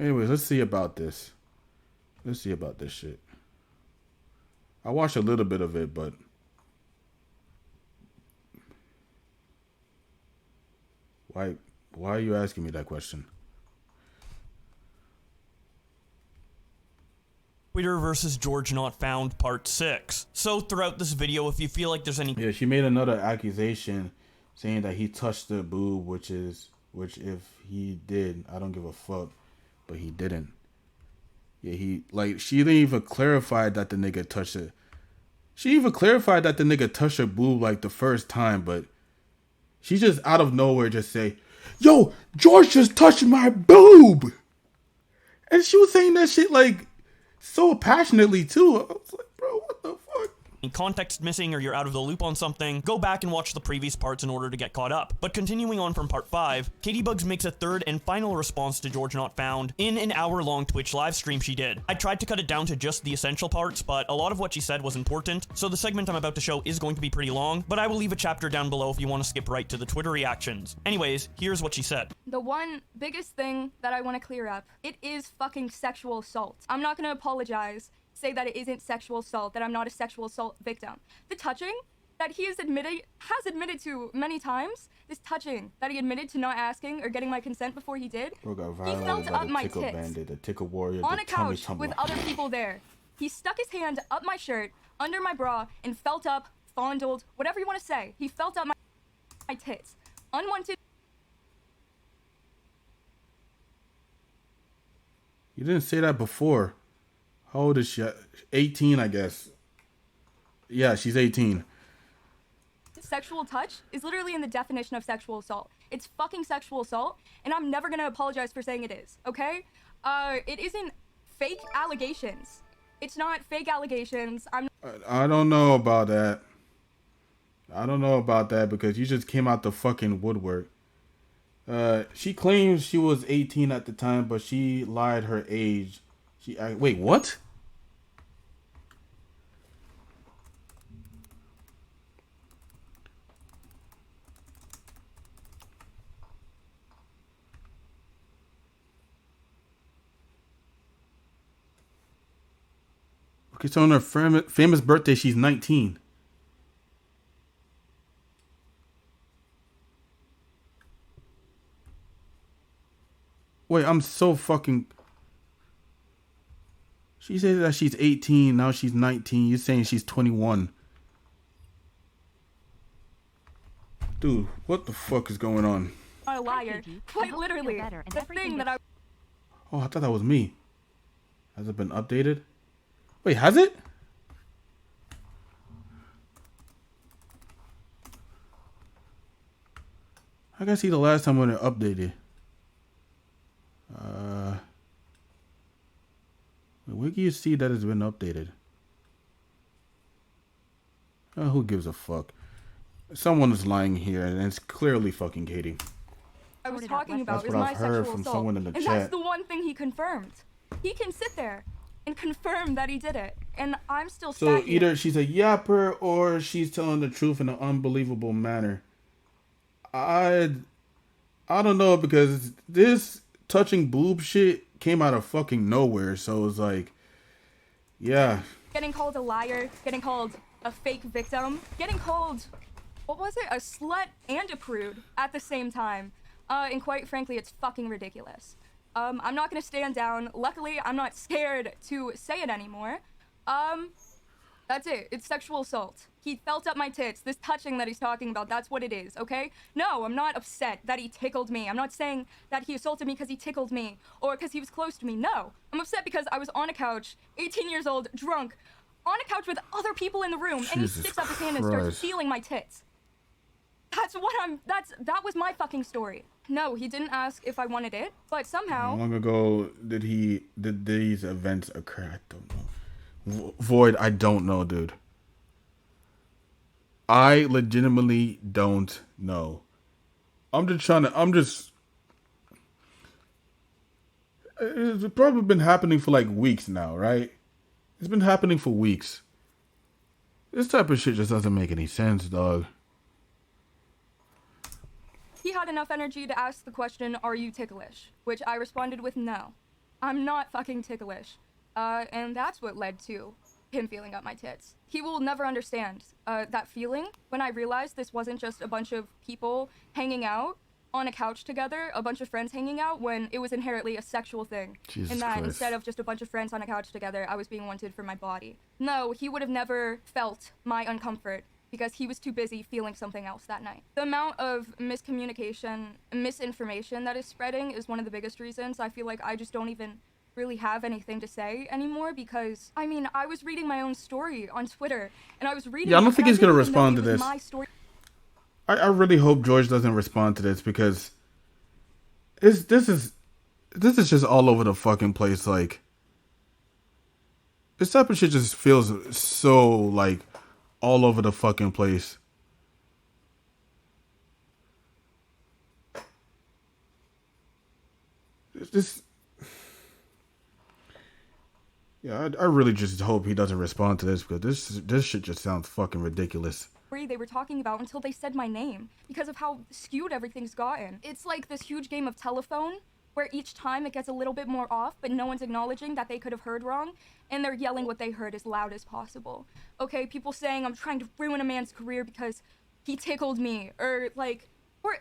Anyways, let's see about this. Let's see about this shit. I watched a little bit of it, but why are you asking me that question? Twitter versus GeorgeNotFound Part 6. So throughout this video, if you feel like there's any... Yeah, she made another accusation saying that he touched the boob, which if he did, I don't give a fuck, but he didn't. Yeah, she didn't even clarify that the nigga touched it. She even clarified that the nigga touched her boob like the first time, but she just out of nowhere just say, "Yo, George just touched my boob," and she was saying that shit like so passionately too. I was like, bro, what the fuck? context missing or you're out of the loop on something, go back and watch the previous parts in order to get caught up. But continuing on from part 5, CaitiBugzz makes a third and final response to GeorgeNotFound in an hour-long Twitch live stream she did. I tried to cut it down to just the essential parts, but a lot of what she said was important, so the segment I'm about to show is going to be pretty long, but I will leave a chapter down below if you want to skip right to the Twitter reactions. Anyways, here's what she said. The one biggest thing that I want to clear up, it is fucking sexual assault. I'm not going to apologize, say that it isn't sexual assault, that I'm not a sexual assault victim. The touching that he has admitted to many times, this touching that he admitted to not asking or getting my consent before he did, he felt up my tits bandit, the tickle warrior, on a couch with other people there. He stuck his hand up my shirt, under my bra, and felt up, fondled, whatever you want to say. He felt up my tits. Unwanted. You didn't say that before. How old is she? 18, I guess. Yeah, she's 18. Sexual touch is literally in the definition of sexual assault. It's fucking sexual assault, and I'm never gonna apologize for saying it is, okay? It isn't fake allegations. It's not fake allegations. I don't know about that. I don't know about that because you just came out the fucking woodwork. She claims she was 18 at the time, but she lied her age. Wait, what? Okay, so on her famous birthday, she's 19. Wait, I'm so fucking... She says that she's 18, now she's 19. You're saying she's 21. Dude, what the fuck is going on? I'm a liar. Quite literally. The thing that I... Oh, I thought that was me. Has it been updated? Wait, has it? I can see the last time when it updated. Where can you see that it's been updated? Who gives a fuck? Someone is lying here, and it's clearly fucking Katie. I was talking about is my sexual assault, and that's the one thing he confirmed. He can sit there and confirm that he did it, and I'm still so either she's a yapper or she's telling the truth in an unbelievable manner. I don't know, because this touching boob shit came out of fucking nowhere, so it's like, yeah. Getting called a liar, getting called a fake victim, getting called, what was it, a slut and a prude at the same time. And quite frankly, it's fucking ridiculous. I'm not gonna stand down. Luckily, I'm not scared to say it anymore. That's it. It's sexual assault. He felt up my tits. This touching that he's talking about, that's what it is, okay? No, I'm not upset that he tickled me. I'm not saying that he assaulted me because he tickled me or because he was close to me. No. I'm upset because I was on a couch, 18 years old, drunk, on a couch with other people in the room, and he sticks up his hand and starts feeling my tits. That was my fucking story. No, he didn't ask if I wanted it, but somehow... How long ago did these events occur? I don't know. Void, I don't know, dude. I legitimately don't know. It's probably been happening for like weeks now, right? It's been happening for weeks. This type of shit just doesn't make any sense, dog. He had enough energy to ask the question, "Are you ticklish?" Which I responded with no. I'm not fucking ticklish. And that's what led to him feeling up my tits. He will never understand that feeling when I realized this wasn't just a bunch of people hanging out on a couch together, a bunch of friends hanging out, when it was inherently a sexual thing. Jesus and that Christ. instead of just a bunch of friends on a couch together, I was being wanted for my body. No, he would have never felt my uncomfort because he was too busy feeling something else that night. The amount of miscommunication, misinformation that is spreading is one of the biggest reasons I feel like I just don't even really have anything to say anymore, because I mean, I was reading my own story on Twitter and I was reading I don't think he's gonna didn't even know respond it to was this. my story. I really hope George doesn't respond to this, because this is just all over the fucking place. Like, this type of shit just feels so like all over the fucking place. This, yeah, I really just hope he doesn't respond to this, because this shit just sounds fucking ridiculous. They were talking about until they said my name because of how skewed everything's gotten. It's like this huge game of telephone where each time it gets a little bit more off, but no one's acknowledging that they could have heard wrong, and they're yelling what they heard as loud as possible. Okay, people saying I'm trying to ruin a man's career because he tickled me, or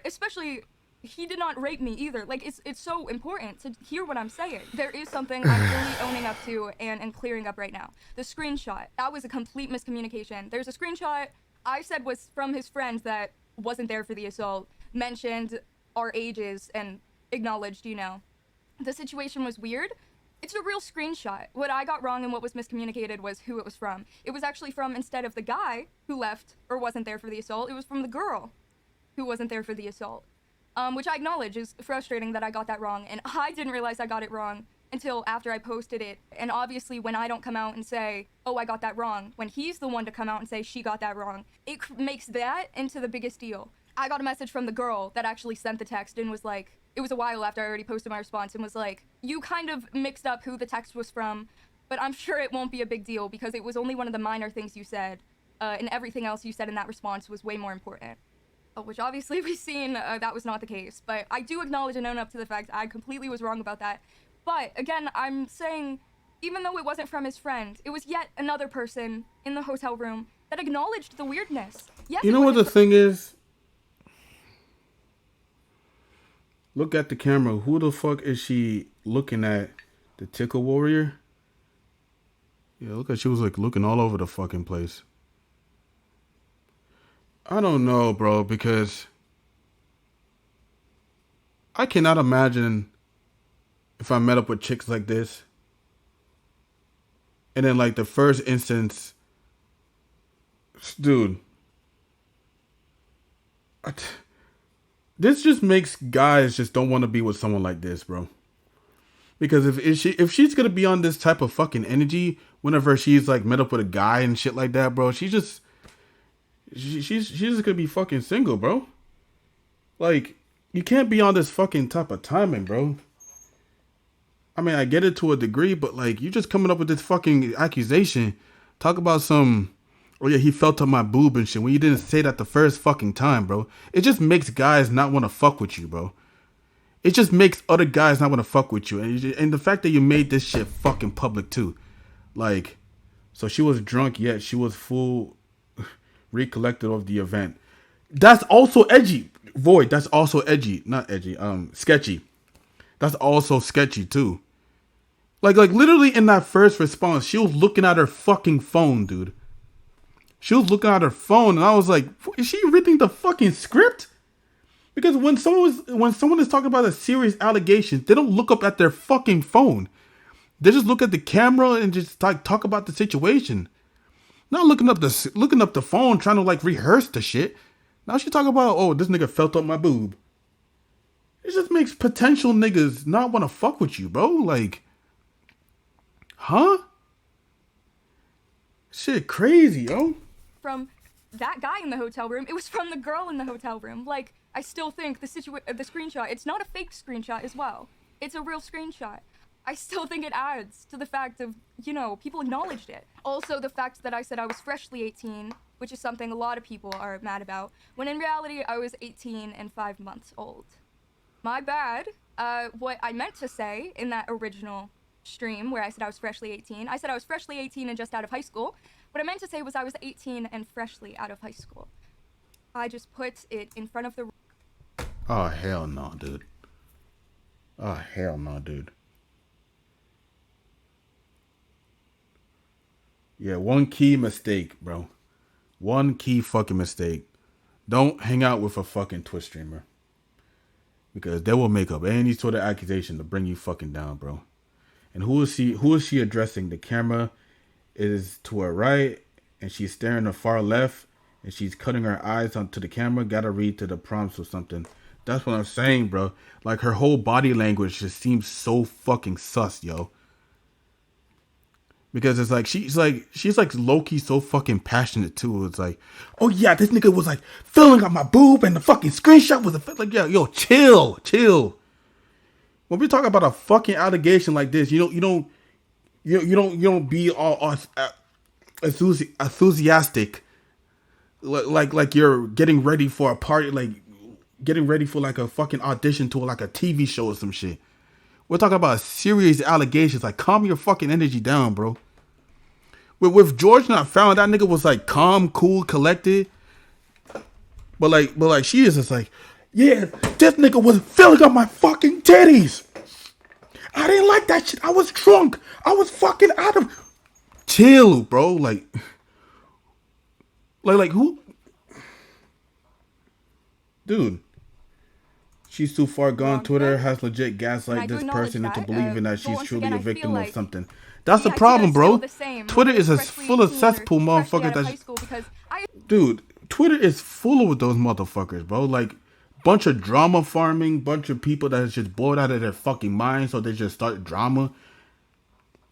especially he did not rape me either. Like, it's so important to hear what I'm saying. There is something I'm really owning up to and clearing up right now. The screenshot, that was a complete miscommunication. There's a screenshot I said was from his friend that wasn't there for the assault, mentioned our ages, and acknowledged, the situation was weird. It's a real screenshot. What I got wrong and what was miscommunicated was who it was from. It was actually from, instead of the guy who left or wasn't there for the assault, it was from the girl who wasn't there for the assault. Which I acknowledge is frustrating that I got that wrong, and I didn't realize I got it wrong until after I posted it. And obviously when I don't come out and say, oh, I got that wrong, when he's the one to come out and say she got that wrong, it makes that into the biggest deal. I got a message from the girl that actually sent the text and was like, it was a while after I already posted my response, and was like, you kind of mixed up who the text was from, but I'm sure it won't be a big deal because it was only one of the minor things you said, and everything else you said in that response was way more important. Which obviously we've seen that was not the case, but I do acknowledge and own up to the fact I completely was wrong about that. But again, I'm saying, even though it wasn't from his friend, it was yet another person in the hotel room that acknowledged the weirdness. Yes, You know what the thing is? Look at the camera. Who the fuck is she looking at? The Tickle Warrior? Yeah, look at, she was like looking all over the fucking place. I don't know, bro, because I cannot imagine if I met up with chicks like this, and then like the first instance, dude, this just makes guys just don't want to be with someone like this, bro. Because if she's gonna be on this type of fucking energy whenever she's like met up with a guy and shit like that, bro, she's just gonna be fucking single, bro. Like, you can't be on this fucking type of timing, bro. I mean, I get it to a degree, but like, you just coming up with this fucking accusation. Talk about some, oh yeah, he felt on my boob and shit, when you didn't say that the first fucking time, bro. It just makes guys not want to fuck with you, bro. It just makes other guys not want to fuck with you. And the fact that you made this shit fucking public too. Like, so she was drunk, yet she was full recollected of the event. That's also edgy. Void, that's also edgy. Not edgy, sketchy. That's also sketchy too. Like literally in that first response, she was looking at her fucking phone, dude. She was looking at her phone, and I was like, is she reading the fucking script? Because when someone is talking about a serious allegation, they don't look up at their fucking phone. They just look at the camera and just talk about the situation. Not looking up the phone, trying to like rehearse the shit. Now she talking about, oh, this nigga felt up my boob. It just makes potential niggas not want to fuck with you, bro. Like, huh? Shit crazy, yo. From that guy in the hotel room, it was from the girl in the hotel room. Like, I still think the screenshot, it's not a fake screenshot as well. It's a real screenshot. I still think it adds to the fact of, people acknowledged it. Also, the fact that I said I was freshly 18, which is something a lot of people are mad about, when in reality, I was 18 and 5 months old. My bad. what I meant to say in that original stream where I said I was freshly 18. I said I was freshly 18 and just out of high school. What I meant to say was I was 18 and freshly out of high school. I just put it in front of the... Oh, hell no, dude. Oh, hell no, dude. Yeah, one key mistake, bro. One key fucking mistake. Don't hang out with a fucking Twitch streamer. Because they will make up any sort of accusation to bring you fucking down, bro. And who is she addressing? The camera is to her right, and she's staring to far left, and she's cutting her eyes onto the camera. Gotta read to the prompts or something. That's what I'm saying, bro. Like, her whole body language just seems so fucking sus, yo. Because it's like she's like low-key so fucking passionate too. It's like, oh yeah, this nigga was like filling up my boob and the fucking screenshot was like, yo, chill. When we talk about a fucking allegation like this, you don't be all enthusiastic like you're getting ready for a party, like getting ready for like a fucking audition to like a TV show or some shit. We're talking about serious allegations. Like, calm your fucking energy down, bro. With GeorgeNotFound, that nigga was like calm, cool, collected. But like she is just like, yeah, this nigga was filling up my fucking titties. I didn't like that shit. I was drunk. I was fucking out of... Chill, bro. Like who? Dude. She's too far gone. Twitter has legit gaslight this person into believing that she's truly a victim of something. That's the problem, bro. Twitter is as full of cesspool motherfuckers. Dude, Twitter is full of those motherfuckers, bro. Like, bunch of drama farming, bunch of people that is just bored out of their fucking mind, so they just start drama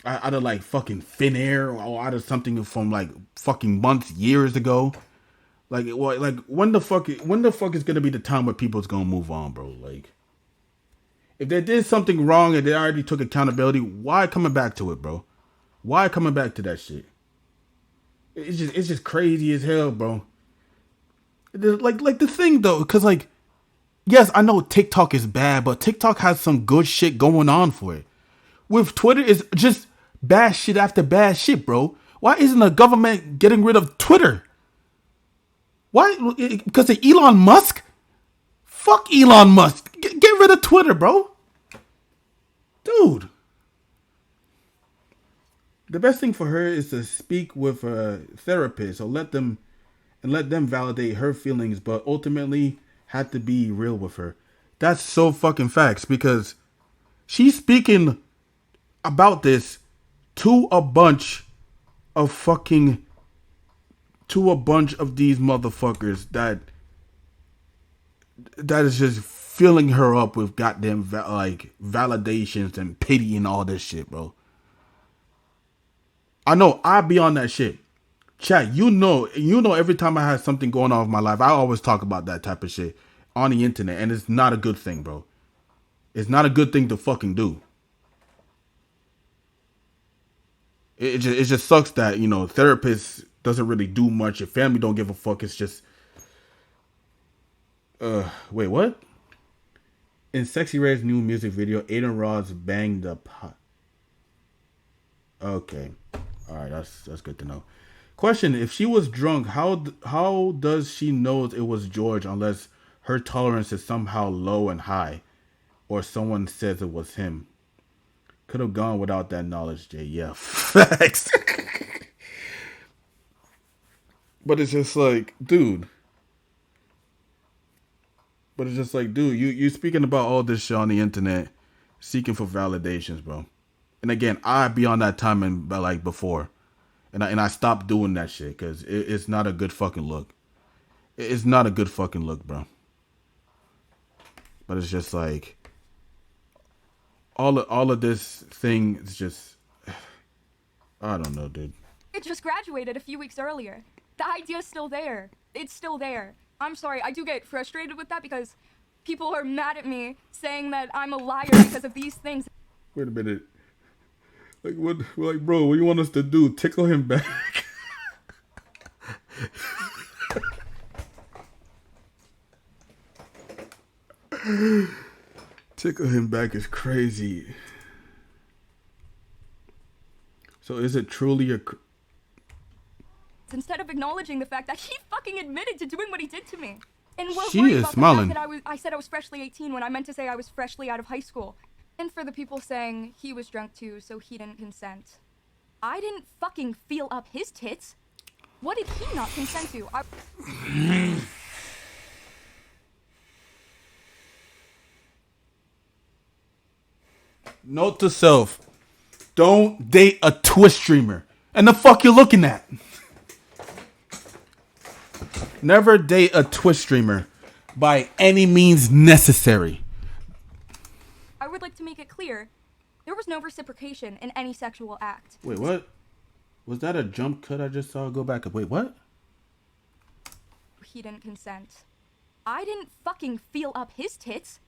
out of like fucking thin air or out of something from like fucking months, years ago. Like, what? Like, when the fuck is gonna be the time where people's gonna move on, bro? Like, if they did something wrong and they already took accountability, why coming back to it, bro? Why coming back to that shit? It's just crazy as hell, bro. Like the thing though, because like, yes, I know TikTok is bad, but TikTok has some good shit going on for it. With Twitter, it's just bad shit after bad shit, bro. Why isn't the government getting rid of Twitter? Why? Because of Elon Musk? Fuck Elon Musk. Get rid of Twitter, bro. Dude. The best thing for her is to speak with a therapist or let them validate her feelings, but ultimately had to be real with her. That's so fucking facts, because she's speaking about this to a bunch of these motherfuckers that is just filling her up with goddamn validations and pity and all this shit, bro. I know I be on that shit. Chat, you know every time I have something going on with my life, I always talk about that type of shit on the internet, and it's not a good thing, bro. It's not a good thing to fucking do. It just sucks that, you know, therapists doesn't really do much. Your family don't give a fuck. It's just wait, what? In Sexy Red's new music video, Aiden Ross banged the pot. Okay. Alright, that's good to know. Question, if she was drunk, how does she know it was George unless her tolerance is somehow low and high, or someone says it was him? Could have gone without that knowledge, Jay. Yeah, facts. But it's just like, dude. You speaking about all this shit on the internet, seeking for validations, bro. And again, I be on that time and like before, and I stopped doing that shit because it's not a good fucking look. It's not a good fucking look, bro. But it's just like all of this thing is just, I don't know, dude. It just graduated a few weeks earlier. The idea's still there. It's still there. I'm sorry, I do get frustrated with that because people are mad at me saying that I'm a liar because of these things. Wait a minute. Like, what? Like, bro, what do you want us to do? Tickle him back? Tickle him back is crazy. So is it truly a... Instead of acknowledging the fact that he fucking admitted to doing what he did to me. And we're She worried is about smiling. the fact that I said I was freshly 18 when I meant to say I was freshly out of high school. And for the people saying he was drunk too, so he didn't consent. I didn't fucking feel up his tits. What did he not consent to? Note to self. Don't date a Twitch streamer. And the fuck you looking at? Never date a Twitch streamer by any means necessary. I would like to make it clear, there was no reciprocation in any sexual act. Wait, what? Was that a jump cut I just saw? Go back up. Wait, what? He didn't consent. I didn't fucking feel up his tits.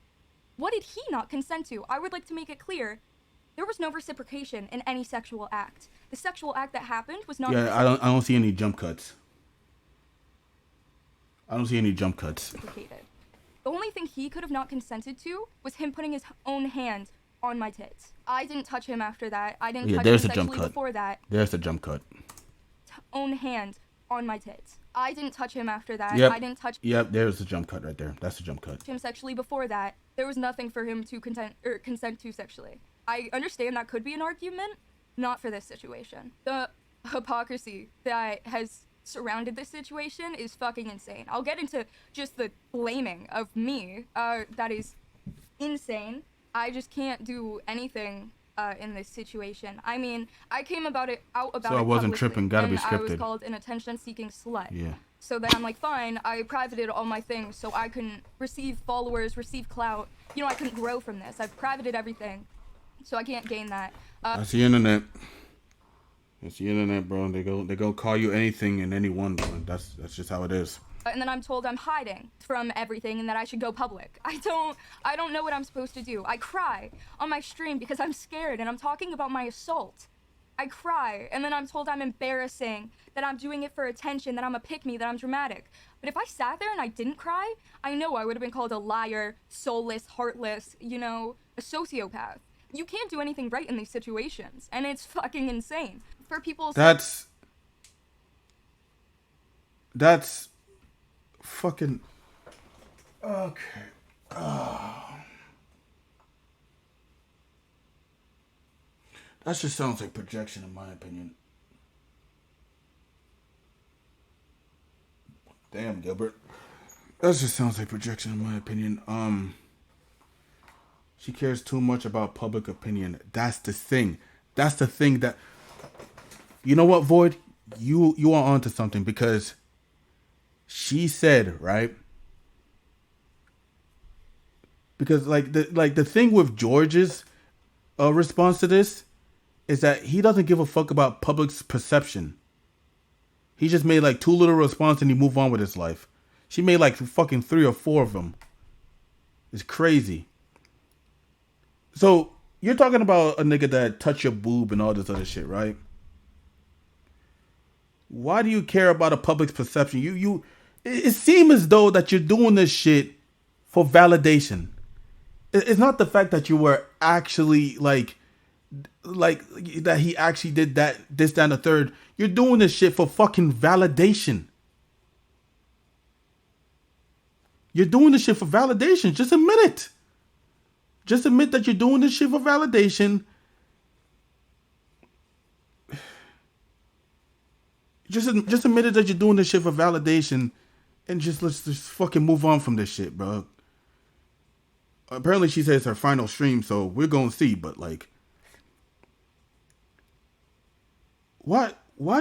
What did he not consent to? I would like to make it clear, there was no reciprocation in any sexual act. The sexual act that happened was not... Yeah, I don't see any jump cuts. I don't see any jump cuts. reciprocated. The only thing he could have not consented to was him putting his own hand on my tits. I didn't touch him after that. I didn't touch him there's the jump sexually cut. before that. There's the jump cut. Own hand on my tits. I didn't touch him after that. Yep. I didn't touch Yep, there's the jump cut right there. That's the jump cut. him sexually before that. There was nothing for him to consent to sexually. I understand that could be an argument, not for this situation. The hypocrisy that has surrounded this situation is fucking insane. I'll get into just the blaming of me. That is insane. I just can't do anything in this situation. I mean, I came out about it So I wasn't publicly, tripping, gotta be and I was scripted. called an attention-seeking slut. Yeah. So then I'm like, fine, I privated all my things so I can receive followers, receive clout. You know, I couldn't grow from this. I've privated everything, so I can't gain that. That's the internet. It's the internet, bro. They go call you anything and anyone, bro. That's just how it is. And then I'm told I'm hiding from everything and that I should go public. I don't know what I'm supposed to do. I cry on my stream because I'm scared and I'm talking about my assault. I cry, and then I'm told I'm embarrassing, that I'm doing it for attention, that I'm a pick-me, that I'm dramatic. But if I sat there and I didn't cry, I know I would have been called a liar, soulless, heartless, you know, a sociopath. You can't do anything right in these situations, and it's fucking insane. For people... That's fucking... Okay. That just sounds like projection in my opinion. Damn, Gilbert. That just sounds like projection in my opinion. She cares too much about public opinion. That's the thing. That's the thing that... You know what, Void? You are onto something because she said, right? Because the thing with George's response to this is that he doesn't give a fuck about public's perception. He just made like 2 little responses and he moved on with his life. She made like fucking 3 or 4 of them. It's crazy. So you're talking about a nigga that touch your boob and all this other shit, right? Why do you care about a public's perception? It seems as though that you're doing this shit for validation. It's not the fact that you were actually like that he actually did that, this, that, and the third. You're doing this shit for fucking validation. You're doing this shit for validation. Just admit it. Just admit that you're doing this shit for validation. Just admit it that you're doing this shit for validation, and let's just fucking move on from this shit, bro. Apparently, she says it's her final stream, so we're gonna see. But like, why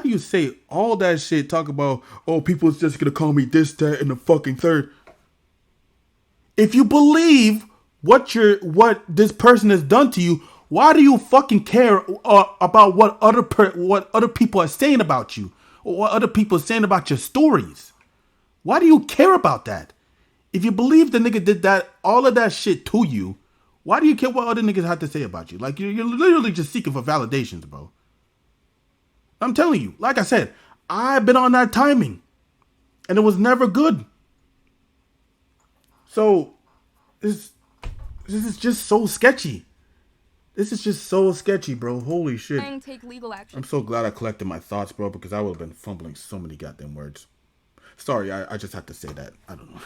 do you say all that shit? Talk about, oh, people's just gonna call me this, that, and the fucking third. If you believe what this person has done to you, why do you fucking care about what other people are saying about you, or what other people are saying about your stories? Why do you care about that? If you believe the nigga did that, all of that shit to you, why do you care what other niggas have to say about you? Like, you're literally just seeking for validations, bro. I'm telling you, like I said, I've been on that timing, and it was never good. So, This is just so sketchy. This is just so sketchy, bro. Holy shit. And take legal action. I'm so glad I collected my thoughts, bro, because I would have been fumbling so many goddamn words. Sorry, I just had to say that. I don't know.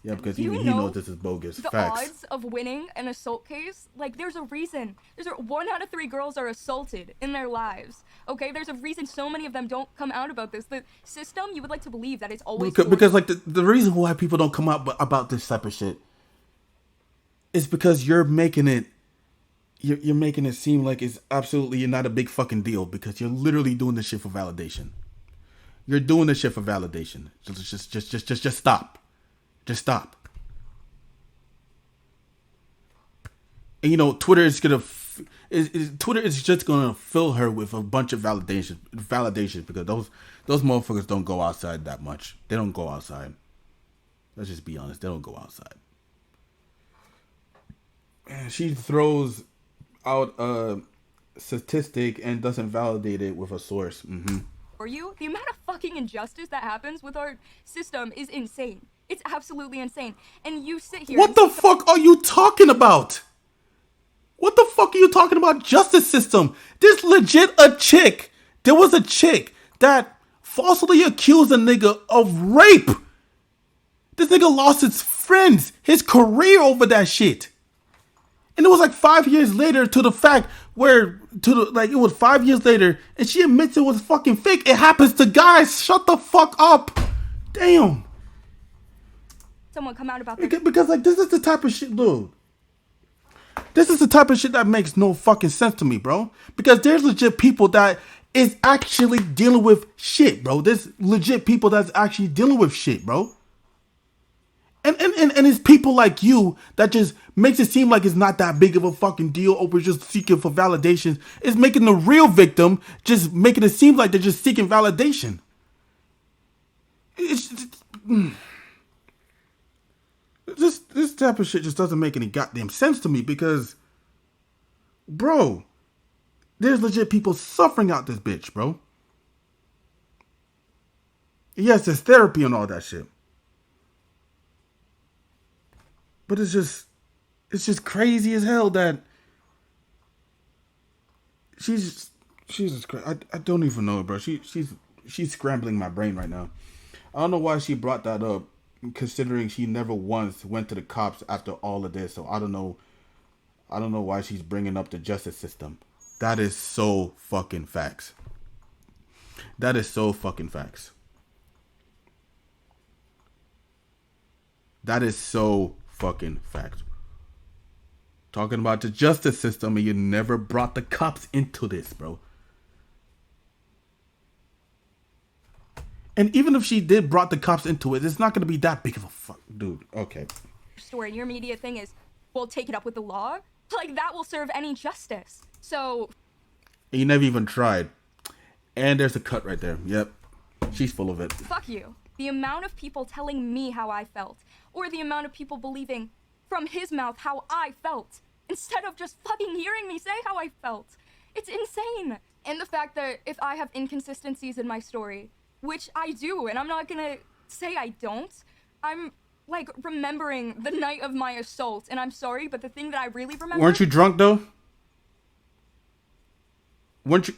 Yeah, because even he knows this is bogus. The Facts. odds of winning an assault case, like, there's a reason. 1 out of 3 girls are assaulted in their lives. Okay, there's a reason so many of them don't come out about this. The system, you would like to believe that it's always because like the reason why people don't come out about this type of shit is because you're making it seem like it's absolutely not a big fucking deal, because you're literally doing this shit for validation. You're doing this shit for validation. Just stop. Just stop. And you know, Twitter is just gonna fill her with a bunch of validations, because those motherfuckers don't go outside that much. They don't go outside. Let's just be honest. They don't go outside. And she throws out a statistic and doesn't validate it with a source. For you, the amount of fucking injustice that happens with our system is insane. It's absolutely insane. And you sit here. What the fuck are you talking about? What the fuck are you talking about? Justice system. There's legit a chick. There was a chick that falsely accused a nigga of rape. This nigga lost his friends, his career over that shit. And it was like 5 years later to the fact where, it was 5 years later, and she admits it was fucking fake. It happens to guys. Shut the fuck up. Damn. Someone come out about that. Because like, this is the type of shit, dude. This is the type of shit that makes no fucking sense to me, bro. Because there's legit people that is actually dealing with shit, bro. There's legit people that's actually dealing with shit, bro. And it's people like you that just makes it seem like it's not that big of a fucking deal, or we're just seeking for validation. It's making the real victim just making it seem like they're just seeking validation. This type of shit just doesn't make any goddamn sense to me, because, bro, there's legit people suffering out this bitch, bro. Yes, there's therapy and all that shit. But it's just crazy as hell that Jesus Christ. I don't even know, bro. She's scrambling my brain right now. I don't know why she brought that up, considering she never once went to the cops after all of this. So I don't know why she's bringing up the justice system. That is so fucking facts. That is so fucking facts. That is so fucking facts. Talking about the justice system, and you never brought the cops into this, bro. And even if she did brought the cops into it, it's not going to be that big of a fuck, dude. Okay. Story and your immediate thing is, we'll take it up with the law. Like, that will serve any justice. So. And you never even tried. And there's a cut right there. Yep. She's full of it. Fuck you. The amount of people telling me how I felt, or the amount of people believing from his mouth how I felt, instead of just fucking hearing me say how I felt. It's insane. And the fact that if I have inconsistencies in my story, which I do, and I'm not gonna say I don't, I'm, like, remembering the night of my assault, and I'm sorry, but the thing that I really remember... Weren't you drunk, though? Weren't you...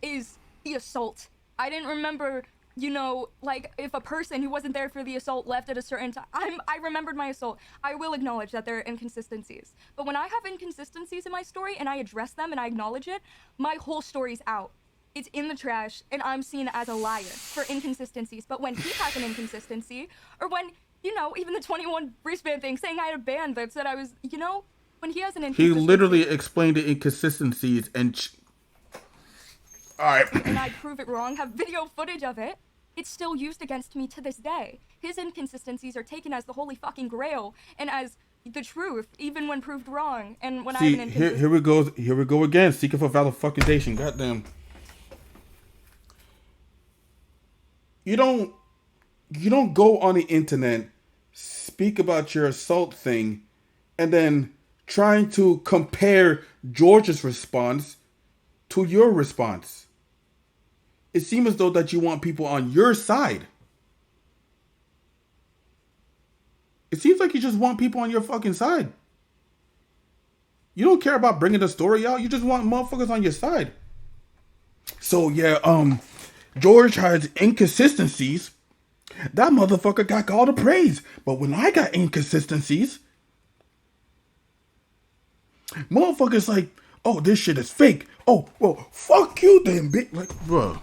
...is the assault. I didn't remember, you know, like, if a person who wasn't there for the assault left at a certain time. I remembered my assault. I will acknowledge that there are inconsistencies. But when I have inconsistencies in my story, and I address them, and I acknowledge it, my whole story's out. It's in the trash, and I'm seen as a liar for inconsistencies. But when he has an inconsistency, or when, you know, even the 21 wristband thing, saying I had a band that said I was, you know, when he has an inconsistency... He literally explained the inconsistencies and... Alright. And I prove it wrong, have video footage of it. It's still used against me to this day. His inconsistencies are taken as the holy fucking grail, and as the truth, even when proved wrong. And when I have an inconsistency... Here we go again, seeking for validation. Goddamn. You don't go on the internet, speak about your assault thing, and then trying to compare George's response to your response. It seems as though that you want people on your side. It seems like you just want people on your fucking side. You don't care about bringing the story out. You just want motherfuckers on your side. So yeah, George has inconsistencies. That motherfucker got all the praise. But when I got inconsistencies, motherfuckers like, oh, this shit is fake. Oh, well, fuck you then, bitch. Like, bro.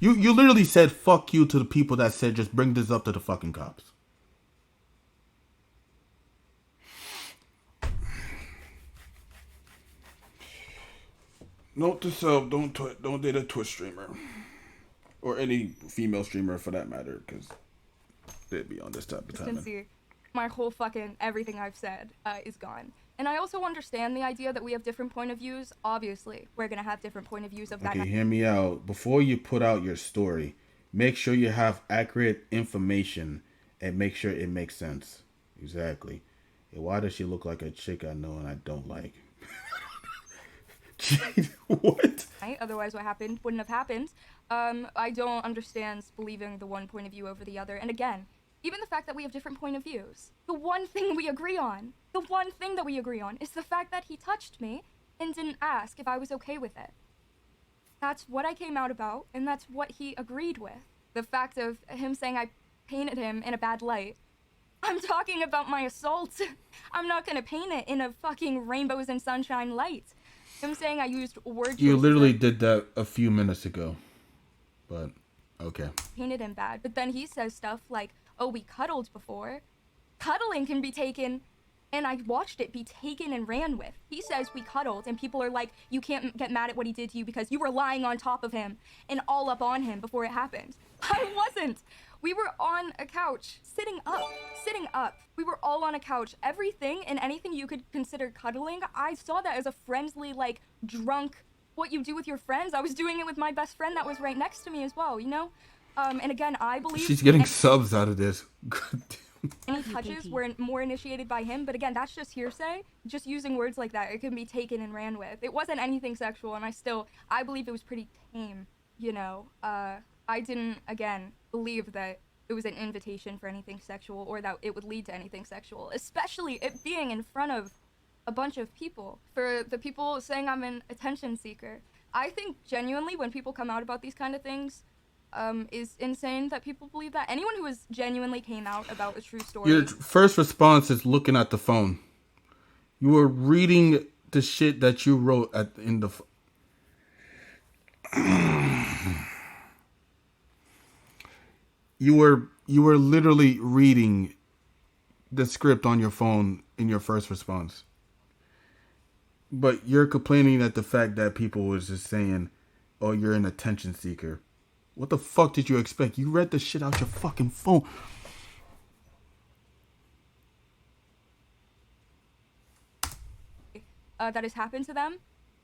You literally said fuck you to the people that said just bring this up to the fucking cops. Note to self: don't date a Twitch streamer or any female streamer for that matter, because they'd be on this type of time. Sincere. My whole fucking everything I've said is gone. And I also understand the idea that we have different point of views. Obviously, we're gonna have different point of views of that. Okay, hear me out. Before you put out your story, make sure you have accurate information and make sure it makes sense. Exactly. And why does she look like a chick I know and I don't like? What? Right? Otherwise, what happened wouldn't have happened. I don't understand believing the one point of view over the other. And again, even the fact that we have different point of views, the one thing we agree on, is the fact that he touched me and didn't ask if I was okay with it. That's what I came out about, and that's what he agreed with. The fact of him saying I painted him in a bad light. I'm talking about my assault. I'm not gonna paint it in a fucking rainbows and sunshine light. Him saying I used word. You literally did that a few minutes ago, but okay. Painted him bad, but then he says stuff like, "Oh, we cuddled before." Cuddling can be taken, and I watched it be taken and ran with. He says we cuddled, and people are like, "You can't get mad at what he did to you because you were lying on top of him and all up on him before it happened." I wasn't. We were on a couch, sitting up. We were all on a couch. Everything and anything you could consider cuddling, I saw that as a friendly, like, drunk, what you do with your friends. I was doing it with my best friend that was right next to me as well, you know? And again, I believe... She's getting subs out of this. Any touches were more initiated by him, but again, that's just hearsay. Just using words like that, it can be taken and ran with. It wasn't anything sexual, and I believe it was pretty tame, you know? I didn't, again, believe that it was an invitation for anything sexual or that it would lead to anything sexual, especially it being in front of a bunch of people. For the people saying I'm an attention seeker, I think genuinely when people come out about these kind of things, is insane that people believe that. Anyone who has genuinely came out about a true story. Your first response is looking at the phone. You were reading the shit that you wrote in the... You were literally reading the script on your phone in your first response. But you're complaining at the fact that people was just saying, "Oh, you're an attention seeker." What the fuck did you expect? You read the shit out your fucking phone. That has happened to them.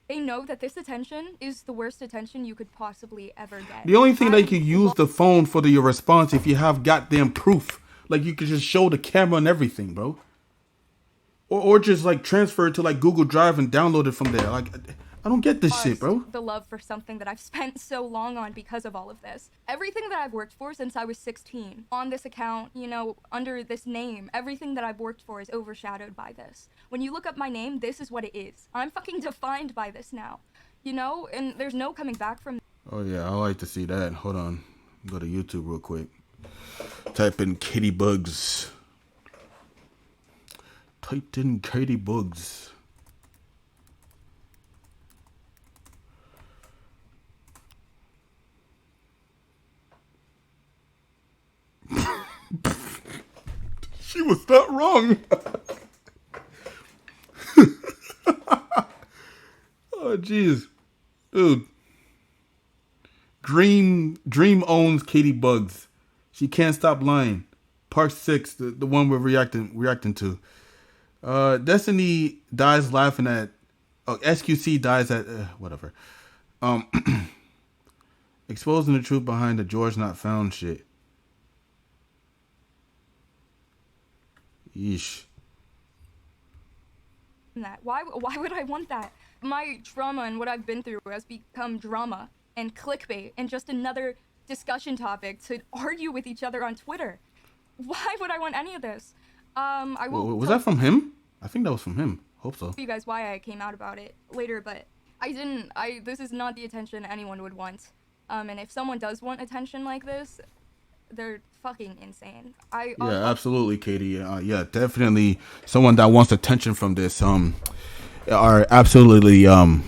They know that this attention is the worst attention you could possibly ever get. The only thing that you use the phone for your response if you have goddamn proof. Like you could just show the camera and everything, bro. Or just like transfer it to like Google Drive and download it from there. Like I don't get this shit, bro. The love for something that I've spent so long on because of all of this. Everything that I've worked for since I was 16 on this account, you know, under this name, everything that I've worked for is overshadowed by this. When you look up my name, this is what it is. I'm fucking defined by this now, you know, and there's no coming back from. Oh yeah, I like to see that. Hold on, go to YouTube real quick. Type in CaitiBugzz. Typed in CaitiBugzz. She was not wrong. Oh jeez, dude. Dream owns CaitiBugzz. She can't stop lying. Part 6, the one we're reacting to. Destiny dies laughing at. Oh, SQC dies at whatever. Exposing the truth behind the GeorgeNotFound shit. Yeesh. That. Why would I want that? My trauma and what I've been through has become drama and clickbait and just another discussion topic to argue with each other on Twitter. Why would I want any of this? I will. Was that from him? I think that was from him. Hope so. You guys why I came out about it later, but I didn't. This is not the attention anyone would want. And if someone does want attention like this, they're fucking insane. Yeah, absolutely, Katie. Yeah, definitely someone that wants attention from this are absolutely are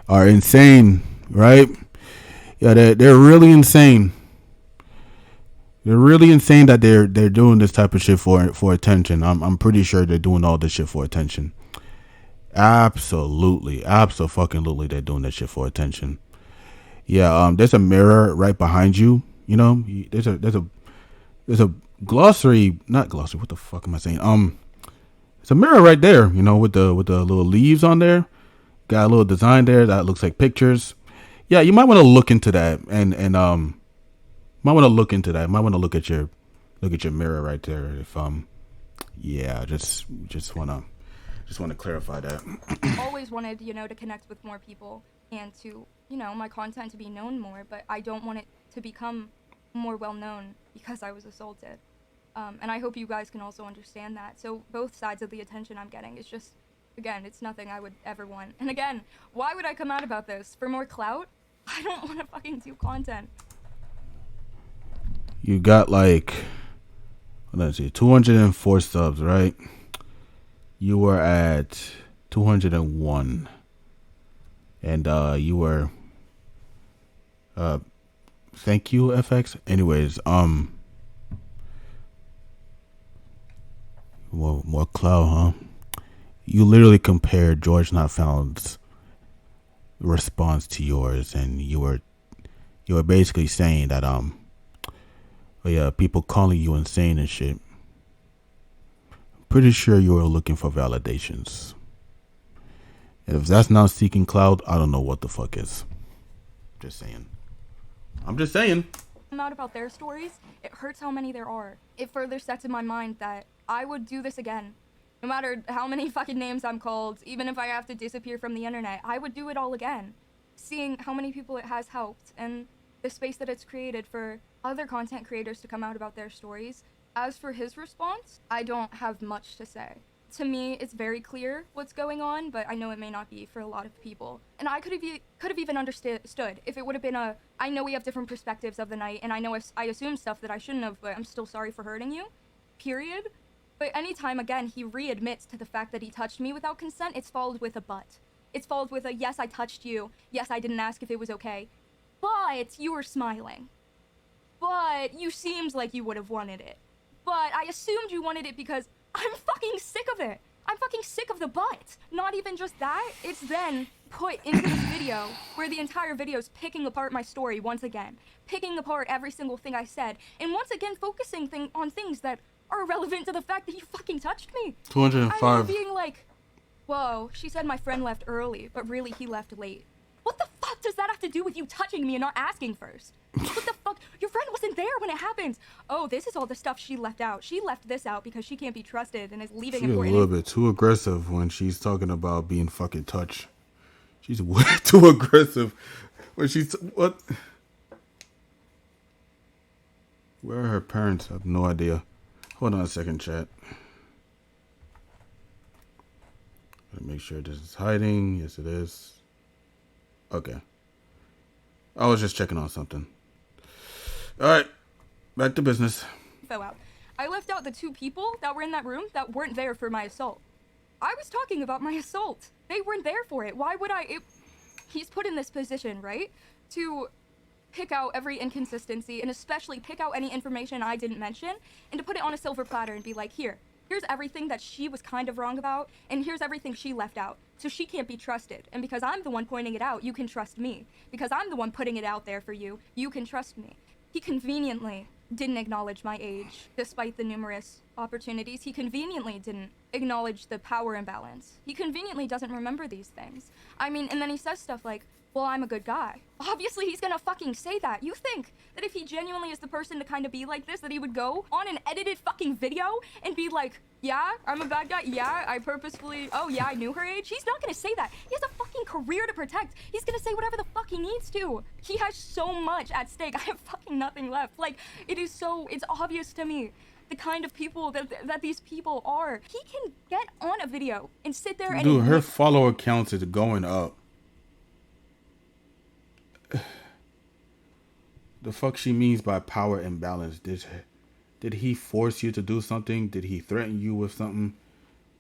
insane, right? Yeah, they're really insane. They're really insane that they're doing this type of shit for attention. I'm pretty sure they're doing all this shit for attention. Absolutely, absolutely, they're doing this shit for attention. Yeah, there's a mirror right behind you. You know, there's a glossary, not glossary. What the fuck am I saying? It's a mirror right there. You know, with the little leaves on there. Got a little design there that looks like pictures. Yeah, you might want to look into that and might want to look into that. Might want to look at your mirror right there. If yeah, just wanna clarify that. Always wanted, to connect with more people and to, my content to be known more, but I don't want it to become more well known because I was assaulted. And I hope you guys can also understand that. So both sides of the attention I'm getting is just, again, it's nothing I would ever want. And again, why would I come out about this? For more clout? I don't want to fucking do content. You got like, let's see, 204 subs, right? You were at 201. And you were thank you, FX. Anyways, more clout, huh? You literally compared GeorgeNotFound's response to yours, and you were basically saying that yeah, people calling you insane and shit. Pretty sure you were looking for validations. And if that's not seeking clout, I don't know what the fuck is. Just saying. I'm just saying. Out about their stories, it hurts how many there are. It further sets in my mind that I would do this again. No matter how many fucking names I'm called, even if I have to disappear from the internet, I would do it all again. Seeing how many people it has helped and the space that it's created for other content creators to come out about their stories. As for his response, I don't have much to say. To me, it's very clear what's going on, but I know it may not be for a lot of people. And I could have even understood if it would have been I know we have different perspectives of the night, and I know I assumed stuff that I shouldn't have, but I'm still sorry for hurting you, period. But anytime, again, he readmits to the fact that he touched me without consent, it's followed with a but. It's followed with a, yes, I touched you, yes, I didn't ask if it was okay, but you were smiling. But you seemed like you would have wanted it. But I assumed you wanted it because I'm fucking sick of it. I'm fucking sick of the but. Not even just that, it's then put into this video where the entire video is picking apart my story once again. Picking apart every single thing I said. And once again focusing on things that are irrelevant to the fact that you fucking touched me. 205. I mean, being like, whoa, she said my friend left early, but really he left late. What the fuck does that have to do with you touching me and not asking first? What the fuck? Your friend wasn't there when it happened. Oh, this is all the stuff she left out. She left this out because she can't be trusted and is leaving She's important. a little bit too aggressive when she's talking about being fucking touched. She's way too aggressive when she's what? Where are her parents? I have no idea. Hold on a second, chat. Gotta make sure this is hiding. Yes, it is. Okay. I was just checking on something. All right, back to business. I left out the two people that were in that room that weren't there for my assault. I was talking about my assault. They weren't there for it. Why would I? He's put in this position, right? To pick out every inconsistency and especially pick out any information I didn't mention and to put it on a silver platter and be like, here's everything that she was kind of wrong about and here's everything she left out. So she can't be trusted. And because I'm the one pointing it out, you can trust me. Because I'm the one putting it out there for you, you can trust me. He conveniently didn't acknowledge my age, despite the numerous opportunities. He conveniently didn't acknowledge the power imbalance. He conveniently doesn't remember these things. I mean, and then he says stuff like, well, I'm a good guy. Obviously, he's gonna fucking say that. You think that if he genuinely is the person to kind of be like this, that he would go on an edited fucking video and be like, yeah, I'm a bad guy. Yeah, I purposefully, oh yeah, I knew her age. He's not gonna say that. He has a fucking career to protect. He's gonna say whatever the fuck he needs to. He has so much at stake. I have fucking nothing left. Like, it's obvious to me the kind of people that these people are. He can get on a video and sit there and dude, her follower counts is going up. The fuck she means by power imbalance? Did he force you to do something? Did he threaten you with something?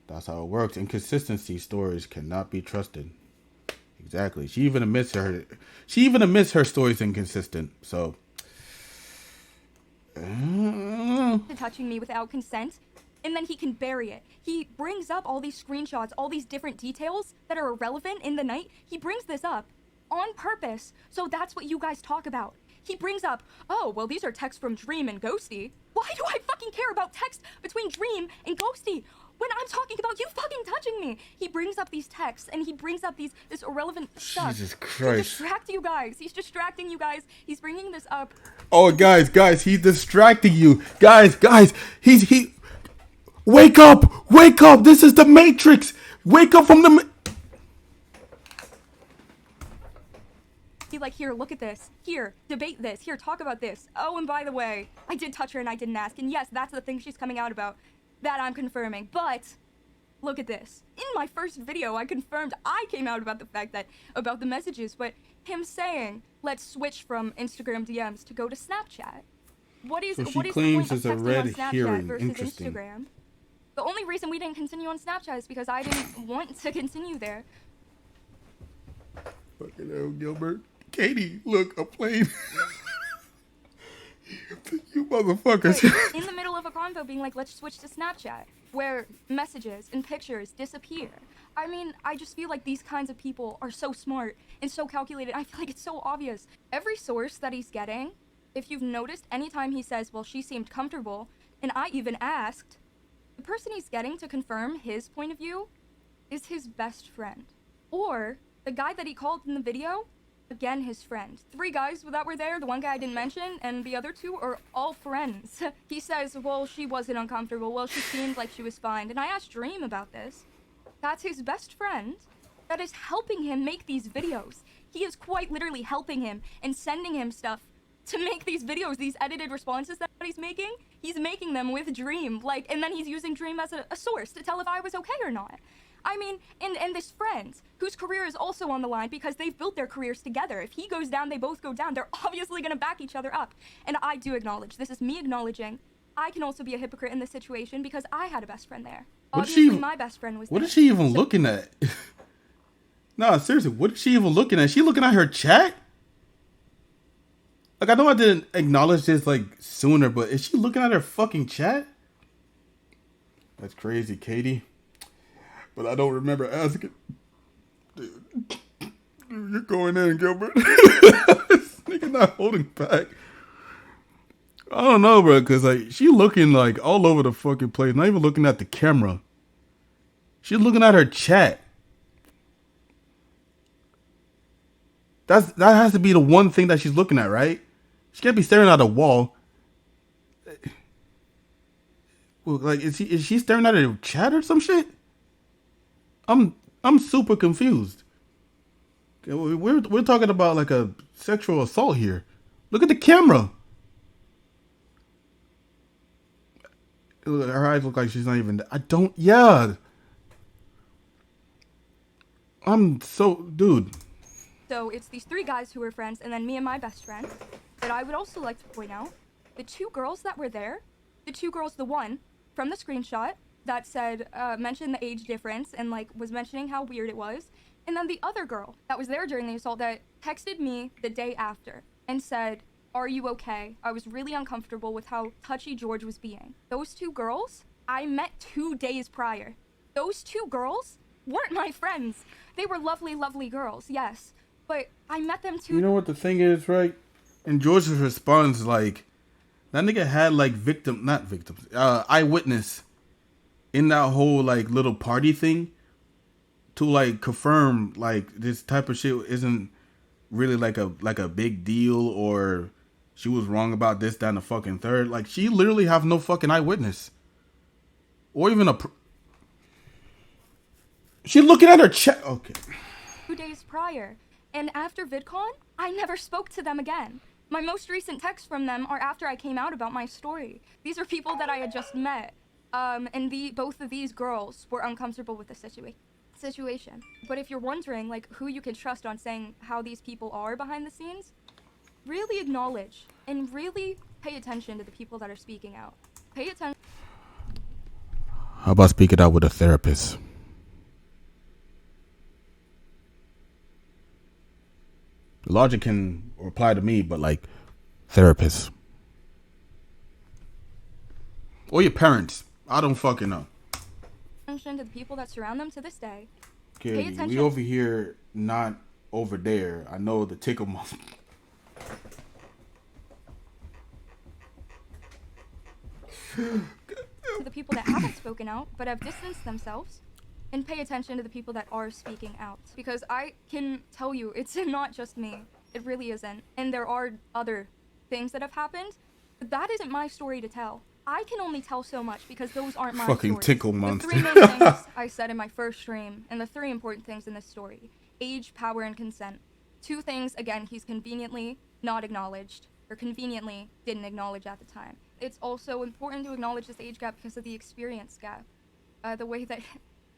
That's how it works. Inconsistency stories cannot be trusted. Exactly. She even admits her story's inconsistent. So touching me without consent, and then he can bury it. He brings up all these screenshots, all these different details that are irrelevant in the night. He brings this up on purpose, so that's what you guys talk about. He brings up, oh, well, these are texts from Dream and Ghosty. Why do I fucking care about text between Dream and Ghosty when I'm talking about you fucking touching me? He brings up these texts, and he brings up this irrelevant stuff. Jesus Christ. To distract you guys. He's distracting you guys. He's bringing this up. Oh, guys, he's distracting you. Guys, he... Wake up! Wake up! This is the Matrix! Wake up from the... Be like, here, look at this. Here, debate this. Here, talk about this. Oh, and by the way, I did touch her and I didn't ask. And yes, that's the thing she's coming out about. That I'm confirming. But, look at this. In my first video, I confirmed I came out about the fact that, about the messages, but him saying, let's switch from Instagram DMs to go to Snapchat. What is the point of texting on Snapchat versus Instagram? The only reason we didn't continue on Snapchat is because I didn't want to continue there. Fucking hell, Gilbert. Katie, look, a plane. You motherfuckers. Right, in the middle of a convo being like, let's switch to Snapchat, where messages and pictures disappear. I mean, I just feel like these kinds of people are so smart and so calculated. I feel like it's so obvious. Every source that he's getting, if you've noticed, anytime he says, well, she seemed comfortable, and I even asked, the person he's getting to confirm his point of view is his best friend. Or the guy that he called in the video, again, his friend. 3 guys that were there, the one guy I didn't mention, and the other 2 are all friends. He says, well, she wasn't uncomfortable. Well, she seemed like she was fine. And I asked Dream about this. That's his best friend that is helping him make these videos. He is quite literally helping him and sending him stuff to make these videos, these edited responses that he's making. He's making them with Dream, like, and then he's using Dream as a source to tell if I was okay or not. I mean, and this friend, whose career is also on the line because they've built their careers together. If he goes down, they both go down. They're obviously going to back each other up. And I do acknowledge, this is me acknowledging, I can also be a hypocrite in this situation because I had a best friend there. Obviously, my best friend was there. What is she even looking at? No, seriously, what is she even looking at? Is she looking at her chat? Like, I know I didn't acknowledge this, like, sooner, but is she looking at her fucking chat? That's crazy, Katie. But I don't remember asking. Dude, you're going in, Gilbert. This nigga not holding back. I don't know, bro, because, like, she looking, like, all over the fucking place. Not even looking at the camera. She's looking at her chat. That has to be the one thing that she's looking at, right? She can't be staring at a wall. Well, like, is she staring at a chat or some shit? I'm super confused. We're talking about like a sexual assault here. Look at the camera. Her eyes look like she's not even. Yeah. I'm so, dude. So it's these 3 guys who were friends, and then me and my best friend. But I would also like to point out the 2 girls that were there. The 2 girls, the one from the screenshot that said, mentioned the age difference and like was mentioning how weird it was. And then the other girl that was there during the assault that texted me the day after and said, are you okay? I was really uncomfortable with how touchy George was being. Those 2 girls, I met 2 days prior. Those 2 girls weren't my friends. They were lovely, lovely girls, yes. But I met them 2. You know what the thing is, right? And George's response, like, that nigga had like eyewitness in that whole like little party thing to like confirm like this type of shit isn't really like a big deal, or she was wrong about this, that, and the fucking third. Like, she literally have no fucking eyewitness, or even she looking at her chat. Okay. 2 days prior, and after VidCon, I never spoke to them again. My most recent texts from them are after I came out about my story. These are people that I had just met, and both of these girls were uncomfortable with the situation. But if you're wondering, like, who you can trust on saying how these people are behind the scenes, really acknowledge and really pay attention to the people that are speaking out. Pay attention. How about speak it out with a therapist? Logic can reply to me, but like therapists or your parents, I don't fucking know. Attention to the people that surround them to this day. Okay, we over here, not over there. I know the tickle monster. To the people that haven't spoken out but have distanced themselves, and pay attention to the people that are speaking out, because I can tell you it's not just me. It really isn't. And there are other things that have happened, but that isn't my story to tell. I can only tell so much because those aren't my fucking stories. tickle monster. The 3 main things I said in my first stream, and the 3 important things in this story: age, power, and consent. 2 things, again, he's conveniently not acknowledged, or conveniently didn't acknowledge at the time. It's also important to acknowledge this age gap because of the experience gap. The way that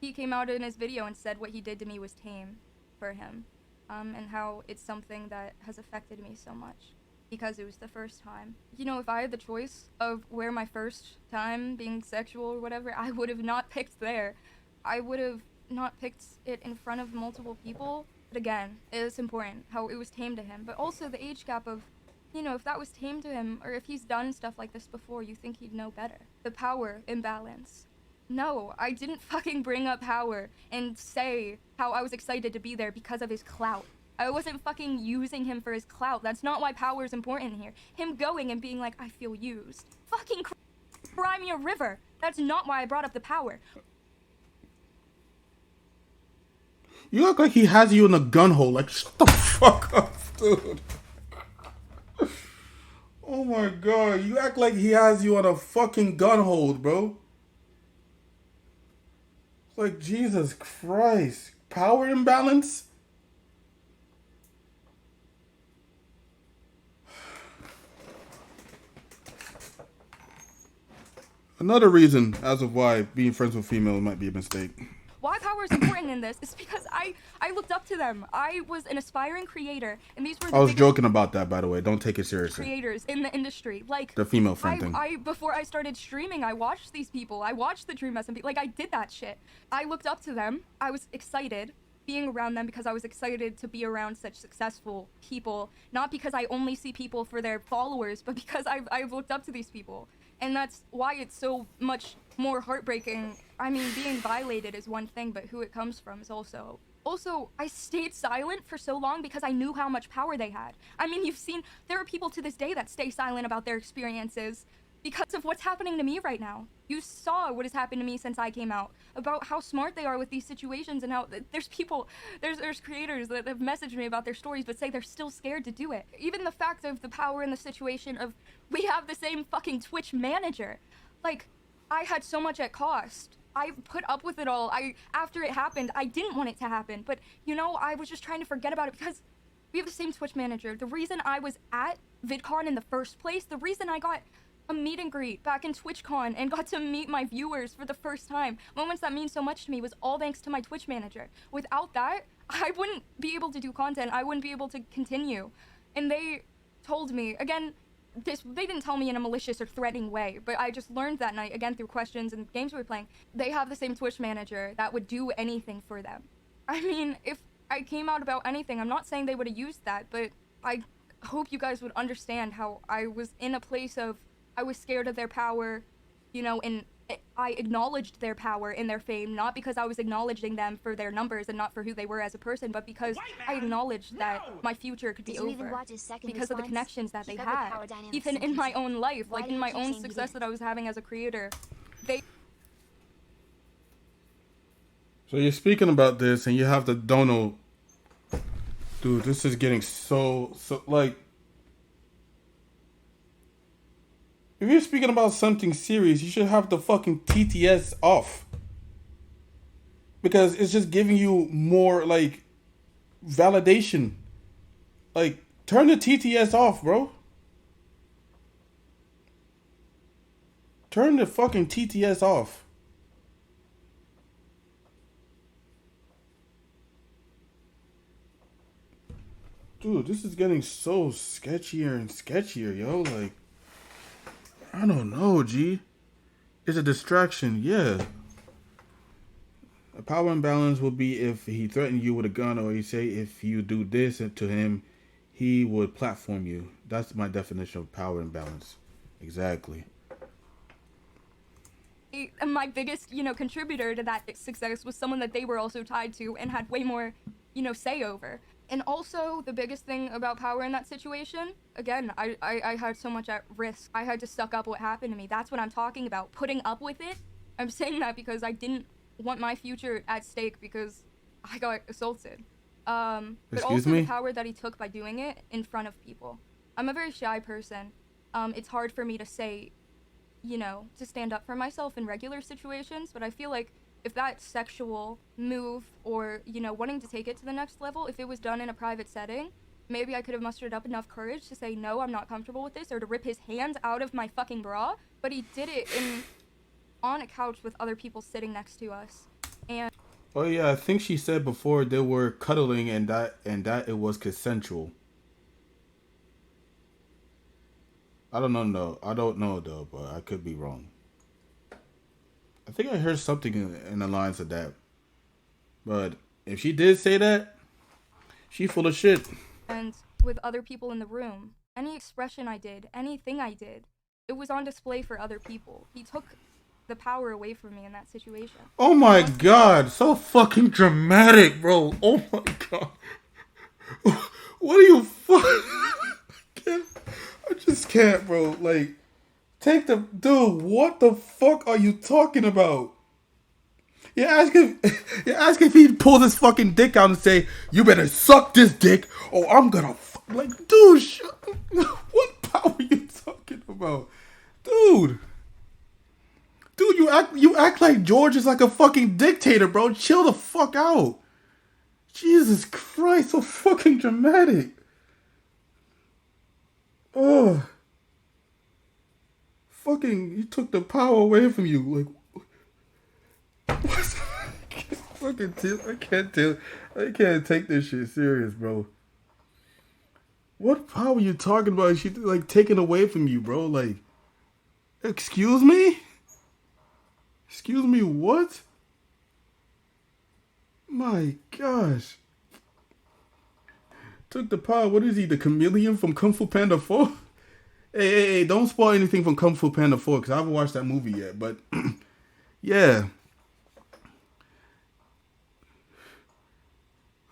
he came out in his video and said what he did to me was tame for him, and how it's something that has affected me so much because it was the first time. You know, if I had the choice of where my first time being sexual or whatever, I would have not picked there. I would have not picked it in front of multiple people. But again, it's important how it was tame to him, but also the age gap of, you know, if that was tame to him, or if he's done stuff like this before, you think he'd know better. The power imbalance. No, I didn't fucking bring up power and say how I was excited to be there because of his clout. I wasn't fucking using him for his clout. That's not why power is important here. Him going and being like, I feel used. Fucking cry me a river. That's not why I brought up the power. You look like he has you in a gun hole. Like, shut the fuck up, dude. Oh my god, you act like he has you on a fucking gun hold, bro. Like, Jesus Christ. Power imbalance? Another reason as of why being friends with females might be a mistake. Why power is important in this is because I looked up to them. I was an aspiring creator, and these were the I was joking about that, by the way. Don't take it seriously. Creators in the industry. Like, the female friend thing. Before I started streaming, I watched these people. I watched the Dream SMP. Like, I did that shit. I looked up to them. I was excited being around them because I was excited to be around such successful people. Not because I only see people for their followers, but because I've looked up to these people. And that's why it's so much more heartbreaking. I mean, being violated is one thing, but who it comes from is also. Also, I stayed silent for so long because I knew how much power they had. I mean, you've seen, there are people to this day that stay silent about their experiences because of what's happening to me right now. You saw what has happened to me since I came out, about how smart they are with these situations, and how there's people, there's creators that have messaged me about their stories but say they're still scared to do it. Even the fact of the power in the situation of, we have the same fucking Twitch manager. Like, I had so much at cost. I put up with it all. After it happened, I didn't want it to happen, but, you know, I was just trying to forget about it because we have the same Twitch manager. The reason I was at VidCon in the first place, the reason I got a meet and greet back in TwitchCon and got to meet my viewers for the first time, moments that mean so much to me, was all thanks to my Twitch manager. Without that, I wouldn't be able to do content. I wouldn't be able to continue. And they told me, again, they didn't tell me in a malicious or threatening way, but I just learned that night, again, through questions and games we were playing, they have the same Twitch manager that would do anything for them. I mean, if I came out about anything, I'm not saying they would have used that, but I hope you guys would understand how I was in a place of, I was scared of their power, you know, and I acknowledged their power and their fame, not because I was acknowledging them for their numbers and not for who they were as a person, but because I acknowledged that my future could be over because of the connections that they had, even in my own life, like in my own success that I was having as a creator. So you're speaking about this and you have the dono Dude, this is getting so like. If you're speaking about something serious, you should have the fucking TTS off. Because it's just giving you more, like, validation. Like, turn the TTS off, bro. Turn the fucking TTS off. Dude, this is getting so sketchier and sketchier, yo. Like, I don't know, G. It's a distraction, yeah. A power imbalance will be if he threatened you with a gun, or he say if you do this to him, he would platform you. That's my definition of power imbalance. Exactly. My biggest, contributor to that success was someone that they were also tied to and had way more, say over. And also, the biggest thing about power in that situation, again, I had so much at risk. I had to suck up what happened to me. That's what I'm talking about. Putting up with it. I'm saying that because I didn't want my future at stake because I got assaulted. But also the power that he took by doing it in front of people. I'm a very shy person. It's hard for me to say, to stand up for myself in regular situations, but I feel like if that sexual move or, wanting to take it to the next level, if it was done in a private setting, maybe I could have mustered up enough courage to say, no, I'm not comfortable with this, or to rip his hands out of my fucking bra, but he did it on a couch with other people sitting next to us. And oh yeah, I think she said before they were cuddling and that it was consensual. I don't know though, but I could be wrong. I think I heard something in the lines of that. But if she did say that, she full of shit. And with other people in the room, any expression I did, anything I did, it was on display for other people. He took the power away from me in that situation. Oh my god, so fucking dramatic, bro. Oh my god. What are you I just can't, bro. Like, dude, what the fuck are you talking about? You ask if he'd pull this fucking dick out and say, you better suck this dick or I'm gonna like, dude, what power are you talking about? Dude, you act like George is like a fucking dictator, bro. Chill the fuck out. Jesus Christ, so fucking dramatic. Oh. Fucking, you took the power away from you. Like, what? I can't take this shit serious, bro. What power are you talking about? She like taken away from you, bro. Like, excuse me? Excuse me, what? My gosh. Took the power. What is he, the chameleon from Kung Fu Panda 4? Hey, don't spoil anything from Kung Fu Panda 4 because I haven't watched that movie yet. But, yeah.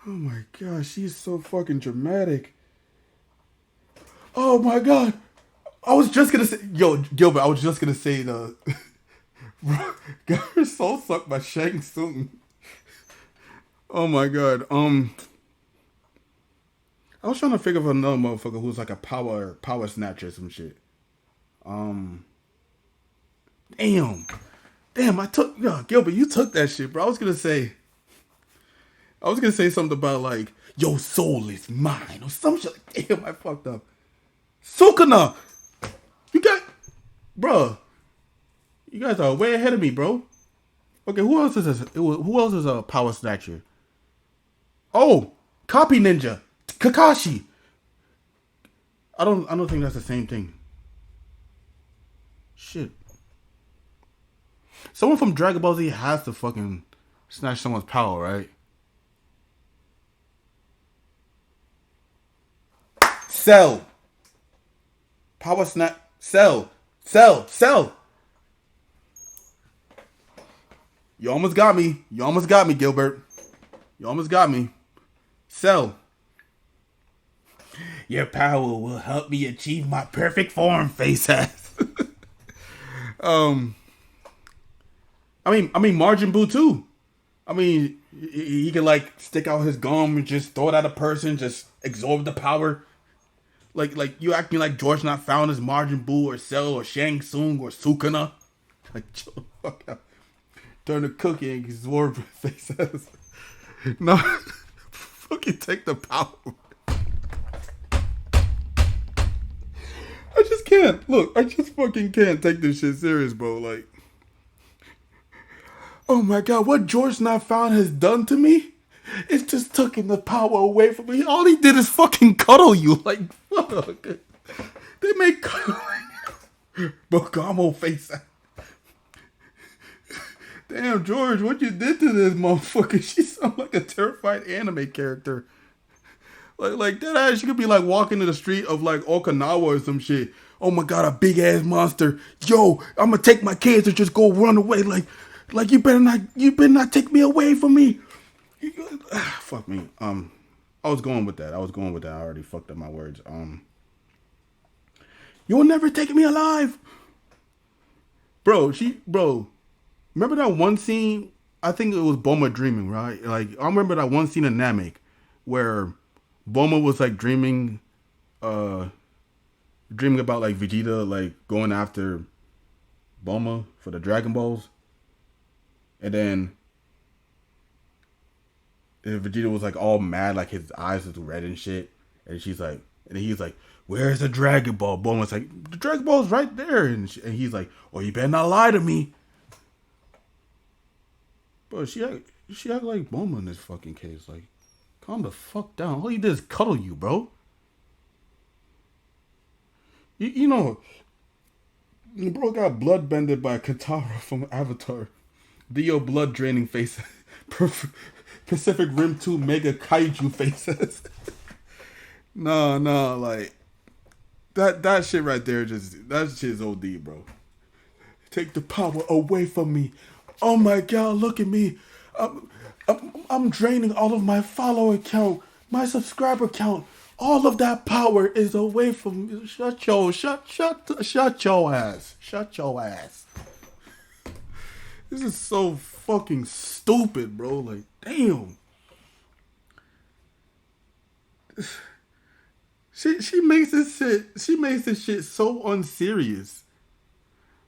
Oh my gosh, she's so fucking dramatic. Oh my god. I was just gonna say, yo, Gilbert, I was just gonna say got her soul sucked by Shang Tsung. Oh my god. I was trying to figure out another motherfucker who's like a power snatcher or some shit. Damn, Gilbert, you took that shit, bro. I was gonna say something about like, your soul is mine or some shit. Damn, I fucked up. Sukuna! You guys are way ahead of me, bro. Okay, who else is a power snatcher? Oh, Copy Ninja. Kakashi. I don't think that's the same thing. Shit. Someone from Dragon Ball Z has to fucking snatch someone's power, right? Cell. Power snap. Cell. You almost got me, Gilbert. You almost got me. Cell. Your power will help me achieve my perfect form, face ass. I mean Majin Buu too. I mean, he can like stick out his gum and just throw it at a person, just absorb the power. Like you acting like GeorgeNotFound is Majin Buu or Cell or Shang Tsung or Sukuna. Like, chill the fuck out. Turn the cookie and absorb face ass. No, fucking take the power. I just can't. Look, I just fucking can't take this shit serious, bro. Like, oh my god, what GeorgeNotFound has done to me? It's just taking the power away from me. All he did is fucking cuddle you. Like, fuck. They make cuddling. Bogamo face ass. Damn, George, what you did to this motherfucker? She sounds like a terrified anime character. Like that ass, she could be like walking in the street of like Okinawa or some shit. Oh my god, a big ass monster. Yo, I'm gonna take my kids and just go run away. Like you better not take me away from me. Fuck me. I was going with that. I already fucked up my words. You'll never take me alive. Bro, remember that one scene? I think it was Bulma dreaming, right? Like, I remember that one scene in Namek where Bulma was like dreaming about like Vegeta like going after Bulma for the Dragon Balls. And then Vegeta was like all mad, like his eyes was red and shit. And he's like, where's the Dragon Ball? Bulma's like, the Dragon Ball's right there. And he's like, oh, you better not lie to me. But she act like Bulma in this fucking case. Like, calm the fuck down. All he did is cuddle you, bro. You know, bro got blood bended by Katara from Avatar. Dio blood draining face. Pacific Rim 2 mega kaiju faces. No, like that shit right there, that shit is OD, bro. Take the power away from me. Oh my god, look at me. I'm draining all of my follower count, my subscriber count. All of that power is away from me. Shut your ass. Shut your ass. This is so fucking stupid, bro. Like, damn. She makes this shit so unserious.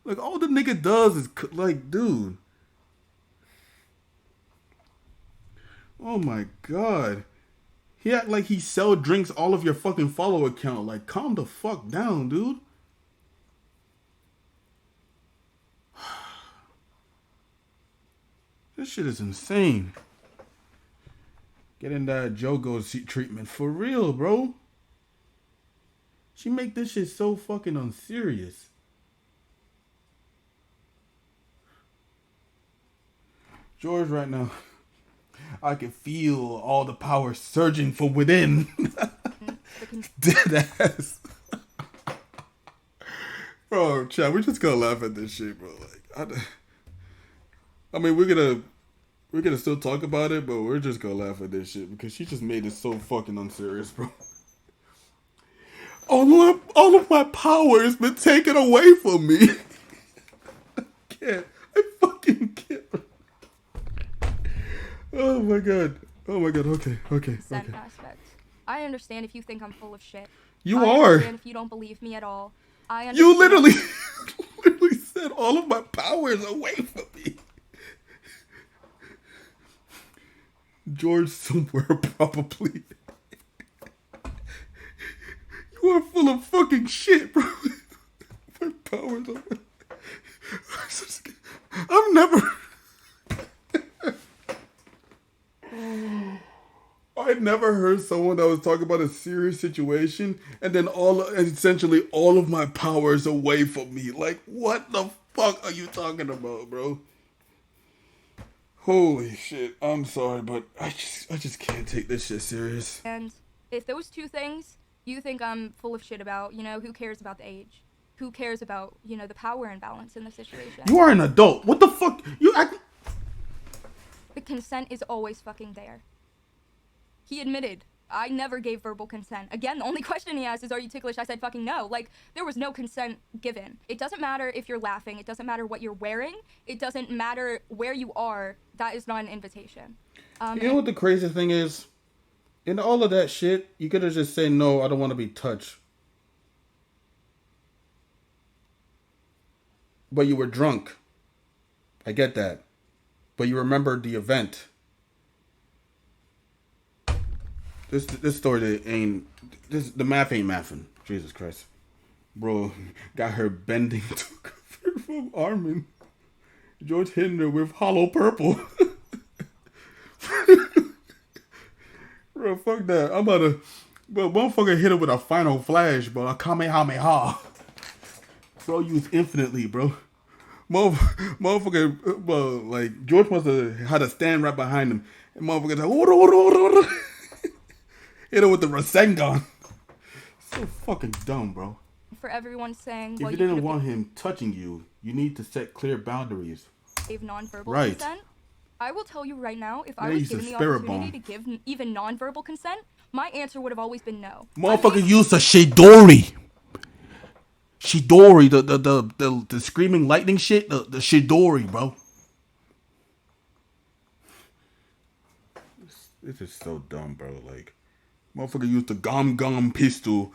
Like, all the nigga does is like, dude. Oh my god. He act like he sell drinks all of your fucking follower count. Like, calm the fuck down, dude. This shit is insane. Getting that Jogo treatment for real, bro. She make this shit so fucking unserious. George, right now, I can feel all the power surging from within. Dead ass. Bro, chat, we're just gonna laugh at this shit, bro. Like, I mean, we're gonna still talk about it, but we're just gonna laugh at this shit because she just made it so fucking unserious, bro. All of my power has been taken away from me. I fucking can't. Oh my god. Okay. Aspect. I understand if you think I'm full of shit. You I are. understand if you don't believe me at all. I understand. You literally said all of my power is away from me. George somewhere probably. You are full of fucking shit, bro. My power's away. I've never. I never heard someone that was talking about a serious situation and then essentially all of my power is away from me. Like, what the fuck are you talking about, bro? Holy shit. I'm sorry, but I just can't take this shit serious. And if those two things you think I'm full of shit about, you know, who cares about the age? Who cares about, you know, the power imbalance in the situation? You are an adult. What the fuck? You act... The consent is always fucking there. He admitted I never gave verbal consent. Again, the only question he asked is, are you ticklish? I said fucking no. Like, there was no consent given. It doesn't matter if you're laughing. It doesn't matter what you're wearing. It doesn't matter where you are. That is not an invitation. You know what the crazy thing is? In all of that shit, you could have just said, no, I don't want to be touched. But you were drunk. I get that. But you remembered the event. This story ain't... the math ain't mathing. Jesus Christ. Bro, got her bending from Armin. George hitting her with hollow purple. Bro, fuck that. I'm about to... Bro, motherfucker hit her with a final flash, bro. A Kamehameha. Bro, used infinitely, bro. Motherfucker, bro, like, George must have had a stand right behind him. And motherfucker's like, hit her with the Rasengan. So fucking dumb, bro. For everyone saying, if you didn't want him touching you, you need to set clear boundaries. Gave nonverbal right. consent. I will tell you right now, if I was given the opportunity to give even nonverbal consent, my answer would have always been no. Motherfucker used a Shidori. Shidori, the screaming lightning shit, the Shidori, bro. This is so dumb, bro. Like, motherfucker used the Gom pistol,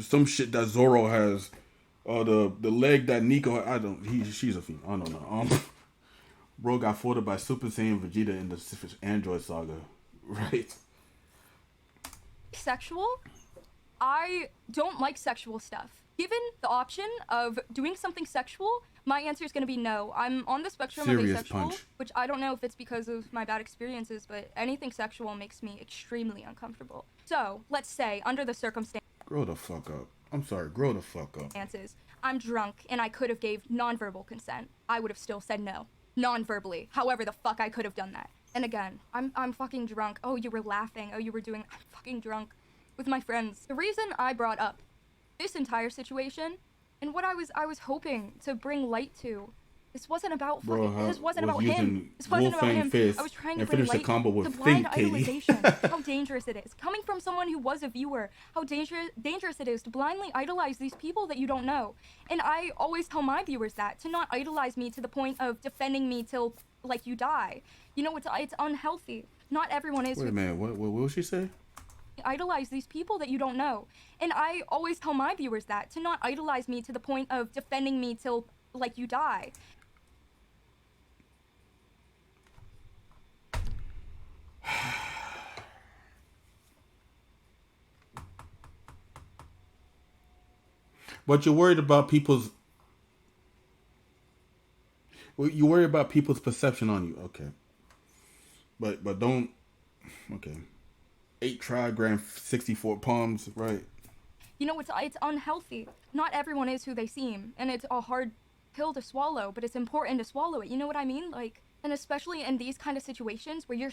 some shit that Zoro has, the leg that Nico. She's a female. I don't know. Bro got folded by Super Saiyan Vegeta in the Android saga, right? Sexual? I don't like sexual stuff. Given the option of doing something sexual, my answer is going to be no. I'm on the spectrum Serious of asexual, punch. which I don't know if it's because of my bad experiences, but anything sexual makes me extremely uncomfortable. So, let's say, under the circumstances... Grow the fuck up. I'm sorry, grow the fuck up. I'm drunk, and I could have gave nonverbal consent. I would have still said no. Non-verbally. However the fuck I could have done that. And again, I'm fucking drunk. Oh, you were laughing. Oh, you were doing... I'm fucking drunk with my friends. The reason I brought up this entire situation and what I was hoping to bring light to, this wasn't about fucking, this wasn't about him. This wasn't about him. I was trying to bring light to blind idolization. How dangerous it is. Coming from someone who was a viewer, how dangerous it is to blindly idolize these people that you don't know. And I always tell my viewers that, to not idolize me to the point of defending me till, like, you die. You know, it's unhealthy. Not everyone is... Wait a minute, what will she say? Idolize these people that you don't know. And I always tell my viewers that, to not idolize me to the point of defending me till, like, you die. But you're worried about people's... Well, you worry about people's perception on you. Okay. But don't... Okay. 8 trigram, 64 palms, right? You know, it's unhealthy. Not everyone is who they seem, and it's a hard pill to swallow, but it's important to swallow it. You know what I mean? Like, and especially in these kind of situations where you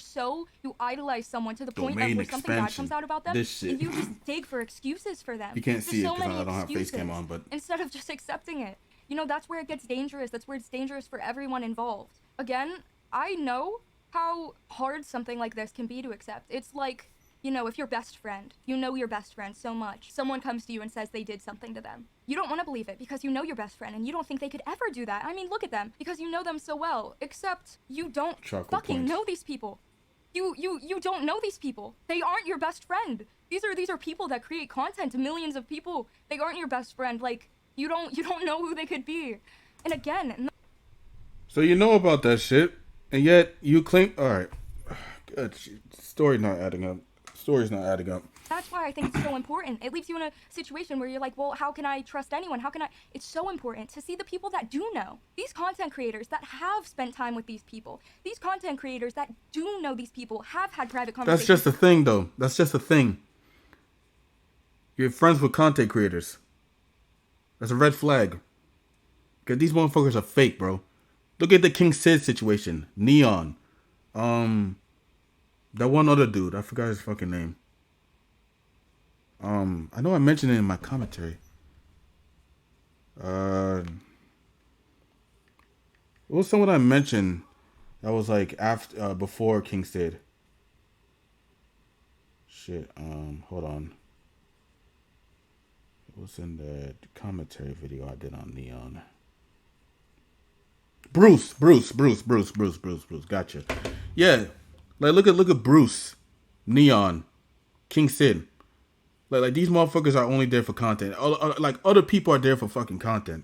idolize someone to the point of where something bad comes out about them, and you just dig for excuses for them. You can't see it because I don't have face cam on, but... Instead of just accepting it. You know, that's where it gets dangerous. That's where it's dangerous for everyone involved. Again, I know how hard something like this can be to accept. It's like... You know, if your best friend, you know your best friend so much, someone comes to you and says they did something to them. You don't want to believe it because you know your best friend and you don't think they could ever do that. I mean, look at them because you know them so well, except you don't fucking know these people. You don't know these people. They aren't your best friend. These are people that create content to millions of people. They aren't your best friend. Like, you don't know who they could be. And again... So you know about that shit, and yet you claim... Alright. Story not adding up. Story's not adding up. That's why I think it's so important. It leaves you in a situation where you're like, well, how can I trust anyone? How can I... It's so important to see the people that do know. These content creators that have spent time with these people. These content creators that do know these people, have had private conversations. That's just a thing, though. That's just a thing. You're friends with content creators. That's a red flag. Because these motherfuckers are fake, bro. Look at the King Sid situation. Neon. That one other dude, I forgot his fucking name. I know I mentioned it in my commentary. It was someone I mentioned that was like before King Sid. shit. Hold on. It was in the commentary video I did on Neon. Bruce. Gotcha. Yeah. Like look at Bruce, Neon, King Sid. Like these motherfuckers are only there for content. Like other people are there for fucking content.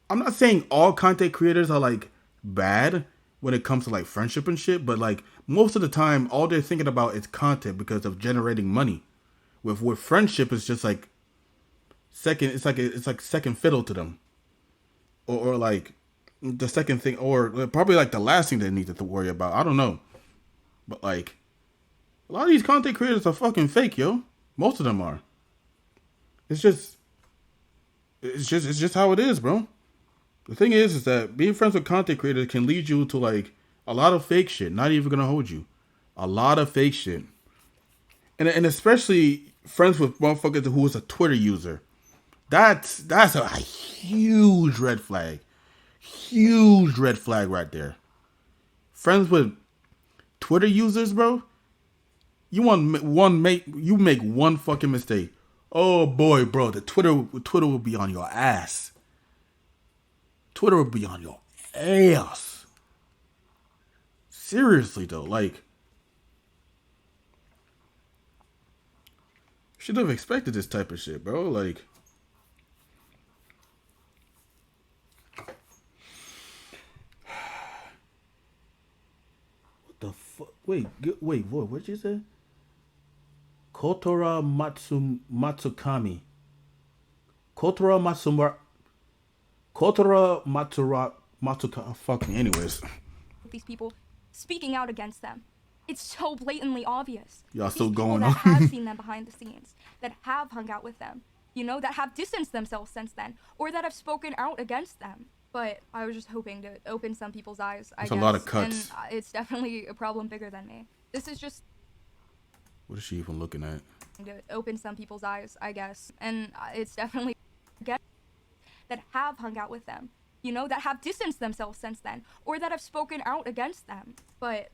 I'm not saying all content creators are like bad when it comes to like friendship and shit, but like most of the time, all they're thinking about is content because of generating money. With friendship, it's just like second. It's like second fiddle to them, or like the second thing, or probably like the last thing they need to worry about. I don't know, but like a lot of these content creators are fucking fake, yo. Most of them are. It's just how it is, bro. The thing is that being friends with content creators can lead you to like a lot of fake shit. Not even gonna hold you, a lot of fake shit, and especially friends with motherfuckers who is a Twitter user. That's a huge red flag. Huge red flag right there. Friends with Twitter users, bro. You make one fucking mistake. Oh boy, bro, the Twitter will be on your ass. Twitter will be on your ass. Seriously though, like should have expected this type of shit, bro. Like what the fuck? Wait, what? What'd you say? Kotora Matsukami. Kotora Matsukami. Fuck me. Anyways. These people speaking out against them. It's so blatantly obvious. Y'all These still going that on? have seen them behind the scenes, that have hung out with them, you know, that have distanced themselves since then, or that have spoken out against them. But I was just hoping to open some people's eyes, I guess. That's a lot of cuts. And it's definitely a problem bigger than me. This is just... What is she even looking at? To open some people's eyes, I guess. And it's definitely... that have hung out with them, you know, that have distanced themselves since then, or that have spoken out against them. But...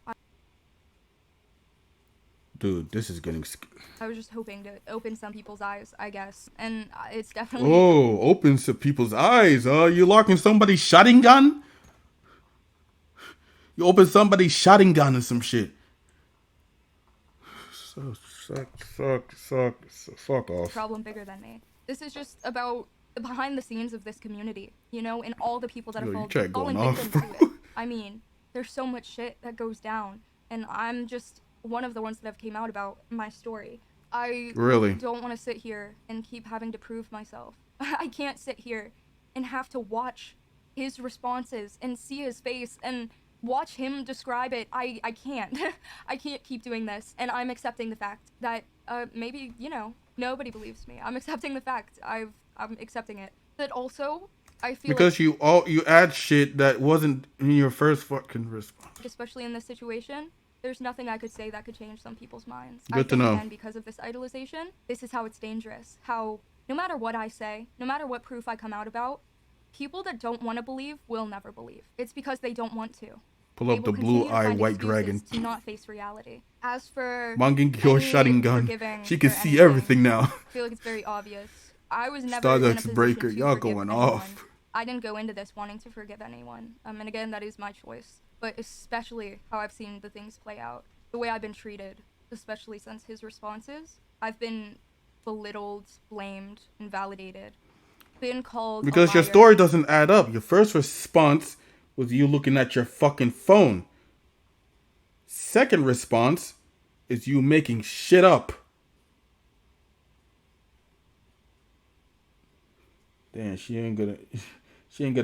Dude, this is getting... I was just hoping to open some people's eyes, I guess. And it's definitely... Oh, open some people's eyes, huh? You locking somebody's shotting gun? You open somebody's shotting gun and some shit. So, fuck off. Problem bigger than me. This is just about the behind the scenes of this community, you know, and all the people that have fallen victim to it. I mean, there's so much shit that goes down, and I'm just one of the ones that have came out about my story. I really don't want to sit here and keep having to prove myself. I can't sit here and have to watch his responses and see his face and watch him describe it. I can't. I can't keep doing this, and I'm accepting the fact that maybe, you know, nobody believes me. I'm accepting the fact. I'm accepting it. But also, I feel because like you add shit that wasn't in your first fucking response. Especially in this situation, there's nothing I could say that could change some people's minds. Good to know. Again, because of this idolization, this is how it's dangerous. How no matter what I say, no matter what proof I come out about, people that don't want to believe will never believe. It's because they don't want to. Pull up the blue-eye white dragon. To not face reality. As for Mangekyo shotting gun, she can see everything now. I feel like it's very obvious. I was never Stardust in a Breaker, position to y'all forgive going anyone. off. I didn't go into this wanting to forgive anyone. And again, that is my choice. But especially how I've seen the things play out. The way I've been treated, especially since his responses. I've been belittled, blamed, invalidated. Been called because your story doesn't add up. Your first response was you looking at your fucking phone. Second response is you making shit up. Damn, she ain't gonna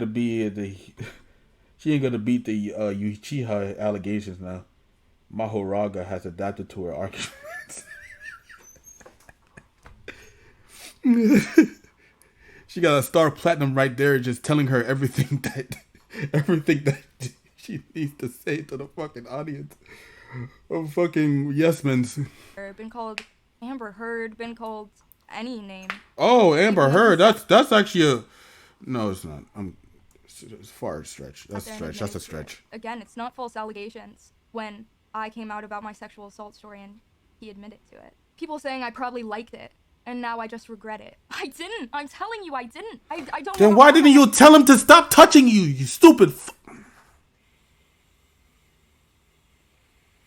beat the Uchiha allegations now. Mahoraga has adapted to her arguments. She got a star platinum right there, just telling her everything that she needs to say to the fucking audience. Oh, fucking yes men's. Been called Amber Heard. Been called any name. Oh, Amber Heard. That's actually a. No, it's not. It's far a stretch. That's a stretch. That's a stretch. Again, it's not false allegations. When I came out about my sexual assault story and he admitted to it. People saying I probably liked it, and now I just regret it. I didn't. I'm telling you, I didn't. I don't. Then why didn't you tell him to stop touching you? You stupid.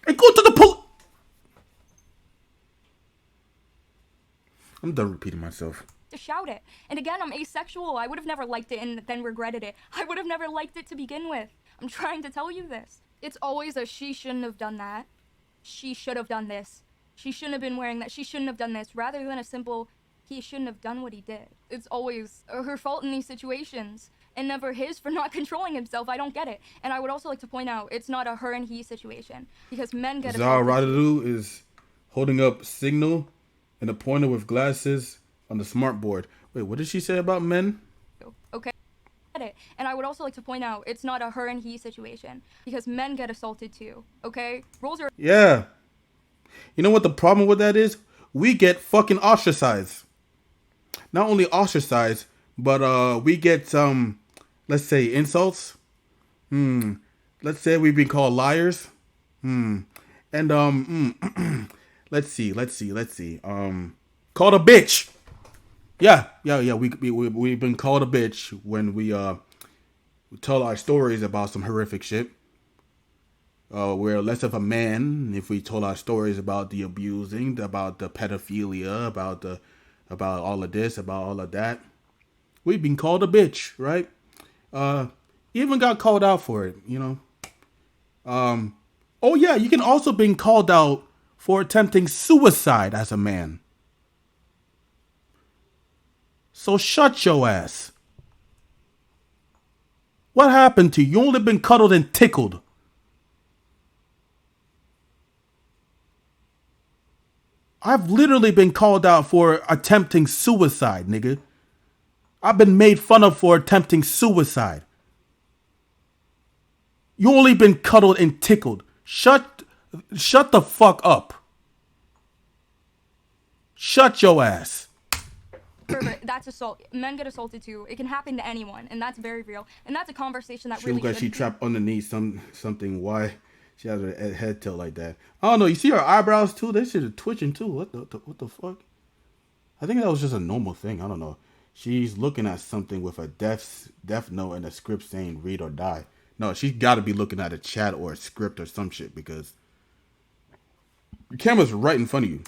And go to the police. I'm done repeating myself. To shout it. And again, I'm asexual. I would have never liked it and then regretted it. I would have never liked it to begin with. I'm trying to tell you this. It's always a she shouldn't have done that. She should have done this. She shouldn't have been wearing that. She shouldn't have done this. Rather than a simple, he shouldn't have done what he did. It's always her fault in these situations and never his for not controlling himself. I don't get it. And I would also like to point out, it's not a her and he situation. Because men get Zaradu is holding up signal and a pointer with glasses on the smart board. Wait, what did she say about men? Okay. And I would also like to point out, it's not a her and he situation. Because men get assaulted too. Okay? Rules are... Yeah. You know what the problem with that is? We get fucking ostracized. Not only ostracized, but we get let's say insults. Let's say we've been called liars. And let's see. Called a bitch. Yeah. We've been called a bitch when we tell our stories about some horrific shit. We're less of a man if we told our stories about the abusing, about the pedophilia, about all of this, about all of that. We've been called a bitch, right? Even got called out for it, you know. Oh yeah, you can also be called out for attempting suicide as a man. So shut your ass. What happened to you? You only been cuddled and tickled. I've literally been called out for attempting suicide, nigga. I've been made fun of for attempting suicide. You only been cuddled and tickled. Shut the fuck up. Shut your ass. That's assault. Men get assaulted too. It can happen to anyone, and that's very real. And that's a conversation that She really look like she trapped underneath something. Why she has her head tilt like that? I don't know. You see her eyebrows too? They should have twitching too. What the fuck? I think that was just a normal thing. I don't know. She's looking at something with a death note and a script saying "read or die." No, she's got to be looking at a chat or a script or some shit because the camera's right in front of you.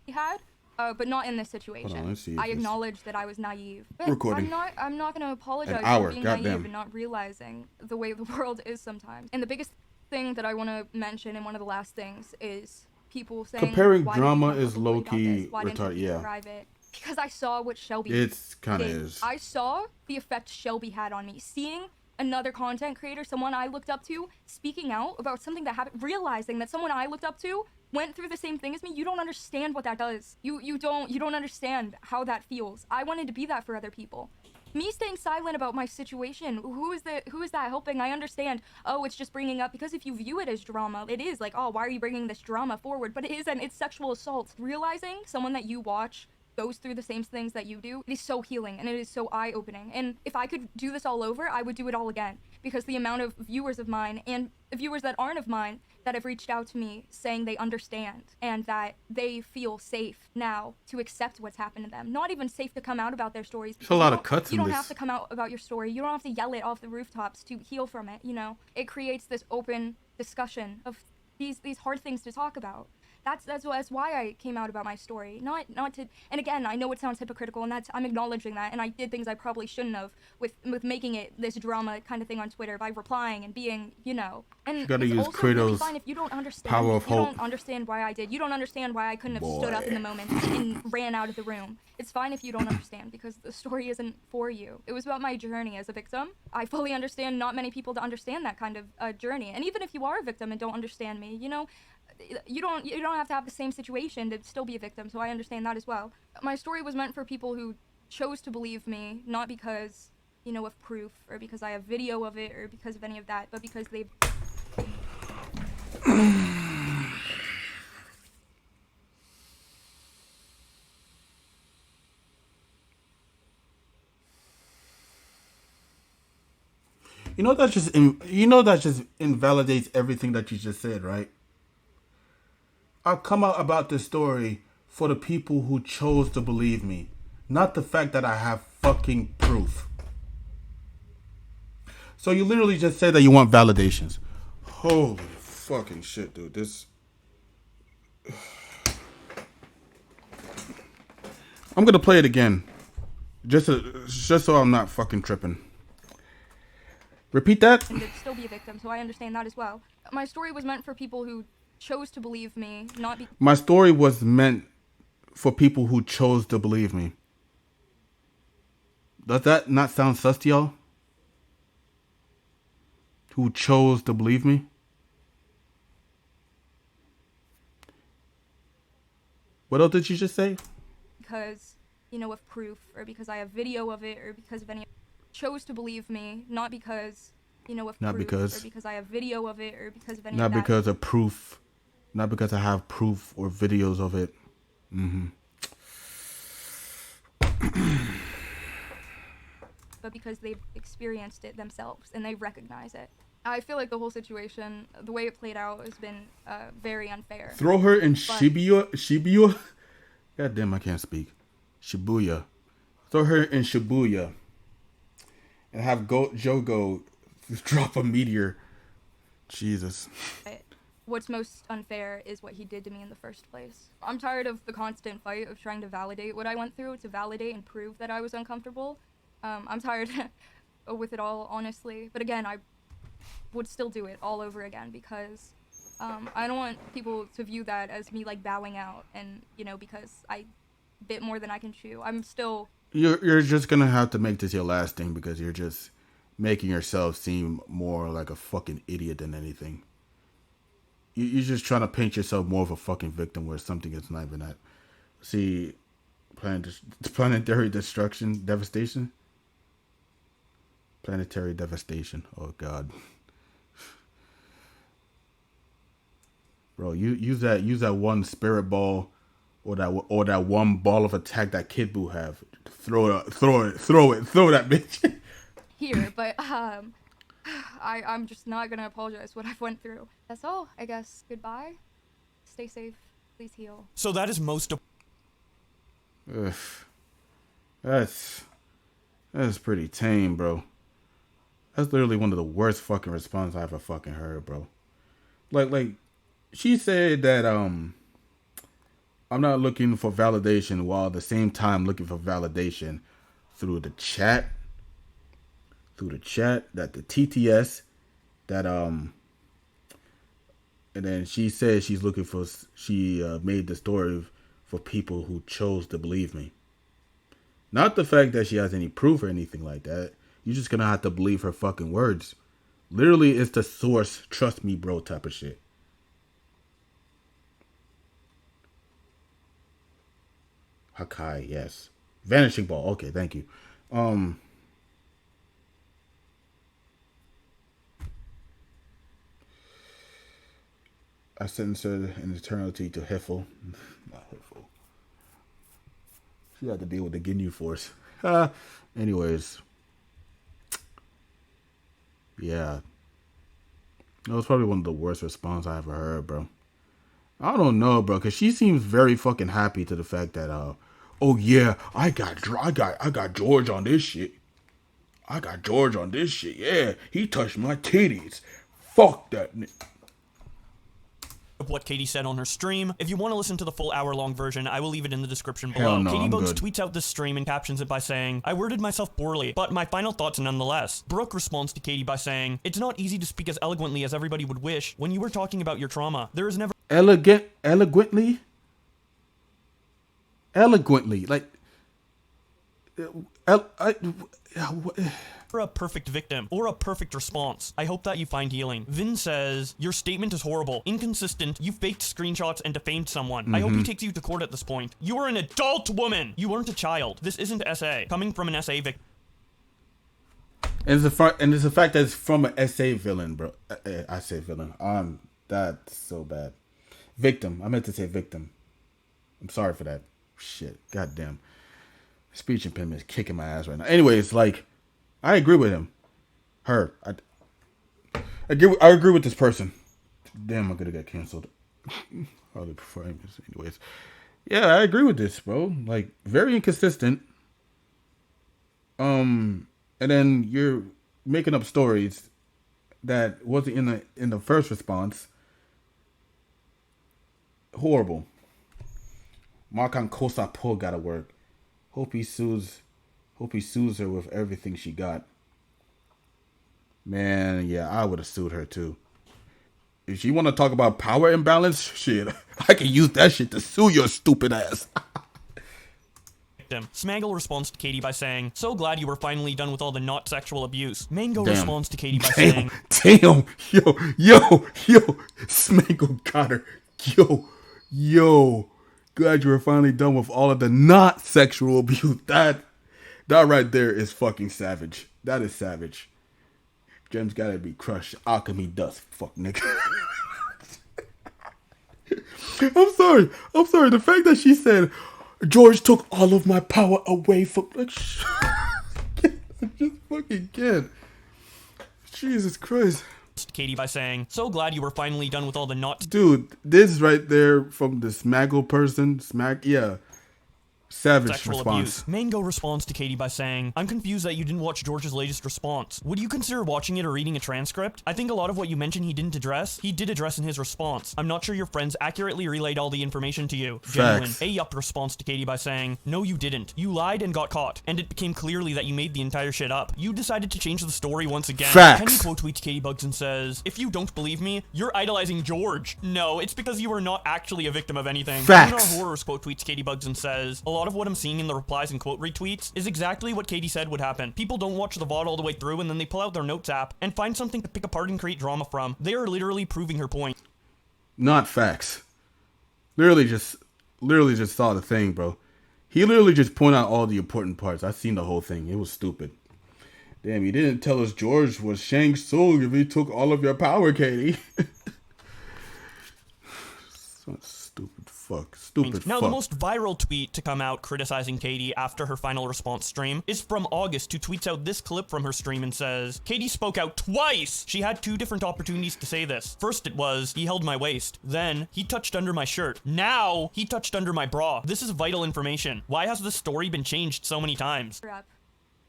He had, but not in this situation. Hold on, let's see. I acknowledge that I was naive. But Recording. I'm not gonna apologize An hour, for being goddamn. naive and not realizing the way the world is sometimes. And the biggest thing that I want to mention, and one of the last things, is people saying Comparing why drama didn't you is come publicly about low-key this? Why didn't retarded, you yeah. describe it? Because I saw what Shelby It's kind of did. is. I saw the effect Shelby had on me. Seeing another content creator, someone I looked up to, speaking out about something that happened, realizing that someone I looked up to went through the same thing as me. You don't understand what that does. You don't understand how that feels. I wanted to be that for other people. Me staying silent about my situation, who is that helping? I understand, oh, it's just bringing up, because if you view it as drama, it is like, oh, why are you bringing this drama forward? But it isn't, it's sexual assault. Realizing someone that you watch goes through the same things that you do, it is so healing and it is so eye-opening. And if I could do this all over, I would do it all again, because the amount of viewers of mine and viewers that aren't of mine that have reached out to me saying they understand and that they feel safe now to accept what's happened to them. Not even safe to come out about their stories. There's a lot of cuts in You don't this. have to come out about your story. You don't have to yell it off the rooftops to heal from it, you know? It creates this open discussion of these hard things to talk about. That's why I came out about my story. Not to, and again, I know it sounds hypocritical, and I'm acknowledging that, and I did things I probably shouldn't have with making it this drama kind of thing on Twitter by replying and being, you know. And You gotta it's use also really Kratos' fine if you don't understand. power of you hope. don't understand why I did. You don't understand why I couldn't have stood up in the moment and ran out of the room. It's fine if you don't understand, because the story isn't for you. It was about my journey as a victim. I fully understand not many people to understand that kind of journey. And even if you are a victim and don't understand me, you know, you don't have to have the same situation to still be a victim, so I understand that as well. My story was meant for people who chose to believe me, not because, you know, of proof, or because I have video of it, or because of any of that, but because they've... You know that just, invalidates everything that you just said, right? I come out about this story for the people who chose to believe me, not the fact that I have fucking proof. So you literally just said that you want validations. Holy fucking shit, dude. This... I'm gonna play it again. Just so I'm not fucking tripping. Repeat that? And to still be a victim, so I understand that as well. My story was meant for people who chose to believe me, not be... My story was meant for people who chose to believe me. Does that not sound sus to y'all? Who chose to believe me? What else did you just say? Because, you know, of proof, or because I have video of it, or because of any... chose to believe me, not because, you know, of not proof, because, or because I have video of it, or because of any not of that. because of proof, not because I have proof or videos of it. But because they've experienced it themselves and they recognize it. I feel like the whole situation, the way it played out, has been very unfair. Throw her in Shibuya. God damn, I can't speak. Shibuya. Throw her in Shibuya. And have Jogo drop a meteor. Jesus. What's most unfair is what he did to me in the first place. I'm tired of the constant fight of trying to validate what I went through, to validate and prove that I was uncomfortable. I'm tired with it all, honestly. But again, I would still do it all over again because I don't want people to view that as me like bowing out and, you know, because I bit more than I can chew. I'm still... You're just gonna have to make this your last thing because you're just making yourself seem more like a fucking idiot than anything. You're just trying to paint yourself more of a fucking victim where something is not even that. See, planetary destruction, devastation. Planetary devastation. Oh God, bro, use that one spirit ball, or that one ball of attack that Kid Buu have. Throw that bitch. Here, but I'm just not gonna apologize for what I've went through. That's all, I guess. Goodbye. Stay safe. Please heal. So that is most of... That's pretty tame, bro. That's literally one of the worst fucking responses I ever fucking heard, bro. Like, she said that I'm not looking for validation while at the same time looking for validation through the chat. That the TTS, that and then she said she made the story for people who chose to believe me. Not the fact that she has any proof or anything like that. You're just gonna have to believe her fucking words. Literally, it's the source, trust me, bro, type of shit. Hakai, yes. Vanishing ball. Okay, thank you. I sentenced her in eternity to Hiffle. Not Hiffle. She had to deal with the Ginyu Force. Anyways. Yeah. That was probably one of the worst responses I ever heard, bro. I don't know, bro, because she seems very fucking happy to the fact that, oh yeah, I got George on this shit. Yeah, he touched my titties. Fuck that nigga. Of what Katie said on her stream. If you want to listen to the full hour-long version, I will leave it in the description Hell below. no, CaitiBugzz tweets out this stream and captions it by saying, I worded myself poorly, but my final thoughts nonetheless. Brooke responds to Katie by saying, it's not easy to speak as eloquently as everybody would wish when you were talking about your trauma. There is never Eloquently, like, a perfect victim or a perfect response. I hope that you find healing. Vin says, your statement is horrible, inconsistent, you faked screenshots and defamed someone. I hope he takes you to court at this point. You are an adult woman. You weren't a child. This isn't SA. Coming from an SA victim. and it's the fact that it's from an SA villain, bro. I say villain. That's so bad. Victim. I meant to say victim. I'm sorry for that. Shit. Goddamn. Speech impediment is kicking my ass right now. Anyways, like, I agree with him. Her. I agree with this person. Damn, I'm gonna get canceled. hardly prefer him. Anyways, yeah, I agree with this, bro. Like, very inconsistent. And then you're making up stories that wasn't in the first response. Horrible. Markan Kosa Po gotta work. Hope he sues her with everything she got. Man, yeah, I would have sued her too. If she want to talk about power imbalance, shit, I can use that shit to sue your stupid ass. Smaggle responds to Katie by saying, so glad you were finally done with all the not sexual abuse. Mango Damn. responds to Katie by saying, Damn, yo, Smaggle got her. Yo, glad you were finally done with all of the not sexual abuse. That right there is fucking savage. That is savage. Gems gotta be crushed. Alchemy dust. Fuck, nigga. I'm sorry. The fact that she said, George took all of my power away from... Like, I just fucking can't. Jesus Christ. Katie by saying, so glad you were finally done with all the not... Dude, this right there from the Smaggle person. Savage sexual response. Abuse. Mango responds to Katie by saying, I'm confused that you didn't watch George's latest response. Would you consider watching it or reading a transcript? I think a lot of what you mentioned he didn't address, he did address in his response. I'm not sure your friends accurately relayed all the information to you. Genuine. A-Yup responds to Katie by saying, no you didn't. You lied and got caught, and it became clearly that you made the entire shit up. You decided to change the story once again. Facts. Kenny quote tweets CaitiBugzz and says, if you don't believe me, you're idolizing George. No, it's because you are not actually a victim of anything. Facts. Lunar Horrors quote tweets CaitiBugzz and says, a lot of what I'm seeing in the replies and quote retweets is exactly what Katie said would happen. People don't watch the VOD all the way through and then they pull out their notes app and find something to pick apart and create drama from. They are literally proving her point. Not facts. Literally just saw the thing, bro. He literally just pointed out all the important parts. I seen the whole thing. It was stupid. Damn, he didn't tell us George was Shang Tsung if he took all of your power, Katie. Stupid Now, fuck. the most viral tweet to come out criticizing Katie after her final response stream is from August, who tweets out this clip from her stream and says, Katie spoke out twice! She had two different opportunities to say this. First it was, he held my waist. Then, he touched under my shirt. Now, he touched under my bra. This is vital information. Why has this story been changed so many times?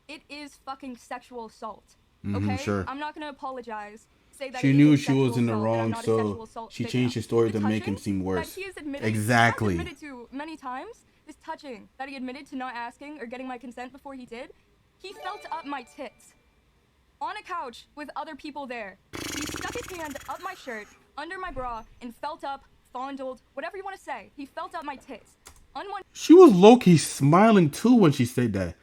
It is fucking sexual assault. Okay? Sure. I'm not gonna apologize. Say that She it knew is she was in the sexual assault, wrong, that I'm not a so sexual assault she victim. changed the story The to make him touching seem worse. that he has admitted, Exactly. admitted to many times. This touching that he admitted to not asking or getting my consent before he did. He felt up my tits on a couch with other people there. He stuck his hand up my shirt, under my bra, and felt up, fondled, whatever you want to say. He felt up my tits. She was low-key smiling too when she said that.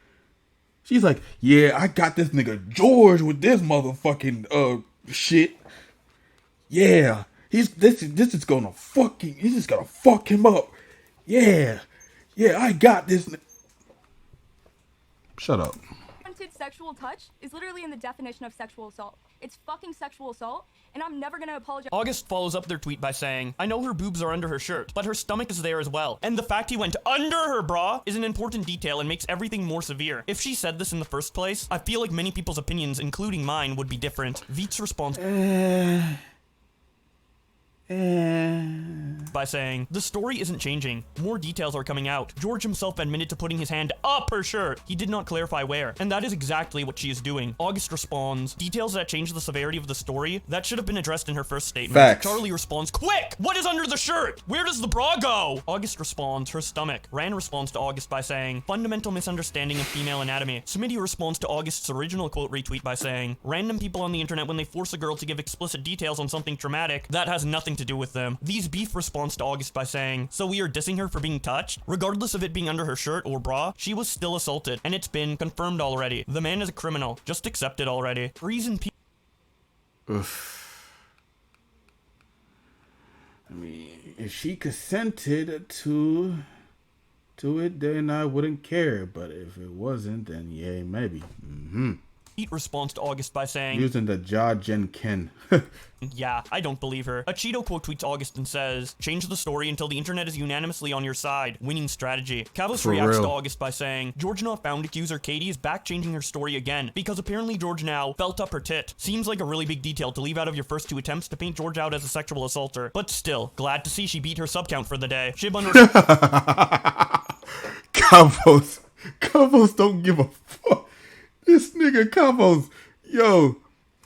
She's like, yeah, I got this nigga George with this motherfucking shit. Yeah, this is gonna fuck him up. Yeah, I got this. Shut up. Unwanted sexual touch is literally in the definition of sexual assault. It's fucking sexual assault, and I'm never gonna apologize. August follows up their tweet by saying, I know her boobs are under her shirt, but her stomach is there as well. And the fact he went under her bra is an important detail and makes everything more severe. If she said this in the first place, I feel like many people's opinions, including mine, would be different. Veets responds by saying, the story isn't changing. More details are coming out. George himself admitted to putting his hand up her shirt. He did not clarify where. And that is exactly what she is doing. August responds, details that change the severity of the story? That should have been addressed in her first statement. Facts. Charlie responds, quick! What is under the shirt? Where does the bra go? August responds, her stomach. Rand responds to August by saying, fundamental misunderstanding of female anatomy. Smitty responds to August's original quote retweet by saying, random people on the internet, when they force a girl to give explicit details on something traumatic, that has nothing to do with them. These Beef responds to August by saying, so we are dissing her for being touched? Regardless of it being under her shirt or bra, she was still assaulted, and it's been confirmed already. The man is a criminal. Just accept it already. Reason P- Oof. I mean, if she consented to it, then I wouldn't care. But if it wasn't, then yeah, maybe. Pete responds to August by saying, using the Gen Ken. yeah, I don't believe her. A Cheeto quote tweets August and says, change the story until the internet is unanimously on your side. Winning strategy. Kavos reacts to August by saying, GeorgeNotFound accuser Katie is back changing her story again, because apparently George now felt up her tit. Seems like a really big detail to leave out of your first 2 attempts to paint George out as a sexual assaulter, but still, glad to see she beat her sub count for the day. Shib Kavos don't give a fuck. This nigga Kavos, yo.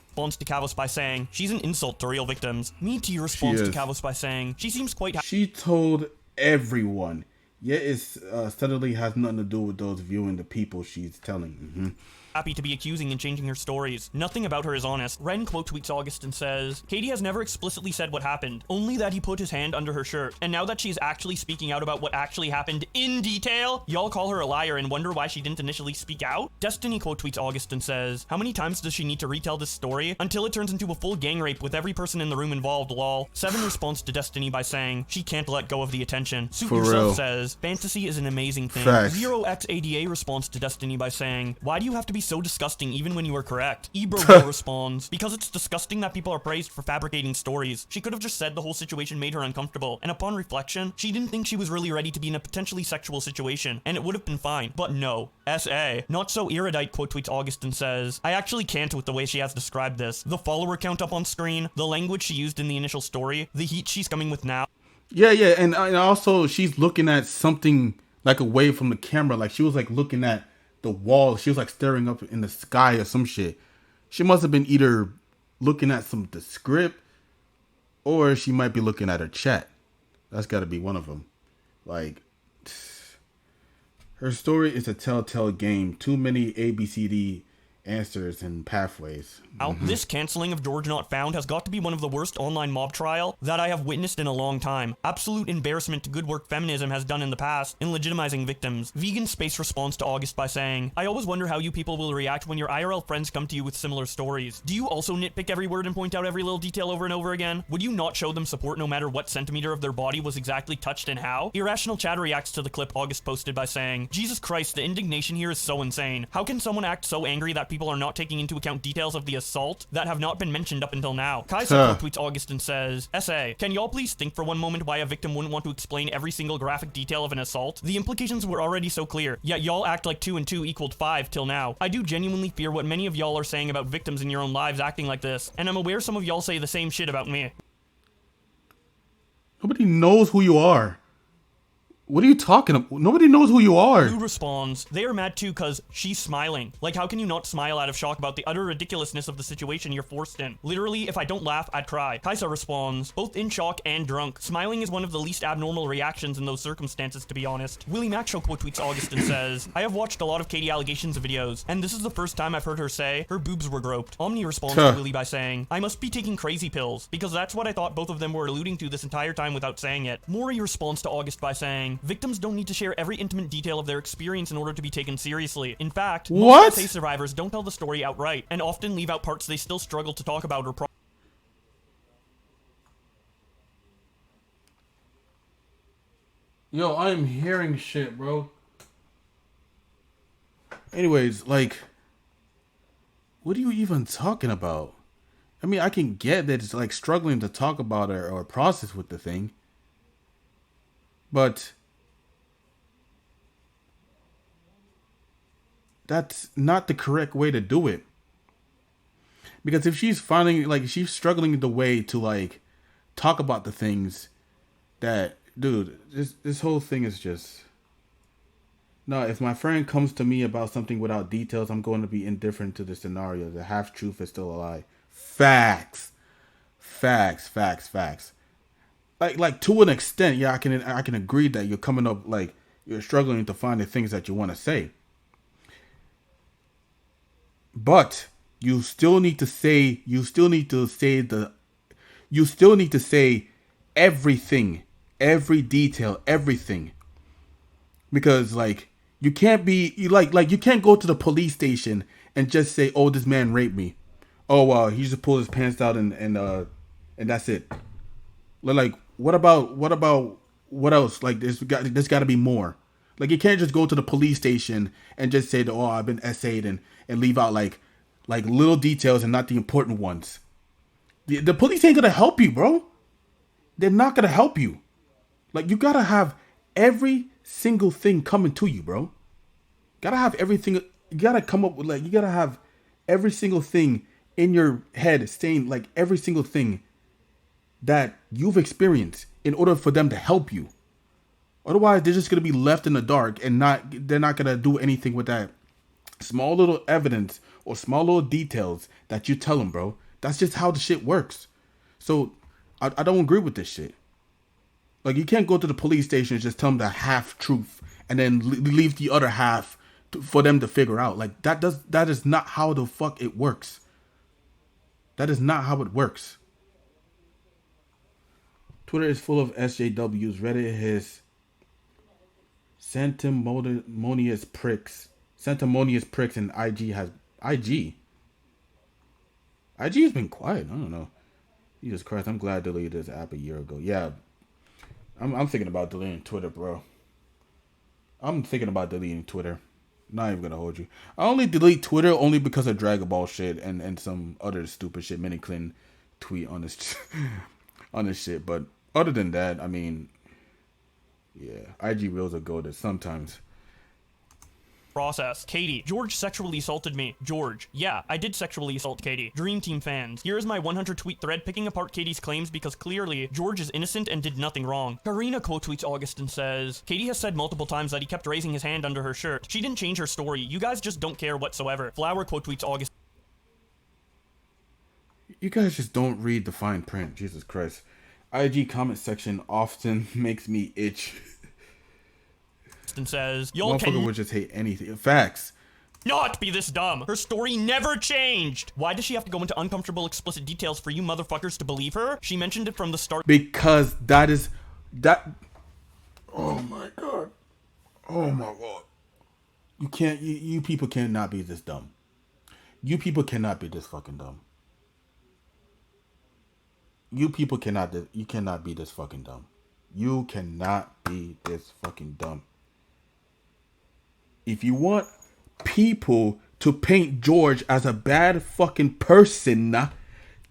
Responds to Kavos by saying, she's an insult to real victims. Me T responds to Kavos by saying, she seems quite she told everyone, yet it suddenly has nothing to do with those viewing the people she's telling. happy to be accusing and changing her stories. Nothing about her is honest. Ren quote tweets August and says, Katie has never explicitly said what happened, only that he put his hand under her shirt. And now that she's actually speaking out about what actually happened in detail, y'all call her a liar and wonder why she didn't initially speak out? Destiny quote tweets August and says, how many times does she need to retell this story until it turns into a full gang rape with every person in the room involved, lol. Seven responds to Destiny by saying, she can't let go of the attention. Suit For Yourself real. says, fantasy is an amazing thing. Facts. 0xADA responds to Destiny by saying, why do you have to be so disgusting even when you are correct? Ebro responds, because it's disgusting that people are praised for fabricating stories. She could have just said the whole situation made her uncomfortable, and upon reflection, she didn't think she was really ready to be in a potentially sexual situation, and it would have been fine. But no. SA. Not so erudite quote tweets August and says, I actually can't with the way she has described this. The follower count up on screen, the language she used in the initial story, the heat she's coming with now. Yeah, and also she's looking at something like away from the camera, like she was like looking at the wall. She was like staring up in the sky or some shit. She must have been either looking at the script, or she might be looking at her chat. That's got to be one of them. Like, her story is a telltale game. Too many ABCD answers and pathways. This canceling of GeorgeNotFound has got to be one of the worst online mob trial that I have witnessed in a long time. Absolute embarrassment to good work feminism has done in the past in legitimizing victims. Vegan Space responds to August by saying, I always wonder how you people will react when your IRL friends come to you with similar stories. Do you also nitpick every word and point out every little detail over and over again? Would you not show them support no matter what centimeter of their body was exactly touched and how? Irrational Chad reacts to the clip August posted by saying, Jesus Christ, the indignation here is so insane. How can someone act so angry that people are not taking into account details of the assault that have not been mentioned up until now? Kaiser tweets August and says, SA, can y'all please think for one moment why a victim wouldn't want to explain every single graphic detail of an assault? The implications were already so clear, yet y'all act like 2 and 2 equaled 5 till now. I do genuinely fear what many of y'all are saying about victims in your own lives acting like this, and I'm aware some of y'all say the same shit about me. Nobody knows who you are. What are you talking about? Nobody knows who you are. Blue responds, they are mad too cause she's smiling. Like, how can you not smile out of shock about the utter ridiculousness of the situation you're forced in? Literally, if I don't laugh, I'd cry. Kaisa responds, both in shock and drunk. Smiling is one of the least abnormal reactions in those circumstances, to be honest. Willie Macshow quote tweets August and says, I have watched a lot of Katie allegations videos, and this is the first time I've heard her say her boobs were groped. Omni responds to Willie by saying, I must be taking crazy pills, because that's what I thought both of them were alluding to this entire time without saying it. Maury responds to August by saying, victims don't need to share every intimate detail of their experience in order to be taken seriously. In fact, most SA survivors don't tell the story outright, and often leave out parts they still struggle to talk about or Yo, I'm hearing shit, bro. Anyways, like, what are you even talking about? I mean, I can get that it's like struggling to talk about it or process with the thing, but that's not the correct way to do it. Because if she's finding, like, she's struggling the way to, like, talk about the things that, dude, this whole thing is just, no, if my friend comes to me about something without details, I'm going to be indifferent to the scenario. The half-truth is still a lie. Facts. Like to an extent, yeah, I can agree that you're coming up, like, you're struggling to find the things that you want to say. But you still need to say everything, every detail, everything. Because, like, you can't be, you can't go to the police station and just say, oh, this man raped me. Oh, he just pulled his pants out and that's it. Like, what about what else? Like, there's got to be more. Like, you can't just go to the police station and just say, oh, I've been essayed and leave out, like, like little details and not the important ones. The police ain't gonna help you, bro. They're not gonna help you. Like, you gotta have every single thing coming to you, bro. Gotta have everything. You gotta come up with, like, you gotta have every single thing in your head saying, like, every single thing that you've experienced in order for them to help you. Otherwise, they're just gonna be left in the dark and they're not gonna do anything with that small little evidence or small little details that you tell them, bro. That's just how the shit works. So I don't agree with this shit. Like, you can't go to the police station and just tell them the half truth and then leave the other half for them to figure out. Like, that is not how the fuck it works. That is not how it works. Twitter is full of SJWs. Reddit has sanctimonious pricks. Sanctimonious pricks, and IG has IG. IG has been quiet. I don't know. Jesus Christ, I'm glad I deleted this app a year ago. Yeah, I'm thinking about deleting Twitter, bro. I'm thinking about deleting Twitter. Not even gonna hold you. I only delete Twitter only because of Dragon Ball shit and some other stupid shit. Mini Clinton tweet on this on this shit. But other than that, I mean, yeah, IG reels are goated sometimes. Process. Katie. George sexually assaulted me. George. Yeah, I did sexually assault Katie. Dream Team fans. Here is my 100 tweet thread picking apart Katie's claims because clearly George is innocent and did nothing wrong. Karina quote tweets August and says, Katie has said multiple times that he kept raising his hand under her shirt. She didn't change her story. You guys just don't care whatsoever. Flower quote tweets August. You guys just don't read the fine print. Jesus Christ. IG comment section often makes me itch. And says, y'all motherfucker would just hate anything. Facts. Not be this dumb. Her story never changed. Why does she have to go into uncomfortable explicit details for you motherfuckers to believe her? She mentioned it from the start. Because that is that. Oh my god. Oh my god. You can't. You people cannot be this dumb. You people cannot be this fucking dumb. You people cannot. You cannot be this fucking dumb. You cannot be this fucking dumb. If you want people to paint George as a bad fucking person,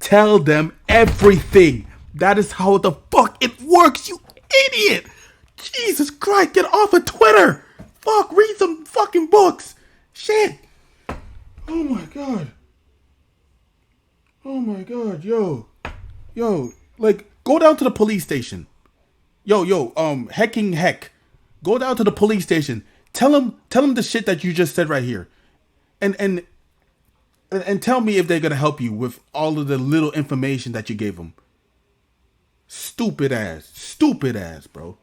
tell them everything. That is how the fuck it works, you idiot. Jesus Christ, get off of Twitter. Fuck, read some fucking books. Shit. Oh my god. Oh my god, yo, like, go down to the police station. Hecking heck. Go down to the police station. Tell them the shit that you just said right here. And tell me if they're going to help you with all of the little information that you gave them. Stupid ass, bro.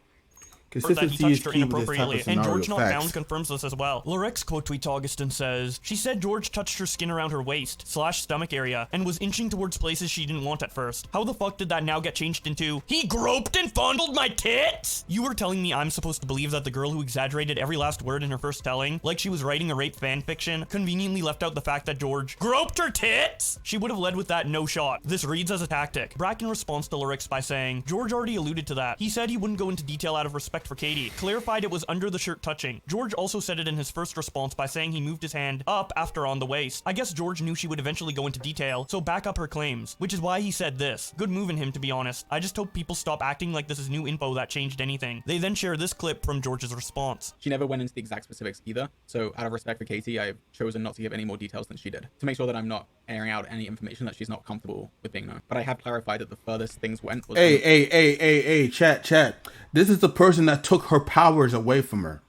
That he touched her inappropriately, and GeorgeNotFound confirms this as well. Larix quote tweets August and says, she said George touched her skin around her waist / stomach area and was inching towards places she didn't want at first. How the fuck did that now get changed into, he groped and fondled my tits? You were telling me I'm supposed to believe that the girl who exaggerated every last word in her first telling, like she was writing a rape fanfiction, conveniently left out the fact that George groped her tits? She would have led with that no shot. This reads as a tactic. Bracken responds to Larix by saying, George already alluded to that. He said he wouldn't go into detail out of respect for Katie. Clarified it was under the shirt touching. George also said it in his first response by saying he moved his hand up after on the waist. I guess George knew she would eventually go into detail, so back up her claims, which is why he said this. Good move in him, to be honest. I just hope people stop acting like this is new info that changed anything. They then share this clip from George's response. She never went into the exact specifics either, so out of respect for Katie, I've chosen not to give any more details than she did, to make sure that I'm not airing out any information that she's not comfortable with being known. But I have clarified that the furthest things went was... Hey, chat. This is the person that took her powers away from her.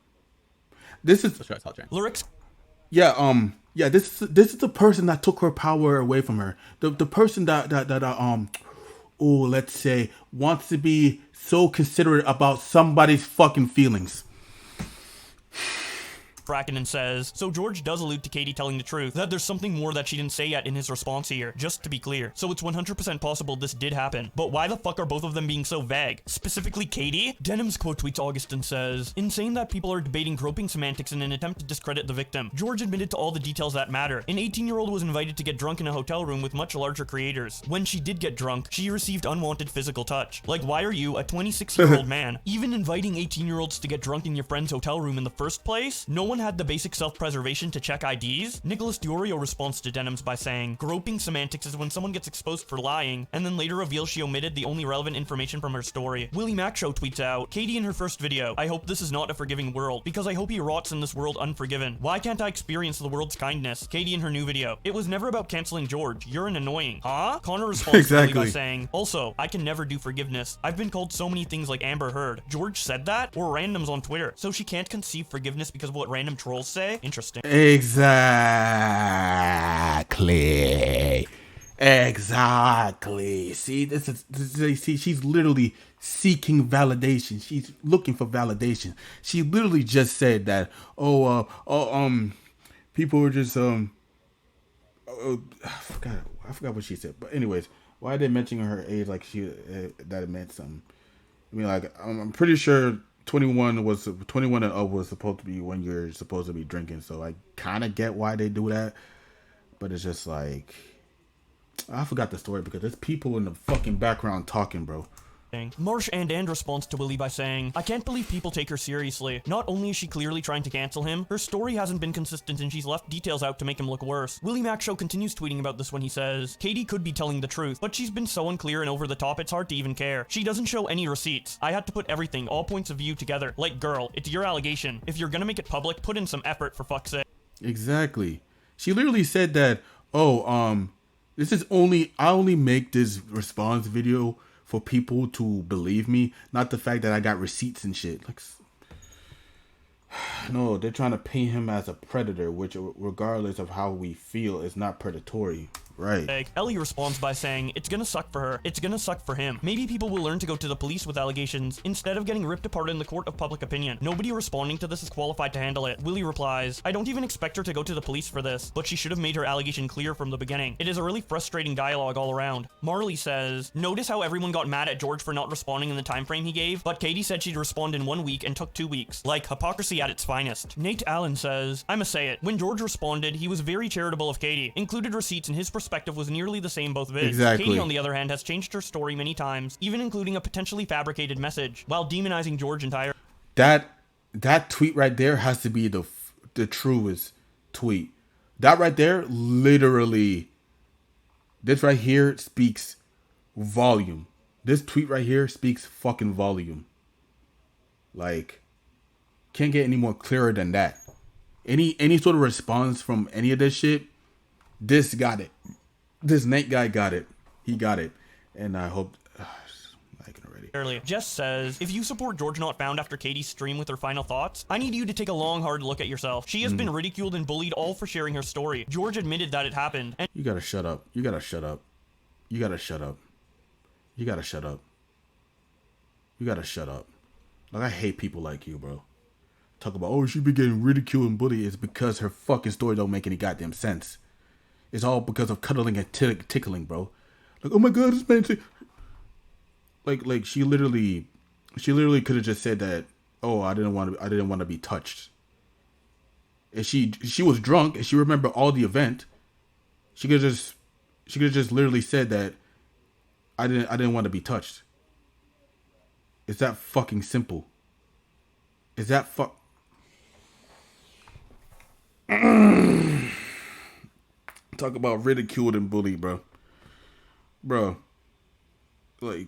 This is... Lyrics? Yeah, this is the person that took her power away from her. The person that let's say, wants to be so considerate about somebody's fucking feelings. Bracken says, so George does allude to Katie telling the truth, that there's something more that she didn't say yet in his response here, just to be clear. So it's 100% possible this did happen. But why the fuck are both of them being so vague? Specifically Katie? Denim's quote tweets August and says, insane that people are debating groping semantics in an attempt to discredit the victim. George admitted to all the details that matter. An 18-year-old was invited to get drunk in a hotel room with much larger creators. When she did get drunk, she received unwanted physical touch. Like, why are you, a 26-year-old man, even inviting 18-year-olds to get drunk in your friend's hotel room in the first place? No one had the basic self-preservation to check IDs? Nicholas Diorio responds to Denims by saying, groping semantics is when someone gets exposed for lying, and then later reveals she omitted the only relevant information from her story. Willie Macshow tweets out, Katie in her first video, I hope this is not a forgiving world, because I hope he rots in this world unforgiven. Why can't I experience the world's kindness? Katie in her new video, it was never about canceling George, you're an annoying. Huh? Connor responds to Willie by saying, also, I can never do forgiveness. I've been called so many things like Amber Heard. George said that? Or randoms on Twitter. So she can't conceive forgiveness because of what random trolls say? Interesting. Exactly. See, see, she's literally seeking validation. She's looking for validation. She literally just said that, people were just, I forgot what she said. But anyways, why are they mentioning her age like that it meant something? I mean, like, I'm pretty sure 21 and up was supposed to be when you're supposed to be drinking. So I kind of get why they do that, but it's just like, I forgot the story because there's people in the fucking background talking, bro. Marsh and responds to Willie by saying, I can't believe people take her seriously. Not only is she clearly trying to cancel him, her story hasn't been consistent and she's left details out to make him look worse. Willie Macshow continues tweeting about this when he says, Katie could be telling the truth, but she's been so unclear and over the top it's hard to even care. She doesn't show any receipts. I had to put everything, all points of view together. Like, girl, it's your allegation. If you're gonna make it public, put in some effort for fuck's sake. Exactly. She literally said that, I only make this response video for people to believe me, not the fact that I got receipts and shit. Like, no, they're trying to paint him as a predator, which, regardless of how we feel, is not predatory. Right. Ellie responds by saying, it's gonna suck for her. It's gonna suck for him. Maybe people will learn to go to the police with allegations instead of getting ripped apart in the court of public opinion. Nobody responding to this is qualified to handle it. Willie replies, I don't even expect her to go to the police for this, but she should have made her allegation clear from the beginning. It is a really frustrating dialogue all around. Marley says, notice how everyone got mad at George for not responding in the time frame he gave, but Katie said she'd respond in 1 week and took 2 weeks. Like, hypocrisy at its finest. Nate Allen says, I'ma say it. When George responded, he was very charitable of Katie. Included receipts and his perspective was nearly the same both vids. Exactly. Katie, on the other hand, has changed her story many times, even including a potentially fabricated message, while demonizing George entirely. That tweet right there has to be the truest tweet. That right there, literally, this right here speaks volume. This tweet right here speaks fucking volume. Like, can't get any more clearer than that. Any sort of response from any of this shit, this got it. This Nate guy got it. He got it. And I hope... Earlier. Jess says, if you support GeorgeNotFound after Katie's stream with her final thoughts, I need you to take a long, hard look at yourself. She has been ridiculed and bullied all for sharing her story. George admitted that it happened. And you gotta shut up. You gotta shut up. You gotta shut up. You gotta shut up. You gotta shut up. Like, I hate people like you, bro. Talk about, oh, she be getting ridiculed and bullied. It's because her fucking story don't make any goddamn sense. It's all because of cuddling and tickling, bro. Like, oh my god, this man... Like she literally could have just said that, oh, I didn't want to be touched. And she was drunk and she remembered all the event. She could have just literally said that I didn't want to be touched. It's that fucking simple. Is that talk about ridiculed and bullied, bro. Like,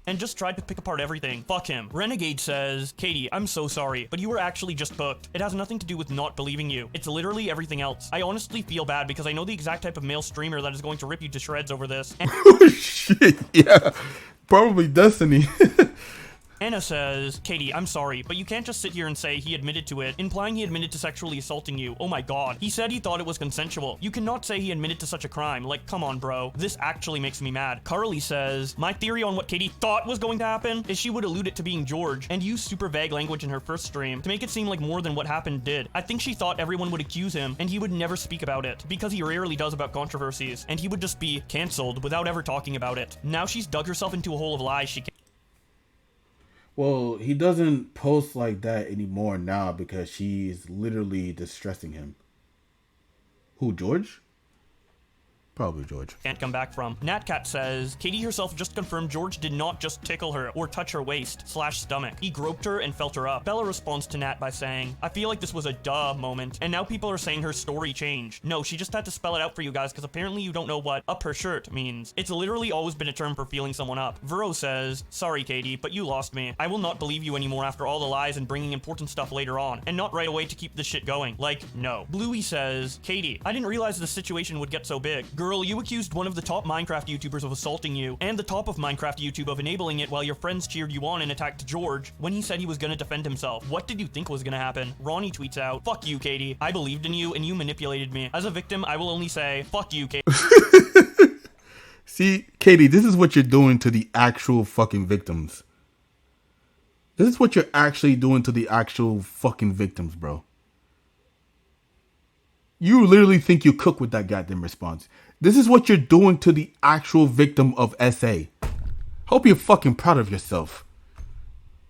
and just tried to pick apart everything. Fuck him. Renegade says, Katie, I'm so sorry, but you were actually just booked. It has nothing to do with not believing you. It's literally everything else. I honestly feel bad because I know the exact type of male streamer that is going to rip you to shreds over this. Oh shit, yeah. Probably Destiny. Anna says, Katie, I'm sorry, but you can't just sit here and say he admitted to it, implying he admitted to sexually assaulting you. Oh my god. He said he thought it was consensual. You cannot say he admitted to such a crime. Like, come on, bro. This actually makes me mad. Carly says, my theory on what Katie thought was going to happen is she would allude it to being George and use super vague language in her first stream to make it seem like more than what happened did. I think she thought everyone would accuse him and he would never speak about it because he rarely does about controversies and he would just be cancelled without ever talking about it. Now she's dug herself into a hole of lies she can't. Well, he doesn't post like that anymore now because she's literally distressing him. Who, George? Probably George. Can't come back from. Natcat says, Katie herself just confirmed George did not just tickle her or touch her waist/stomach. He groped her and felt her up. Bella responds to Nat by saying, I feel like this was a duh moment, and now people are saying her story changed. No, she just had to spell it out for you guys because apparently you don't know what up her shirt means. It's literally always been a term for feeling someone up. Vero says, sorry Katie, but you lost me. I will not believe you anymore after all the lies and bringing important stuff later on, and not right away to keep this shit going. Like, no. Bluey says, Katie, I didn't realize this situation would get so big. Girl, you accused one of the top Minecraft YouTubers of assaulting you, and the top of Minecraft YouTube of enabling it while your friends cheered you on and attacked George when he said he was gonna defend himself. What did you think was gonna happen? Ronnie tweets out, fuck you, Katie. I believed in you and you manipulated me. As a victim, I will only say, fuck you, Katie. See, Katie, this is what you're doing to the actual fucking victims. This is what you're actually doing to the actual fucking victims, bro. You literally think you cook with that goddamn response. This is what you're doing to the actual victim of SA. Hope you're fucking proud of yourself.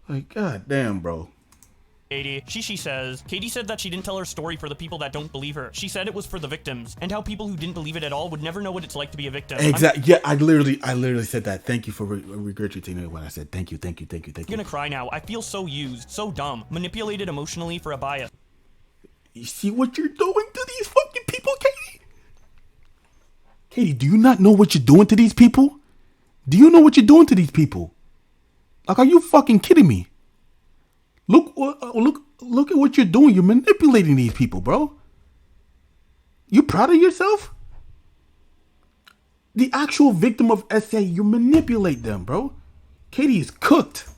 Like, goddamn, bro. Katie. Shishi says, Katie said that she didn't tell her story for the people that don't believe her. She said it was for the victims, and how people who didn't believe it at all would never know what it's like to be a victim. Exactly. Yeah, I literally said that. Thank you for regurgitating it when I said thank you. I'm gonna cry now. I feel so used, so dumb, manipulated emotionally for a bias. You see what you're doing to these fucking people, Katie? Katie, do you not know what you're doing to these people? Do you know what you're doing to these people? Like, are you fucking kidding me? Look at what you're doing. You're manipulating these people, bro. You proud of yourself? The actual victim of SA, you manipulate them, bro. Katie is cooked.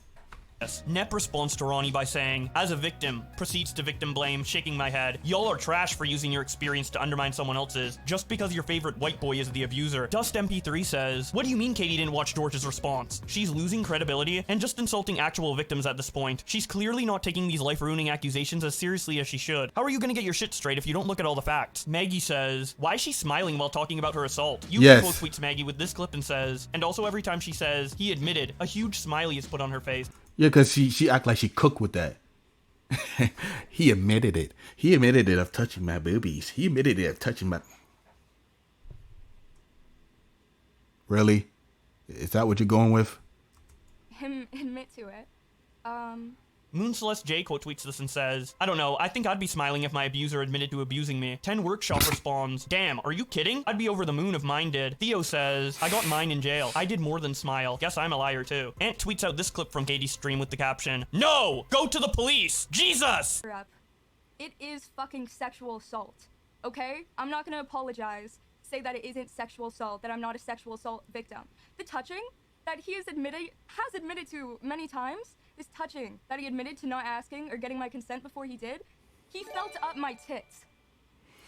Nep responds to Ronnie by saying, as a victim, proceeds to victim blame, shaking my head. Y'all are trash for using your experience to undermine someone else's, just because your favorite white boy is the abuser. Dust MP3 says, what do you mean Katie didn't watch George's response? She's losing credibility and just insulting actual victims at this point. She's clearly not taking these life-ruining accusations as seriously as she should. How are you gonna get your shit straight if you don't look at all the facts? Maggie says, why is she smiling while talking about her assault? Yes. Quote tweets Maggie with this clip and says, and also every time she says, he admitted, a huge smiley is put on her face. Yeah, because she act like she cooked with that. He admitted it. He admitted it of touching my boobies. He admitted it of touching my... Really? Is that what you're going with? Him admit to it. Moon Celeste J quote tweets this and says, I don't know, I think I'd be smiling if my abuser admitted to abusing me. 10 Workshop responds, damn, are you kidding? I'd be over the moon if mine did. Theo says, I got mine in jail. I did more than smile. Guess I'm a liar too. Ant tweets out this clip from Katie's stream with the caption, no! Go to the police! Jesus! It is fucking sexual assault, okay? I'm not gonna apologize, say that it isn't sexual assault, that I'm not a sexual assault victim. The touching that he has admitted to many times, this touching that he admitted to not asking or getting my consent before he did, he felt up my tits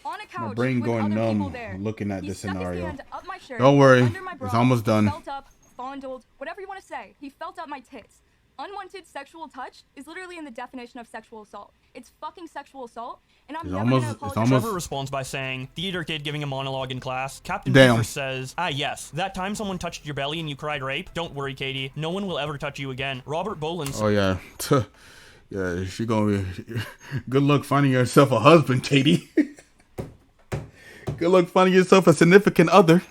on a couch. My brain with going other numb people there. looking at He this stuck his scenario. hand up my shirt, Don't worry, under my bra, it's almost done. Felt up, fondled, whatever you want to say. He felt up my tits. Unwanted sexual touch is literally in the definition of sexual assault. It's fucking sexual assault, and I'm never gonna apologize. Trevor responds by saying, theater kid giving a monologue in class. Captain Damn. Beaver says, ah yes, that time someone touched your belly and you cried rape? Don't worry, Katie. No one will ever touch you again. Robert Bolin. Oh yeah. Yeah, she gonna be... Good luck finding yourself a husband, Katie. Good luck finding yourself a significant other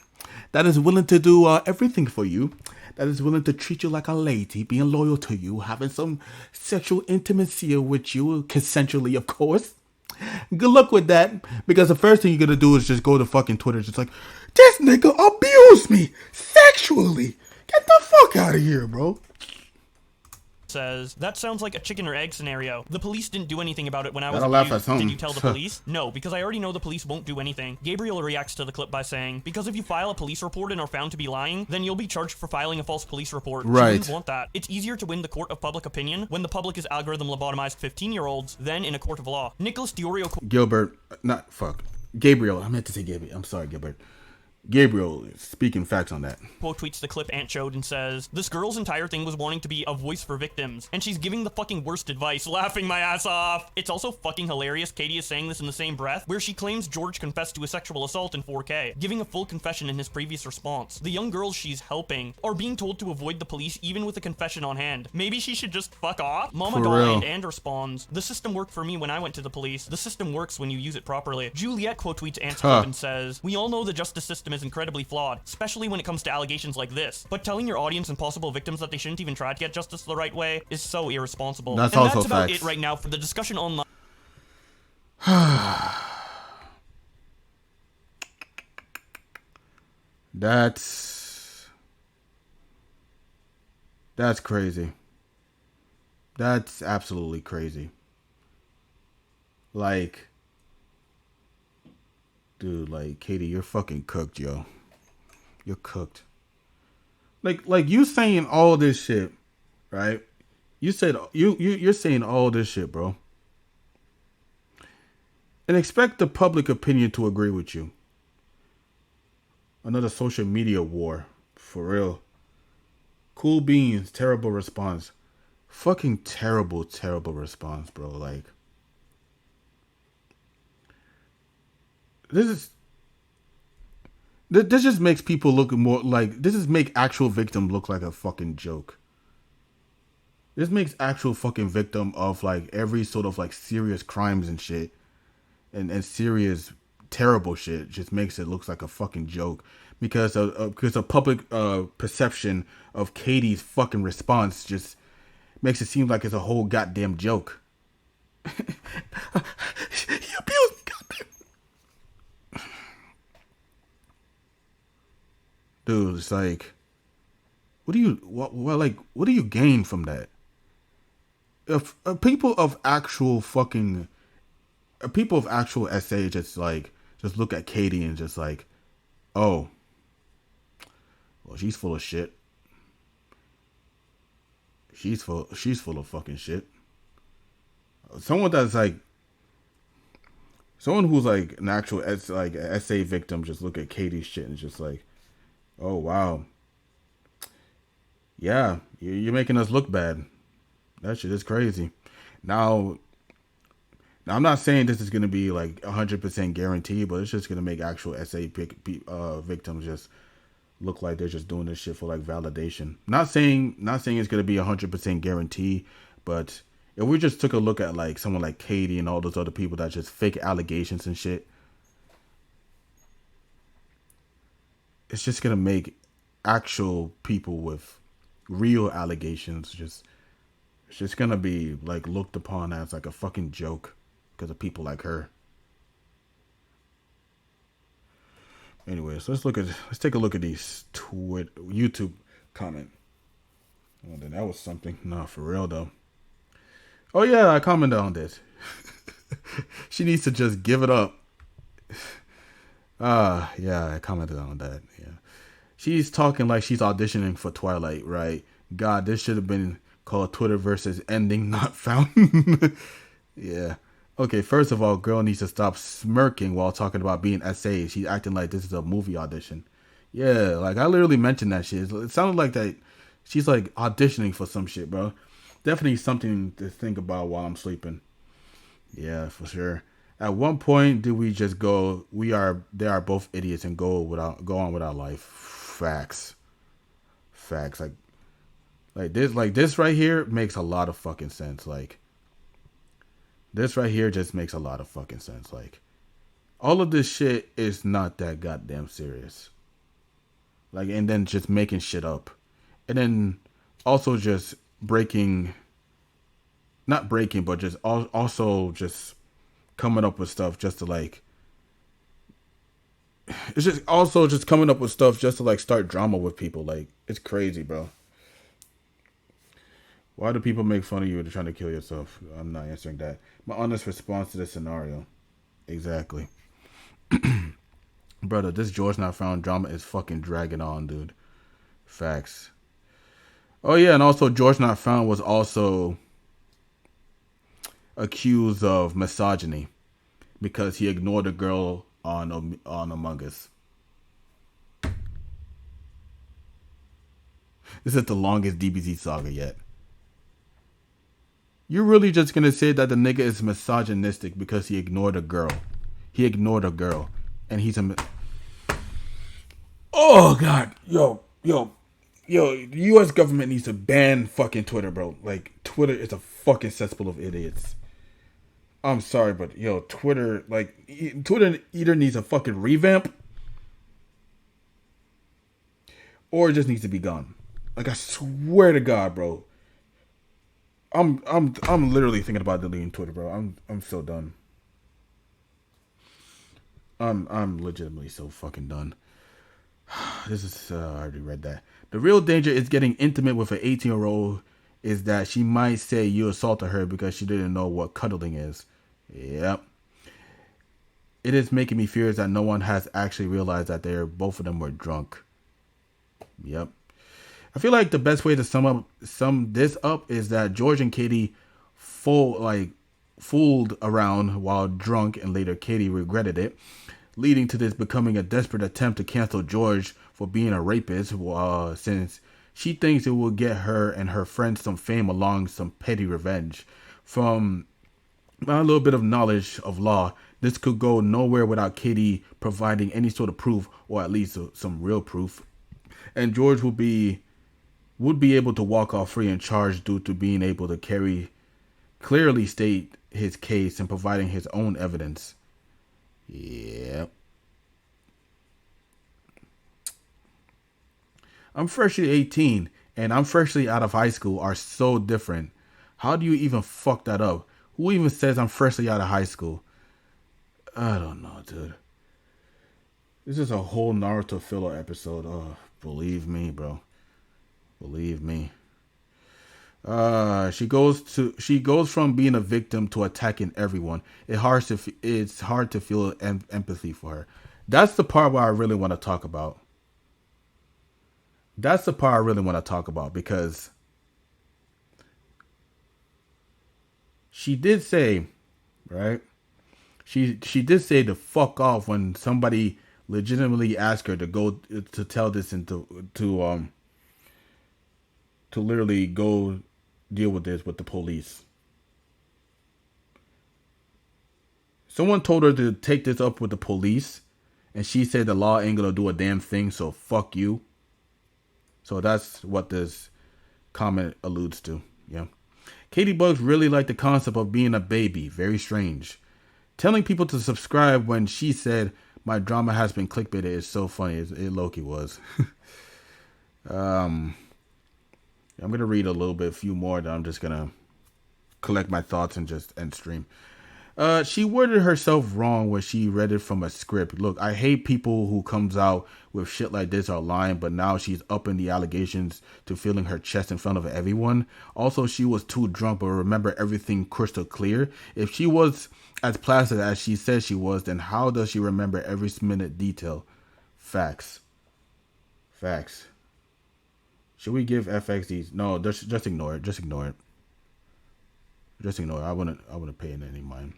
that is willing to do everything for you. That is willing to treat you like a lady, being loyal to you, having some sexual intimacy with you, consensually, of course. Good luck with that, because the first thing you're gonna do is just go to fucking Twitter, just like, this nigga abused me sexually. Get the fuck out of here, bro. Says, that sounds like a chicken or egg scenario. The police didn't do anything about it when I was Gotta laugh abused. at something. Did you tell the police? No, because I already know the police won't do anything. Gabriel reacts to the clip by saying, because if you file a police report and are found to be lying, then you'll be charged for filing a false police report. Right. You wouldn't want that. It's easier to win the court of public opinion when the public is algorithm lobotomized 15-year-olds than in a court of law. Nicholas Diorio... Gabriel. I meant to say Gabriel. I'm sorry, Gilbert. Gabriel is speaking facts on that. Quote tweets the clip Ant showed and says, this girl's entire thing was wanting to be a voice for victims, and she's giving the fucking worst advice, laughing my ass off. It's also fucking hilarious Katie is saying this in the same breath, where she claims George confessed to a sexual assault in 4K, giving a full confession in his previous response. The young girls she's helping are being told to avoid the police even with a confession on hand. Maybe she should just fuck off? Mama died and responds, the system worked for me when I went to the police. The system works when you use it properly. Juliet quote tweets Ant's clip and says, we all know the justice system system is incredibly flawed, especially when it comes to allegations like this. But telling your audience and possible victims that they shouldn't even try to get justice the right way is so irresponsible. That's and also that's about facts. it right now for the discussion online. That's crazy. That's absolutely crazy. Like, dude, like, Katie, you're fucking cooked, yo. You're cooked. Like you saying all this shit, right? You said you're saying all this shit, bro. And expect the public opinion to agree with you. Another social media war. For real. Cool beans, terrible response. Fucking terrible, terrible response, bro. Like, this just makes people look more like, this just make actual victim look like a fucking joke. This makes actual fucking victim of like every sort of like serious crimes and shit and serious terrible shit just makes it look like a fucking joke because of public perception of Katie's fucking response just makes it seem like it's a whole goddamn joke. He abused me, goddamn. Dude, it's like, what do you gain from that? If people of actual SA just look at Katie and just like, oh, well, she's full of shit. She's full of fucking shit. Someone who's like an actual SA victim just look at Katie's shit and just like, oh wow, yeah, you're making us look bad. That shit is crazy. Now I'm not saying this is gonna be like 100% guaranteed, but it's just gonna make actual SA victims just look like they're just doing this shit for like validation. Not saying it's gonna be 100% guarantee, but if we just took a look at like someone like Katie and all those other people that just fake allegations and shit, it's just gonna make actual people with real allegations it's just gonna be like looked upon as like a fucking joke because of people like her. Anyways, let's take a look at these YouTube comment. Oh, then that was something. No, for real though. Oh yeah, I commented on this. She needs to just give it up. Yeah, I commented on that. Yeah. She's talking like she's auditioning for Twilight, right? God, this should have been called Twitter versus ending not found. Yeah. Okay, first of all, girl needs to stop smirking while talking about being SA. She's acting like this is a movie audition. Yeah, like I literally mentioned that shit. It sounded like that she's like auditioning for some shit, bro. Definitely something to think about while I'm sleeping. Yeah, for sure. At one point, did we just go, they are both idiots and go on with our life? Facts. Like this right here makes a lot of fucking sense. Like, this right here just makes a lot of fucking sense. Like, all of this shit is not that goddamn serious. Like, and then just making shit up. And then also just not breaking, but just also just coming up with stuff just to like, it's just also just coming up with stuff just to like start drama with people. Like, it's crazy, bro. Why do people make fun of you when you're trying to kill yourself? I'm not answering that. My honest response to this scenario. Exactly. Brother, this GeorgeNotFound drama is fucking dragging on, dude. Facts. Oh yeah, and also GeorgeNotFound was also accused of misogyny because he ignored a girl on Among Us. This is the longest DBZ saga yet. You're really just gonna say that the nigga is misogynistic because he ignored a girl. He ignored a girl. And he's a... Oh, God. Yo. The U.S. government needs to ban fucking Twitter, bro. Like, Twitter is a fucking cesspool of idiots. I'm sorry, but, Twitter either needs a fucking revamp or it just needs to be gone. Like, I swear to God, bro. I'm literally thinking about deleting Twitter, bro. I'm so done. I'm legitimately so fucking done. This is I already read that. The real danger is getting intimate with an 18-year-old is that she might say you assaulted her because she didn't know what cuddling is. Yep. It is making me fears that no one has actually realized that both of them were drunk. Yep. I feel like the best way to sum this up is that George and Katie fooled around while drunk, and later Katie regretted it, leading to this becoming a desperate attempt to cancel George for being a rapist, since she thinks it will get her and her friends some fame along some petty revenge. From my little bit of knowledge of law, this could go nowhere without Katie providing any sort of proof, or at least some real proof. And George would be able to walk off free and charged due to being able to clearly state his case and providing his own evidence. Yep. I'm freshly 18 and I'm freshly out of high school are so different. How do you even fuck that up? Who even says I'm freshly out of high school? I don't know, dude. This is a whole Naruto filler episode. Oh, believe me, bro. Believe me. She goes from being a victim to attacking everyone. It's hard to feel empathy for her. That's the part where I really want to talk about. Because she did say, right? She did say to fuck off when somebody legitimately asked her to go to tell this and to literally go deal with this with the police. Someone told her to take this up with the police, and she said the law ain't gonna do a damn thing, so fuck you. So that's what this comment alludes to. Yeah. CaitiBugzz really liked the concept of being a baby. Very strange. Telling people to subscribe when she said my drama has been clickbaited is so funny. It low-key was. I'm gonna read a few more. That I'm just gonna collect my thoughts and just end stream. She worded herself wrong when she read it from a script. Look, I hate people who comes out with shit like this are lying, but now she's upping the allegations to feeling her chest in front of everyone. Also, she was too drunk, but remember everything crystal clear. If she was as placid as she said she was, then how does she remember every minute detail? Facts. Should we give FX these? No, just ignore it. Just ignore it. I wouldn't pay it any mind.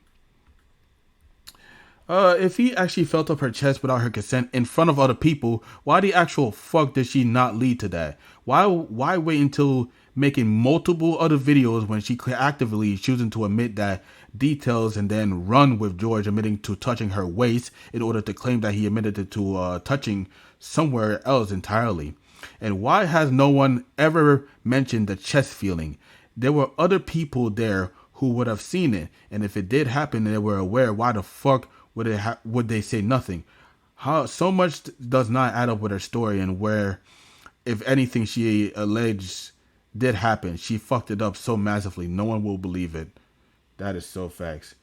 If he actually felt up her chest without her consent in front of other people, why the actual fuck did she not lead to that? Why wait until making multiple other videos when she actively choosing to admit that details and then run with George admitting to touching her waist in order to claim that he admitted to touching somewhere else entirely? And why has no one ever mentioned the chest feeling? There were other people there who would have seen it, and if it did happen and they were aware, why the fuck would they say nothing? How so much does not add up with her story, and where, if anything, she alleged did happen, she fucked it up so massively, no one will believe it. That is so facts.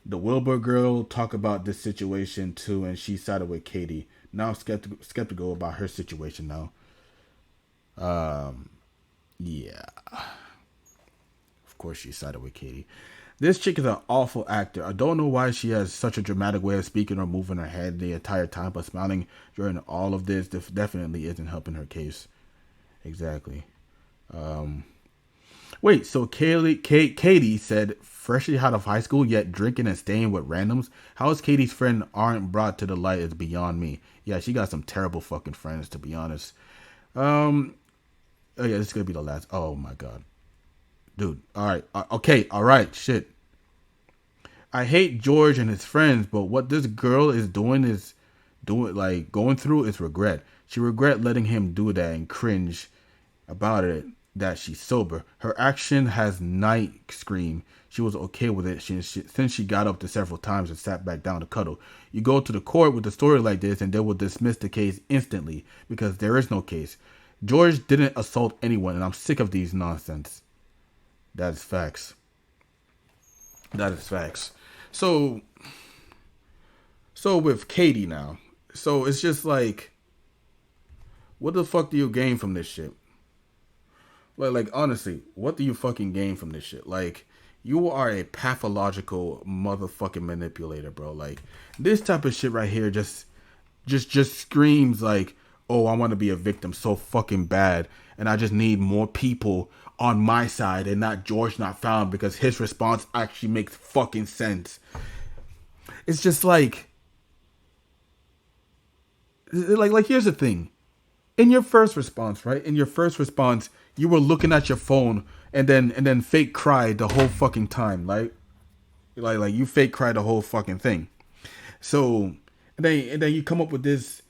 The Wilbur girl talked about this situation too, and she sided with Katie. Now I'm skeptical about her situation now. Yeah. Of course she sided with Katie. This chick is an awful actor. I don't know why she has such a dramatic way of speaking or moving her head the entire time, but smiling during all of this definitely isn't helping her case. Exactly. Wait, so Katie said freshly out of high school, yet drinking and staying with randoms? How is Katie's friend aren't brought to the light is beyond me. Yeah, she got some terrible fucking friends, to be honest. Oh yeah, this is gonna be the last. Oh my god. Dude, alright. Okay, alright, shit. I hate George and his friends, but what this girl is going through is regret. She regret letting him do that and cringe about it. that she's sober. Her action has night scream. She was okay with it since she got up to several times and sat back down to cuddle. You go to the court with a story like this and they will dismiss the case instantly because there is no case. George didn't assault anyone and I'm sick of these nonsense. That is facts. That is facts. So with Katie now. So it's just like, what the fuck do you gain from this shit? Like honestly, what do you fucking gain from this shit? Like, you are a pathological motherfucking manipulator, bro. Like, this type of shit right here just screams like, oh, I want to be a victim so fucking bad, and I just need more people on my side and not GeorgeNotFound because his response actually makes fucking sense. It's just like here's the thing. In your first response, right? In your first response, you were looking at your phone and then fake cried the whole fucking time, right? Like you fake cried the whole fucking thing. So and then you come up with this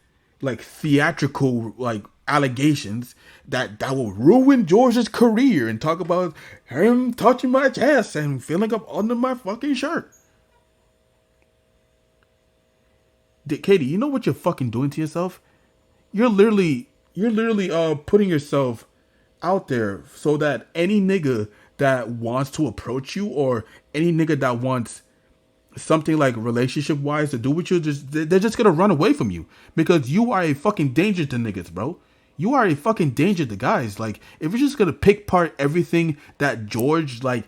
like theatrical like allegations that will ruin George's career and talk about him touching my chest and feeling up under my fucking shirt. Katie, you know what you're fucking doing to yourself? You're literally putting yourself out there so that any nigga that wants to approach you or any nigga that wants something like relationship wise to do with you, they're just gonna run away from you because you are a fucking danger to niggas, bro. You are a fucking danger to guys. Like, if you're just gonna pick apart everything that George like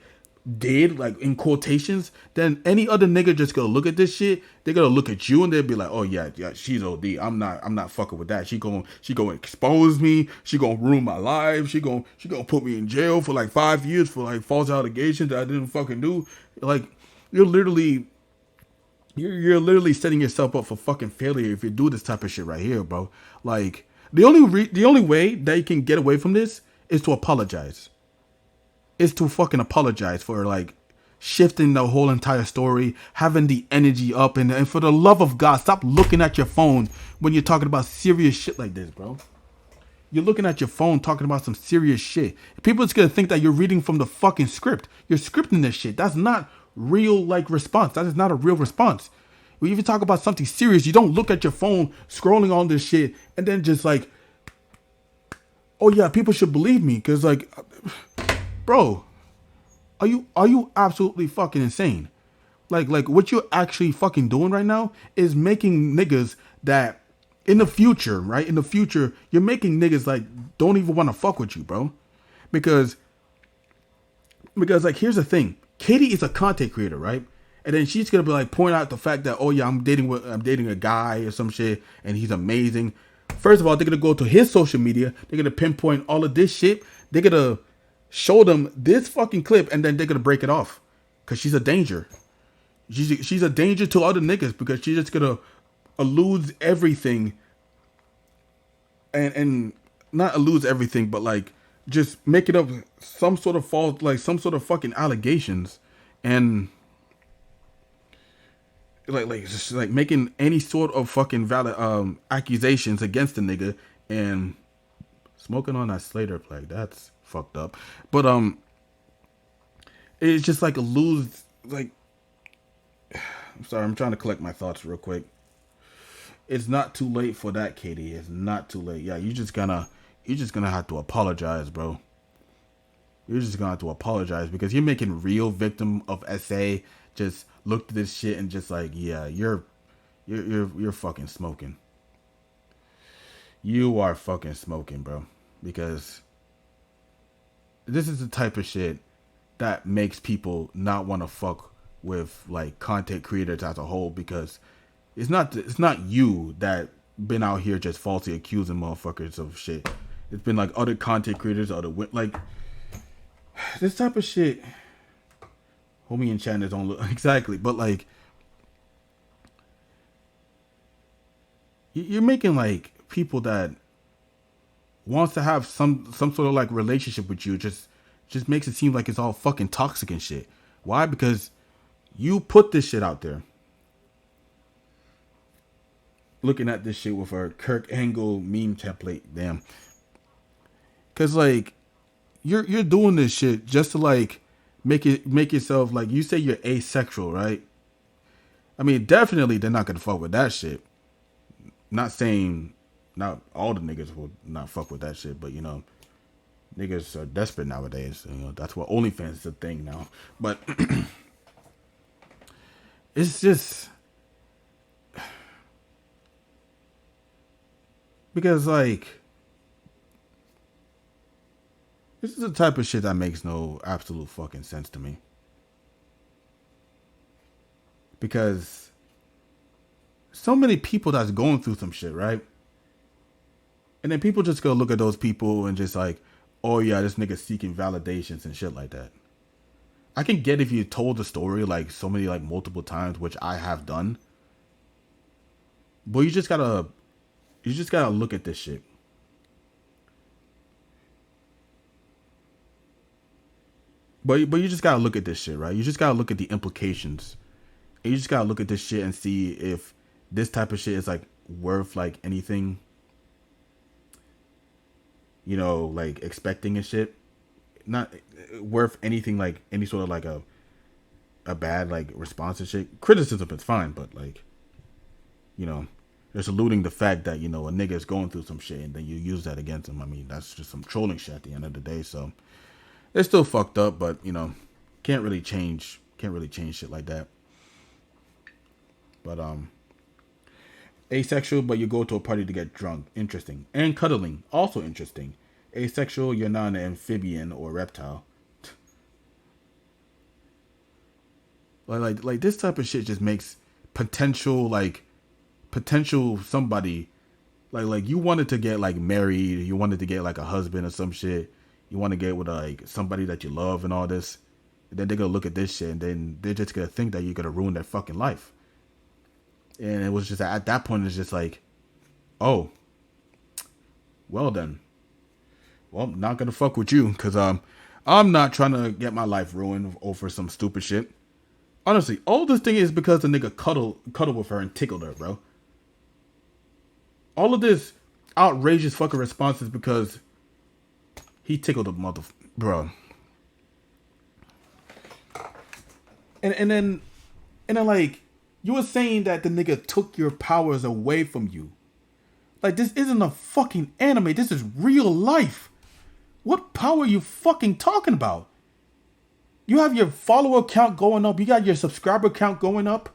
did, like in quotations, then any other nigga just gonna look at this shit. They're gonna look at you and they'll be like, oh yeah, she's OD. I'm not fucking with that. She gonna expose me. She gonna ruin my life. She gonna put me in jail for like 5 years for like false allegations that I didn't fucking do. Like, you're literally setting yourself up for fucking failure if you do this type of shit right here, bro. Like, the only way that you can get away from this is to apologize. Is to fucking apologize for like shifting the whole entire story, having the energy up, and for the love of God, stop looking at your phone when you're talking about serious shit like this, bro. You're looking at your phone talking about some serious shit. People just gonna think that you're reading from the fucking script. You're scripting this shit. That's not real like response. That is not a real response. When you even talk about something serious, you don't look at your phone scrolling on this shit and then just like, oh yeah, people should believe me because like, bro, are you absolutely fucking insane? Like what you're actually fucking doing right now is making niggas that in the future, right? In the future, you're making niggas like don't even want to fuck with you, bro. Because like, here's the thing. Katie is a content creator, right? And then she's gonna be like point out the fact that, oh yeah, I'm dating a guy or some shit and he's amazing. First of all, they're gonna go to his social media, they're gonna pinpoint all of this shit, they're gonna show them this fucking clip, and then they're gonna break it off. Cause she's a danger. She's a danger to other niggas because she's just gonna lose everything. And not lose everything, but like just make it up some sort of fault, like some sort of fucking allegations, and just like making any sort of fucking valid accusations against the nigga and smoking on that Slater plug. That's fucked up. But it's just like a lose. Like, I'm sorry, I'm trying to collect my thoughts real quick. It's not too late for that, Katie. It's not too late. Yeah, you're just gonna have to apologize, bro. You're just gonna have to apologize because you're making real victim of SA just look at this shit and just like, yeah, you're fucking smoking. You are fucking smoking, bro. Because this is the type of shit that makes people not want to fuck with like content creators as a whole, because it's not you that been out here just falsely accusing motherfuckers of shit. It's been like other content creators, like this type of shit. Homie and Chandler don't look exactly, but like you're making like people that wants to have some sort of like relationship with you just makes it seem like it's all fucking toxic and shit. Why? Because you put this shit out there. Looking at this shit with our Kirk Angle meme template, damn. Cause like you're doing this shit just to like make yourself like, you say you're asexual, right? I mean, definitely they're not gonna fuck with that shit. Not saying not all the niggas will not fuck with that shit, but you know, niggas are desperate nowadays. You know, that's what OnlyFans is a thing now. But it's just because like this is the type of shit that makes no absolute fucking sense to me. Because so many people that's going through some shit, right? And then people just go look at those people and just like, oh yeah, this nigga seeking validations and shit like that. I can get if you told the story like so many like multiple times, which I have done. But you just gotta look at this shit. But you just gotta look at this shit, right? You just gotta look at the implications. And you just gotta look at this shit and see if this type of shit is like worth like anything, you know, like expecting and shit. Not worth anything, like any sort of like a bad like response and shit. Criticism is fine, but like, you know, just alluding the fact that, you know, a nigga is going through some shit and then you use that against him. I mean, that's just some trolling shit at the end of the day. So it's still fucked up, but you know, can't really change shit like that. But asexual, but you go to a party to get drunk. Interesting. And cuddling, also interesting. Asexual, you're not an amphibian or reptile. Like this type of shit just makes potential somebody like you wanted to get like married, you wanted to get like a husband or some shit. You want to get with like somebody that you love and all this. And then they're gonna look at this shit and then they're just gonna think that you're gonna ruin their fucking life. And it was just at that point, it's just like, oh, well then. Well, I'm not gonna fuck with you because I'm not trying to get my life ruined over some stupid shit. Honestly, all this thing is because the nigga cuddled with her and tickled her, bro. All of this outrageous fucking response is because he tickled the bro. And then like, you were saying that the nigga took your powers away from you. Like, this isn't a fucking anime. This is real life. What power are you fucking talking about? You have your follower count going up. You got your subscriber count going up.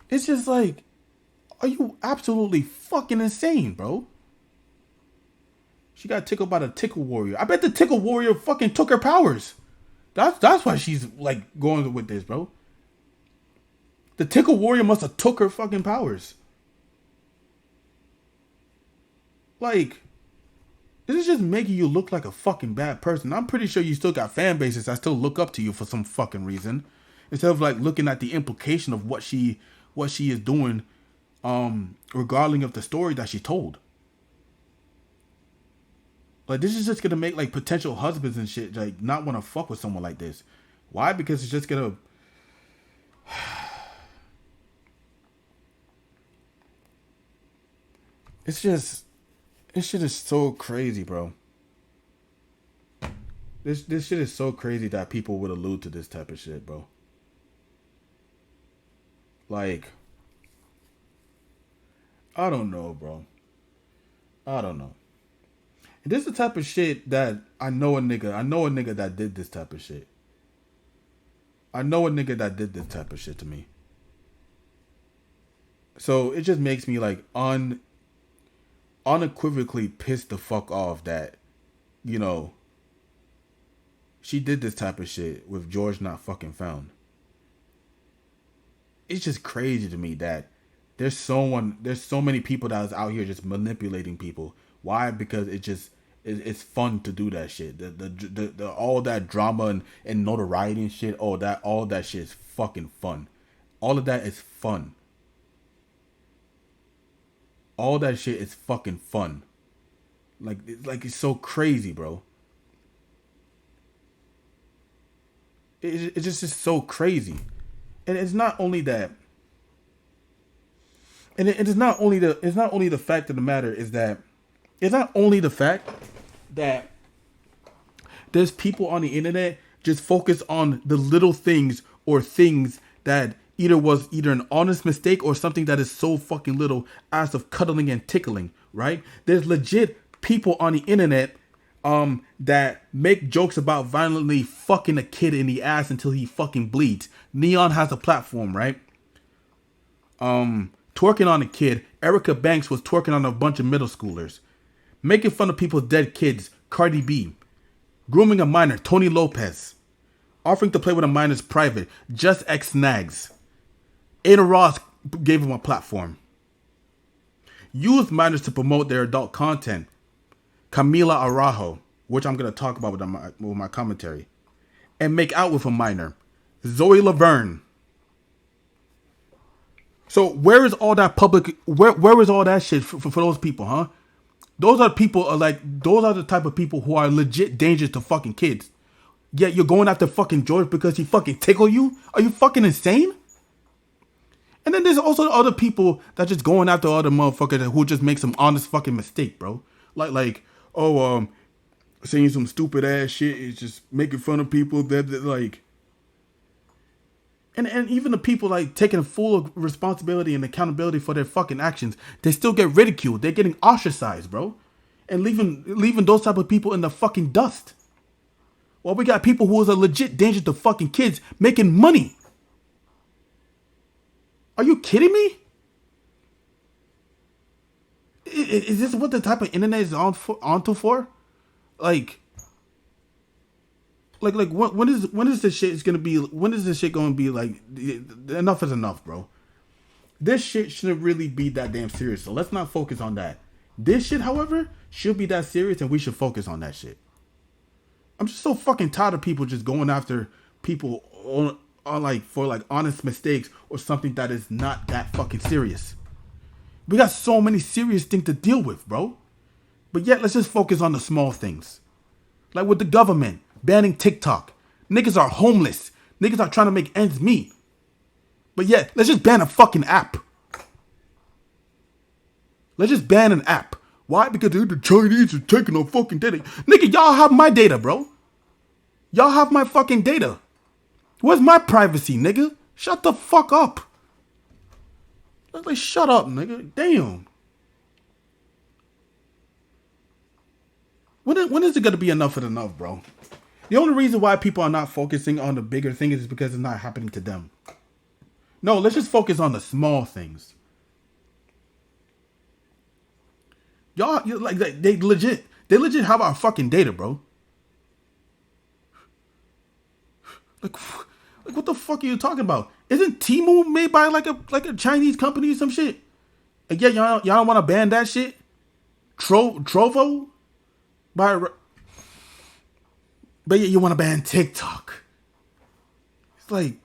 It's just like, are you absolutely fucking insane, bro? She got tickled by the tickle warrior. I bet the tickle warrior fucking took her powers. That's why she's like going with this, bro. The tickle warrior must have took her fucking powers. Like, this is just making you look like a fucking bad person. I'm pretty sure you still got fan bases that still look up to you for some fucking reason. Instead of like looking at the implication of what she is doing, regarding of the story that she told. Like, this is just gonna make like potential husbands and shit like not want to fuck with someone like this. Why? Because it's just gonna this shit is so crazy, bro. This shit is so crazy that people would allude to this type of shit, bro. Like, I don't know, bro. I don't know. And this is the type of shit that I know a nigga that did this type of shit. I know a nigga that did this type of shit to me. So it just makes me like unequivocally pissed the fuck off that, you know, she did this type of shit with GeorgeNotFound. It's just crazy to me that there's so many people that is out here just manipulating people. Why? Because it's fun to do that shit. The all that drama and notoriety and shit. All that shit is fucking fun. All of that is fun. All that shit is fucking fun. Like it's so crazy, bro. It's just so crazy. And it's not only that. And it's not only the fact of the matter is that It's not only the fact that there's people on the internet just focus on the little things or things that was either an honest mistake or something that is so fucking little as of cuddling and tickling, right? There's legit people on the internet that make jokes about violently fucking a kid in the ass until he fucking bleeds. Neon has a platform, right? Twerking on a kid. Erica Banks was twerking on a bunch of middle schoolers. Making fun of people's dead kids. Cardi B. Grooming a minor. Tony Lopez. Offering to play with a minor's private. Just X Snags. Ada Ross gave him a platform. Used minors to promote their adult content. Camila Araujo, which I'm going to talk about with my commentary. And make out with a minor. Zoe Laverne. So where is all that public? Where is all that shit for those people, huh? Those are those are the type of people who are legit dangerous to fucking kids. Yet you're going after fucking George because he fucking tickled you? Are you fucking insane? And then there's also other people that just going after other motherfuckers who just make some honest fucking mistake, bro. Saying some stupid ass shit is just making fun of people that like. And even the people like taking full responsibility and accountability for their fucking actions, they still get ridiculed. They're getting ostracized, bro. And leaving those type of people in the fucking dust. Well, we got people who is a legit danger to fucking kids making money. Are you kidding me? Is this what the type of internet is onto for? Like when is this shit gonna be? When is this shit gonna be like? Enough is enough, bro. This shit shouldn't really be that damn serious. So let's not focus on that. This shit, however, should be that serious, and we should focus on that shit. I'm just so fucking tired of people just going after people for honest mistakes or something that is not that fucking serious. We got so many serious things to deal with, bro. But yet, let's just focus on the small things. Like with the government banning TikTok. Niggas are homeless. Niggas are trying to make ends meet. But yet, let's just ban a fucking app. Let's just ban an app. Why? Because the Chinese are taking our fucking data. Nigga, y'all have my data, bro. Y'all have my fucking data. Where's my privacy, nigga? Shut the fuck up. Like, shut up, nigga. Damn. When is it gonna be enough is enough, bro? The only reason why people are not focusing on the bigger things is because it's not happening to them. No, let's just focus on the small things. Y'all, like they legit have our fucking data, bro. Like what the fuck are you talking about? Isn't Temu made by like a Chinese company or some shit? And yeah, y'all don't want to ban that shit? Trovo? But yeah, you want to ban TikTok. It's like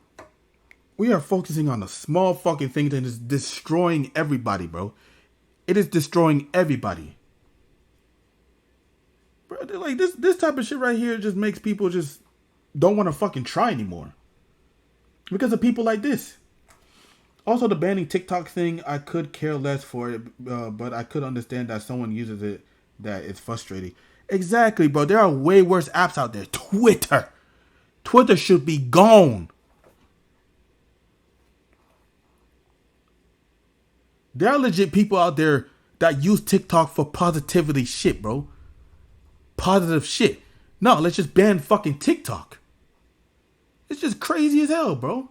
we are focusing on the small fucking things and it's destroying everybody, bro. It is destroying everybody. Bro, like this type of shit right here just makes people just don't want to fucking try anymore. Because of people like this. Also, the banning TikTok thing, I could care less for it, but I could understand that someone uses it, that it's frustrating. Exactly, bro. There are way worse apps out there. Twitter should be gone. There are legit people out there that use TikTok for positivity shit, bro. Positive shit. No, let's just ban fucking TikTok. It's just crazy as hell, bro.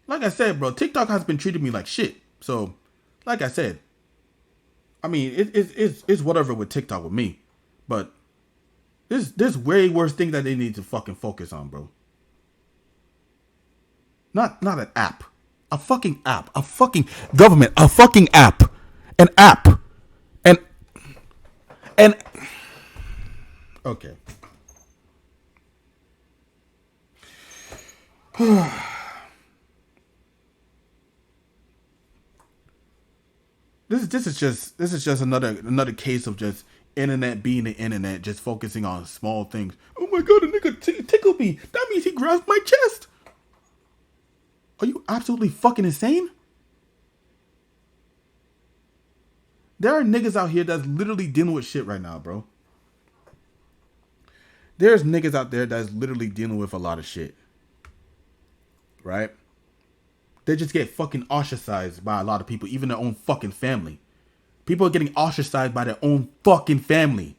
Like I said, bro, TikTok has been treating me like shit. So, like I said, I mean, it's whatever with TikTok with me. But there's way worse things that they need to fucking focus on, bro. Not an app. A fucking app. A fucking government. A fucking app. An app. And okay. This is just another case of just internet being the internet, just focusing on small things. Oh my god, a nigga tickled me. That means he grasped my chest. Are you absolutely fucking insane? There are niggas out here that's literally dealing with shit right now, bro. There's niggas out there that's literally dealing with a lot of shit. Right? They just get fucking ostracized by a lot of people, even their own fucking family. People are getting ostracized by their own fucking family.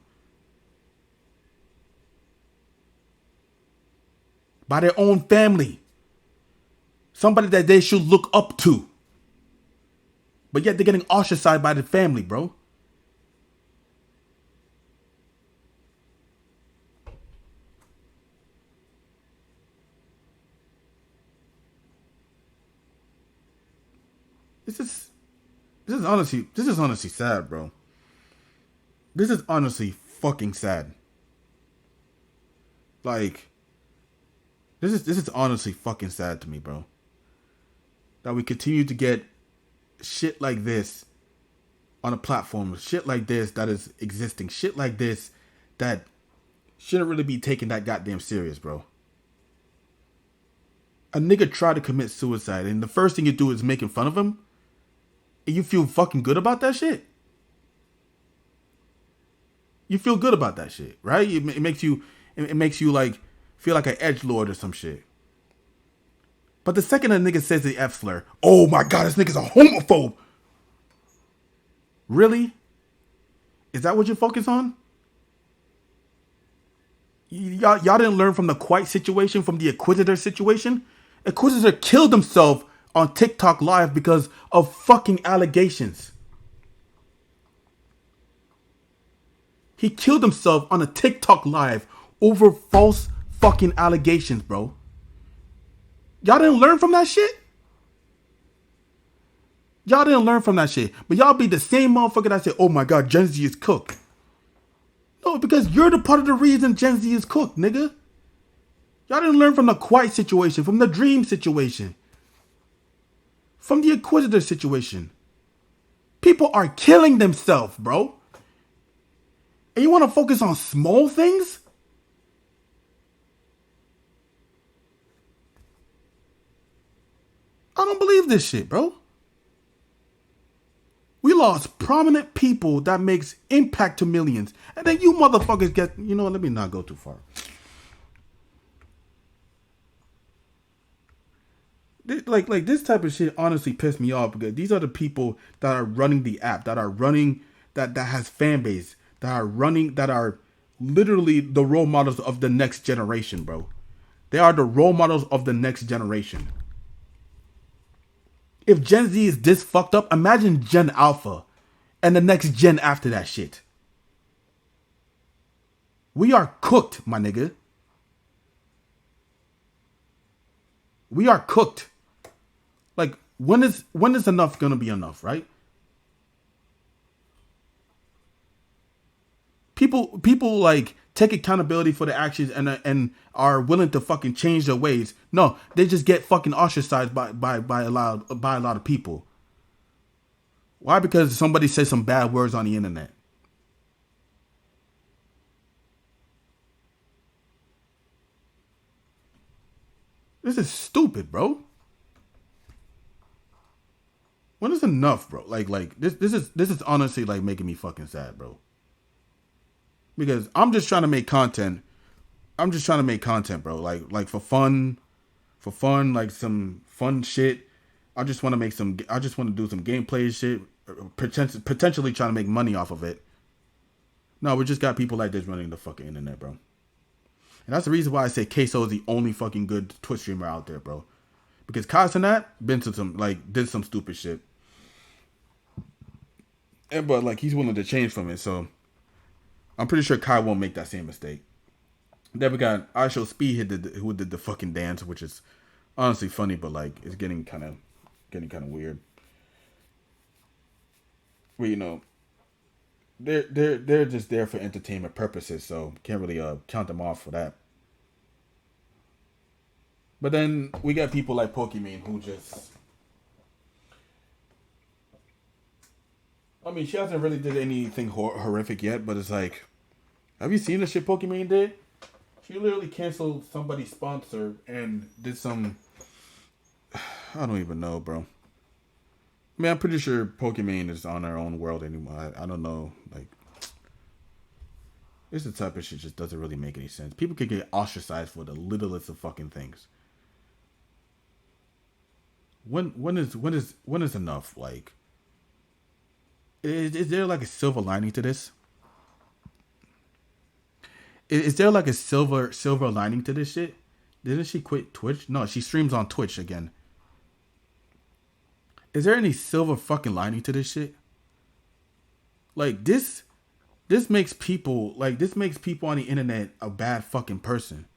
By their own family. Somebody that they should look up to. But yet they're getting ostracized by the family, bro. This is honestly sad, bro. This is honestly fucking sad. Like, this is honestly fucking sad to me, bro. That we continue to get shit like this on a platform, shit like this that is existing, shit like this that shouldn't really be taken that goddamn serious, bro. A nigga tried to commit suicide, and the first thing you do is making fun of him, and you feel fucking good about that shit. You feel good about that shit, right? It makes you like feel like an edgelord or some shit. But the second a nigga says the F slur, oh my god, this nigga's a homophobe. Really? Is that what you focus on? Y'all didn't learn from the Quite situation, from the Inquisitor situation? Inquisitor killed himself on TikTok Live because of fucking allegations. He killed himself on a TikTok Live over false fucking allegations, bro. Y'all didn't learn from that shit? Y'all didn't learn from that shit. But y'all be the same motherfucker that said, oh my god, Gen Z is cooked. No, because you're the part of the reason Gen Z is cooked, nigga. Y'all didn't learn from the Quiet situation, from the Dream situation, from the Inquisitor situation. People are killing themselves, bro. And you want to focus on small things? I don't believe this shit, bro. We lost prominent people that makes impact to millions. And then you motherfuckers get, you know what, let me not go too far. Like this type of shit honestly pissed me off because these are the people that are running the app, that are running, that has fan base, that are literally the role models of the next generation, bro. They are the role models of the next generation. If Gen Z is this fucked up, imagine Gen Alpha and the next gen after that shit. We are cooked, my nigga. We are cooked. Like, when is enough gonna be enough, right? People like take accountability for the actions and are willing to fucking change their ways. No, they just get fucking ostracized by a lot of people. Why? Because somebody said some bad words on the internet. This is stupid, bro. When is enough, bro? Like this is honestly like making me fucking sad, bro. Because I'm just trying to make content. Bro. Like for fun, like some fun shit. I just want to do some gameplay shit. Potentially trying to make money off of it. No, we just got people like this running the fucking internet, bro. And that's the reason why I say Queso is the only fucking good Twitch streamer out there, bro. Because Casanat did some stupid shit. But like he's willing to change from it, so I'm pretty sure Kai won't make that same mistake. Then we got I Show Speed who did the fucking dance, which is honestly funny, but like it's getting kind of weird. Well, you know, they're just there for entertainment purposes, so can't really count them off for that. But then we got people like Pokimane who just, I mean, she hasn't really did anything horrific yet, but it's like, have you seen the shit Pokimane did? She literally canceled somebody's sponsor and did some, I don't even know, bro. I mean, I'm pretty sure Pokemon is on our own world anymore. I don't know. Like, it's the type of shit just doesn't really make any sense. People could get ostracized for the littlest of fucking things. When is enough? Like, is there like a silver lining to this? Is there like a silver lining to this shit? Didn't she quit Twitch? No, she streams on Twitch again. Is there any silver fucking lining to this shit? Like, this makes people on the internet a bad fucking person.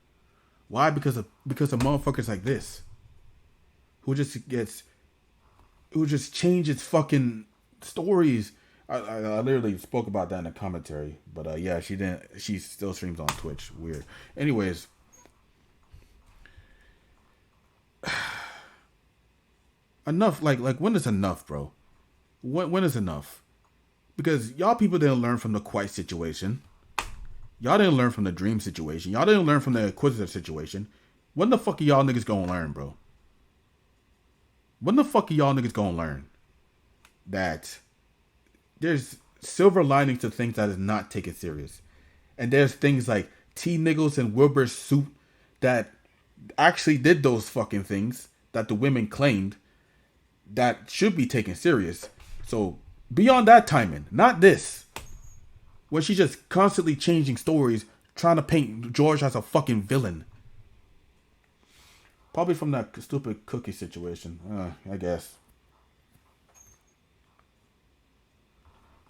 Why? Because of motherfuckers like this. Who just changes fucking stories. I literally spoke about that in the commentary. But yeah, she still streams on Twitch. Weird. Anyways. Enough, like when is enough, bro? When is enough? Because y'all people didn't learn from the Quite situation. Y'all didn't learn from the Dream situation. Y'all didn't learn from the Inquisitor situation. When the fuck are y'all niggas gonna learn, bro? When the fuck are y'all niggas gonna learn that there's silver linings to things that is not taken serious? And there's things like T. Niggles and Wilbur Soup that actually did those fucking things that the women claimed that should be taken serious. So be on that timing, not this. Where she's just constantly changing stories, trying to paint George as a fucking villain. Probably from that stupid cookie situation, I guess.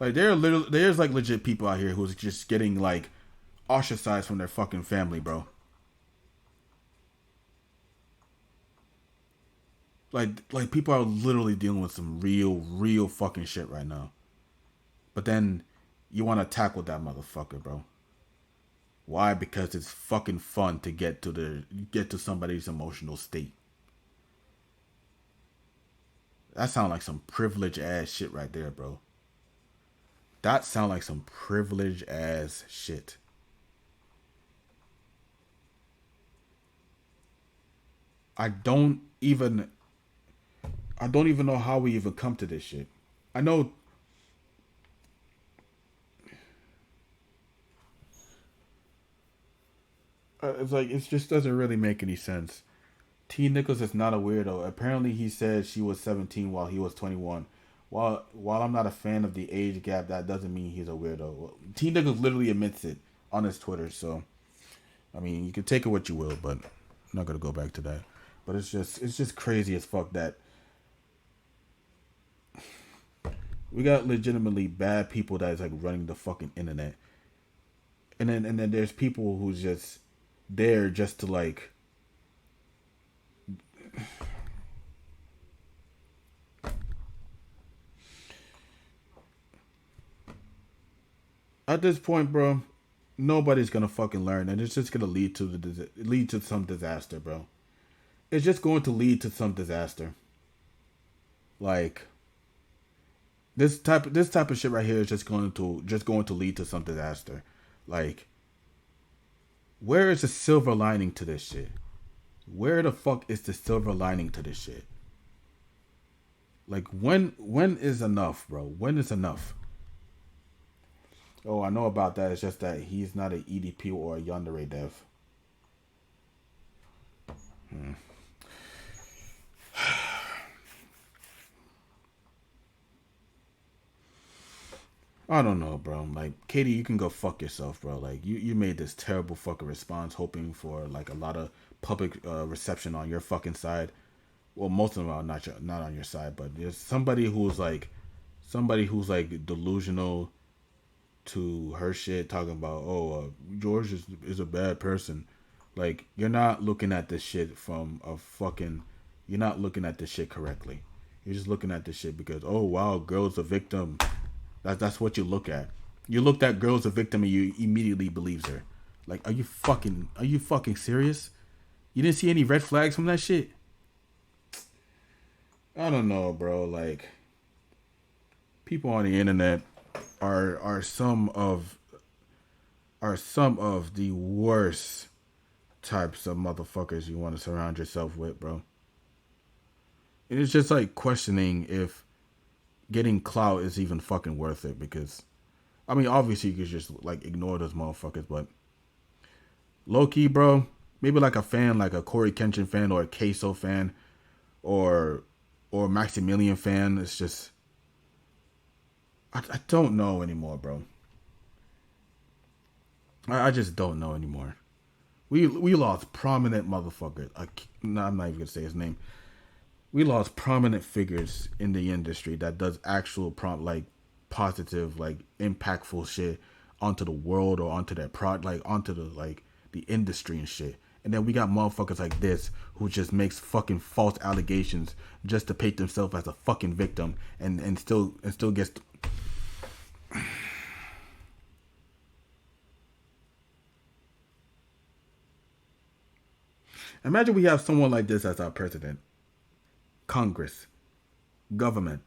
Like there's like legit people out here who's just getting like ostracized from their fucking family, bro. Like people are literally dealing with some real fucking shit right now. But then you want to tackle that motherfucker, bro. Why? Because it's fucking fun to get to somebody's emotional state. That sounds like some privileged ass shit right there, bro. That sounds like some privileged ass shit. I don't even know how we even come to this shit. I know. It's like, it just doesn't really make any sense. T. Nichols is not a weirdo. Apparently he said she was 17 while he was 21. While I'm not a fan of the age gap, that doesn't mean he's a weirdo. Well, T. Nichols literally admits it on his Twitter, so I mean, you can take it what you will, but I'm not gonna go back to that. But it's just crazy as fuck that we got legitimately bad people that is like running the fucking internet. And then there's people who's just there just to like at this point, bro, nobody's gonna fucking learn, and it's just gonna lead to some disaster, bro. It's just going to lead to some disaster. Like this type of shit right here is just going to lead to some disaster. Like, where is the silver lining to this shit? Where the fuck is the silver lining to this shit? Like, when is enough, bro? When is enough? Oh, I know about that. It's just that he's not an EDP or a yandere dev. I don't know, bro. Like, Katie, you can go fuck yourself, bro. Like, you made this terrible fucking response hoping for, like, a lot of public reception on your fucking side. Well, most of them are not on your side, but there's somebody who's delusional to her shit, talking about, George is a bad person. Like, you're not looking at this shit you're not looking at this shit correctly. You're just looking at this shit because, oh, wow, girl's a victim. That's what you look at. You looked at girl's a victim and you immediately believes her. Like, are you fucking serious? You didn't see any red flags from that shit? I don't know, bro. Like, people on the internet are some of the worst types of motherfuckers you want to surround yourself with, bro. And it's just like questioning if getting clout is even fucking worth it because, I mean, obviously you could just like ignore those motherfuckers, but low key, bro, maybe like a fan, like a Corey Kenshin fan or a Queso fan, or Maximilian fan. It's just I don't know anymore, bro. I just don't know anymore. We lost prominent motherfuckers. No, I'm not even gonna say his name. We lost prominent figures in the industry that does actual like positive, like impactful shit onto the world or onto their like onto the like the industry and shit. And then we got motherfuckers like this who just makes fucking false allegations just to paint themselves as a fucking victim and still gets. Imagine we have someone like this as our president, Congress, government.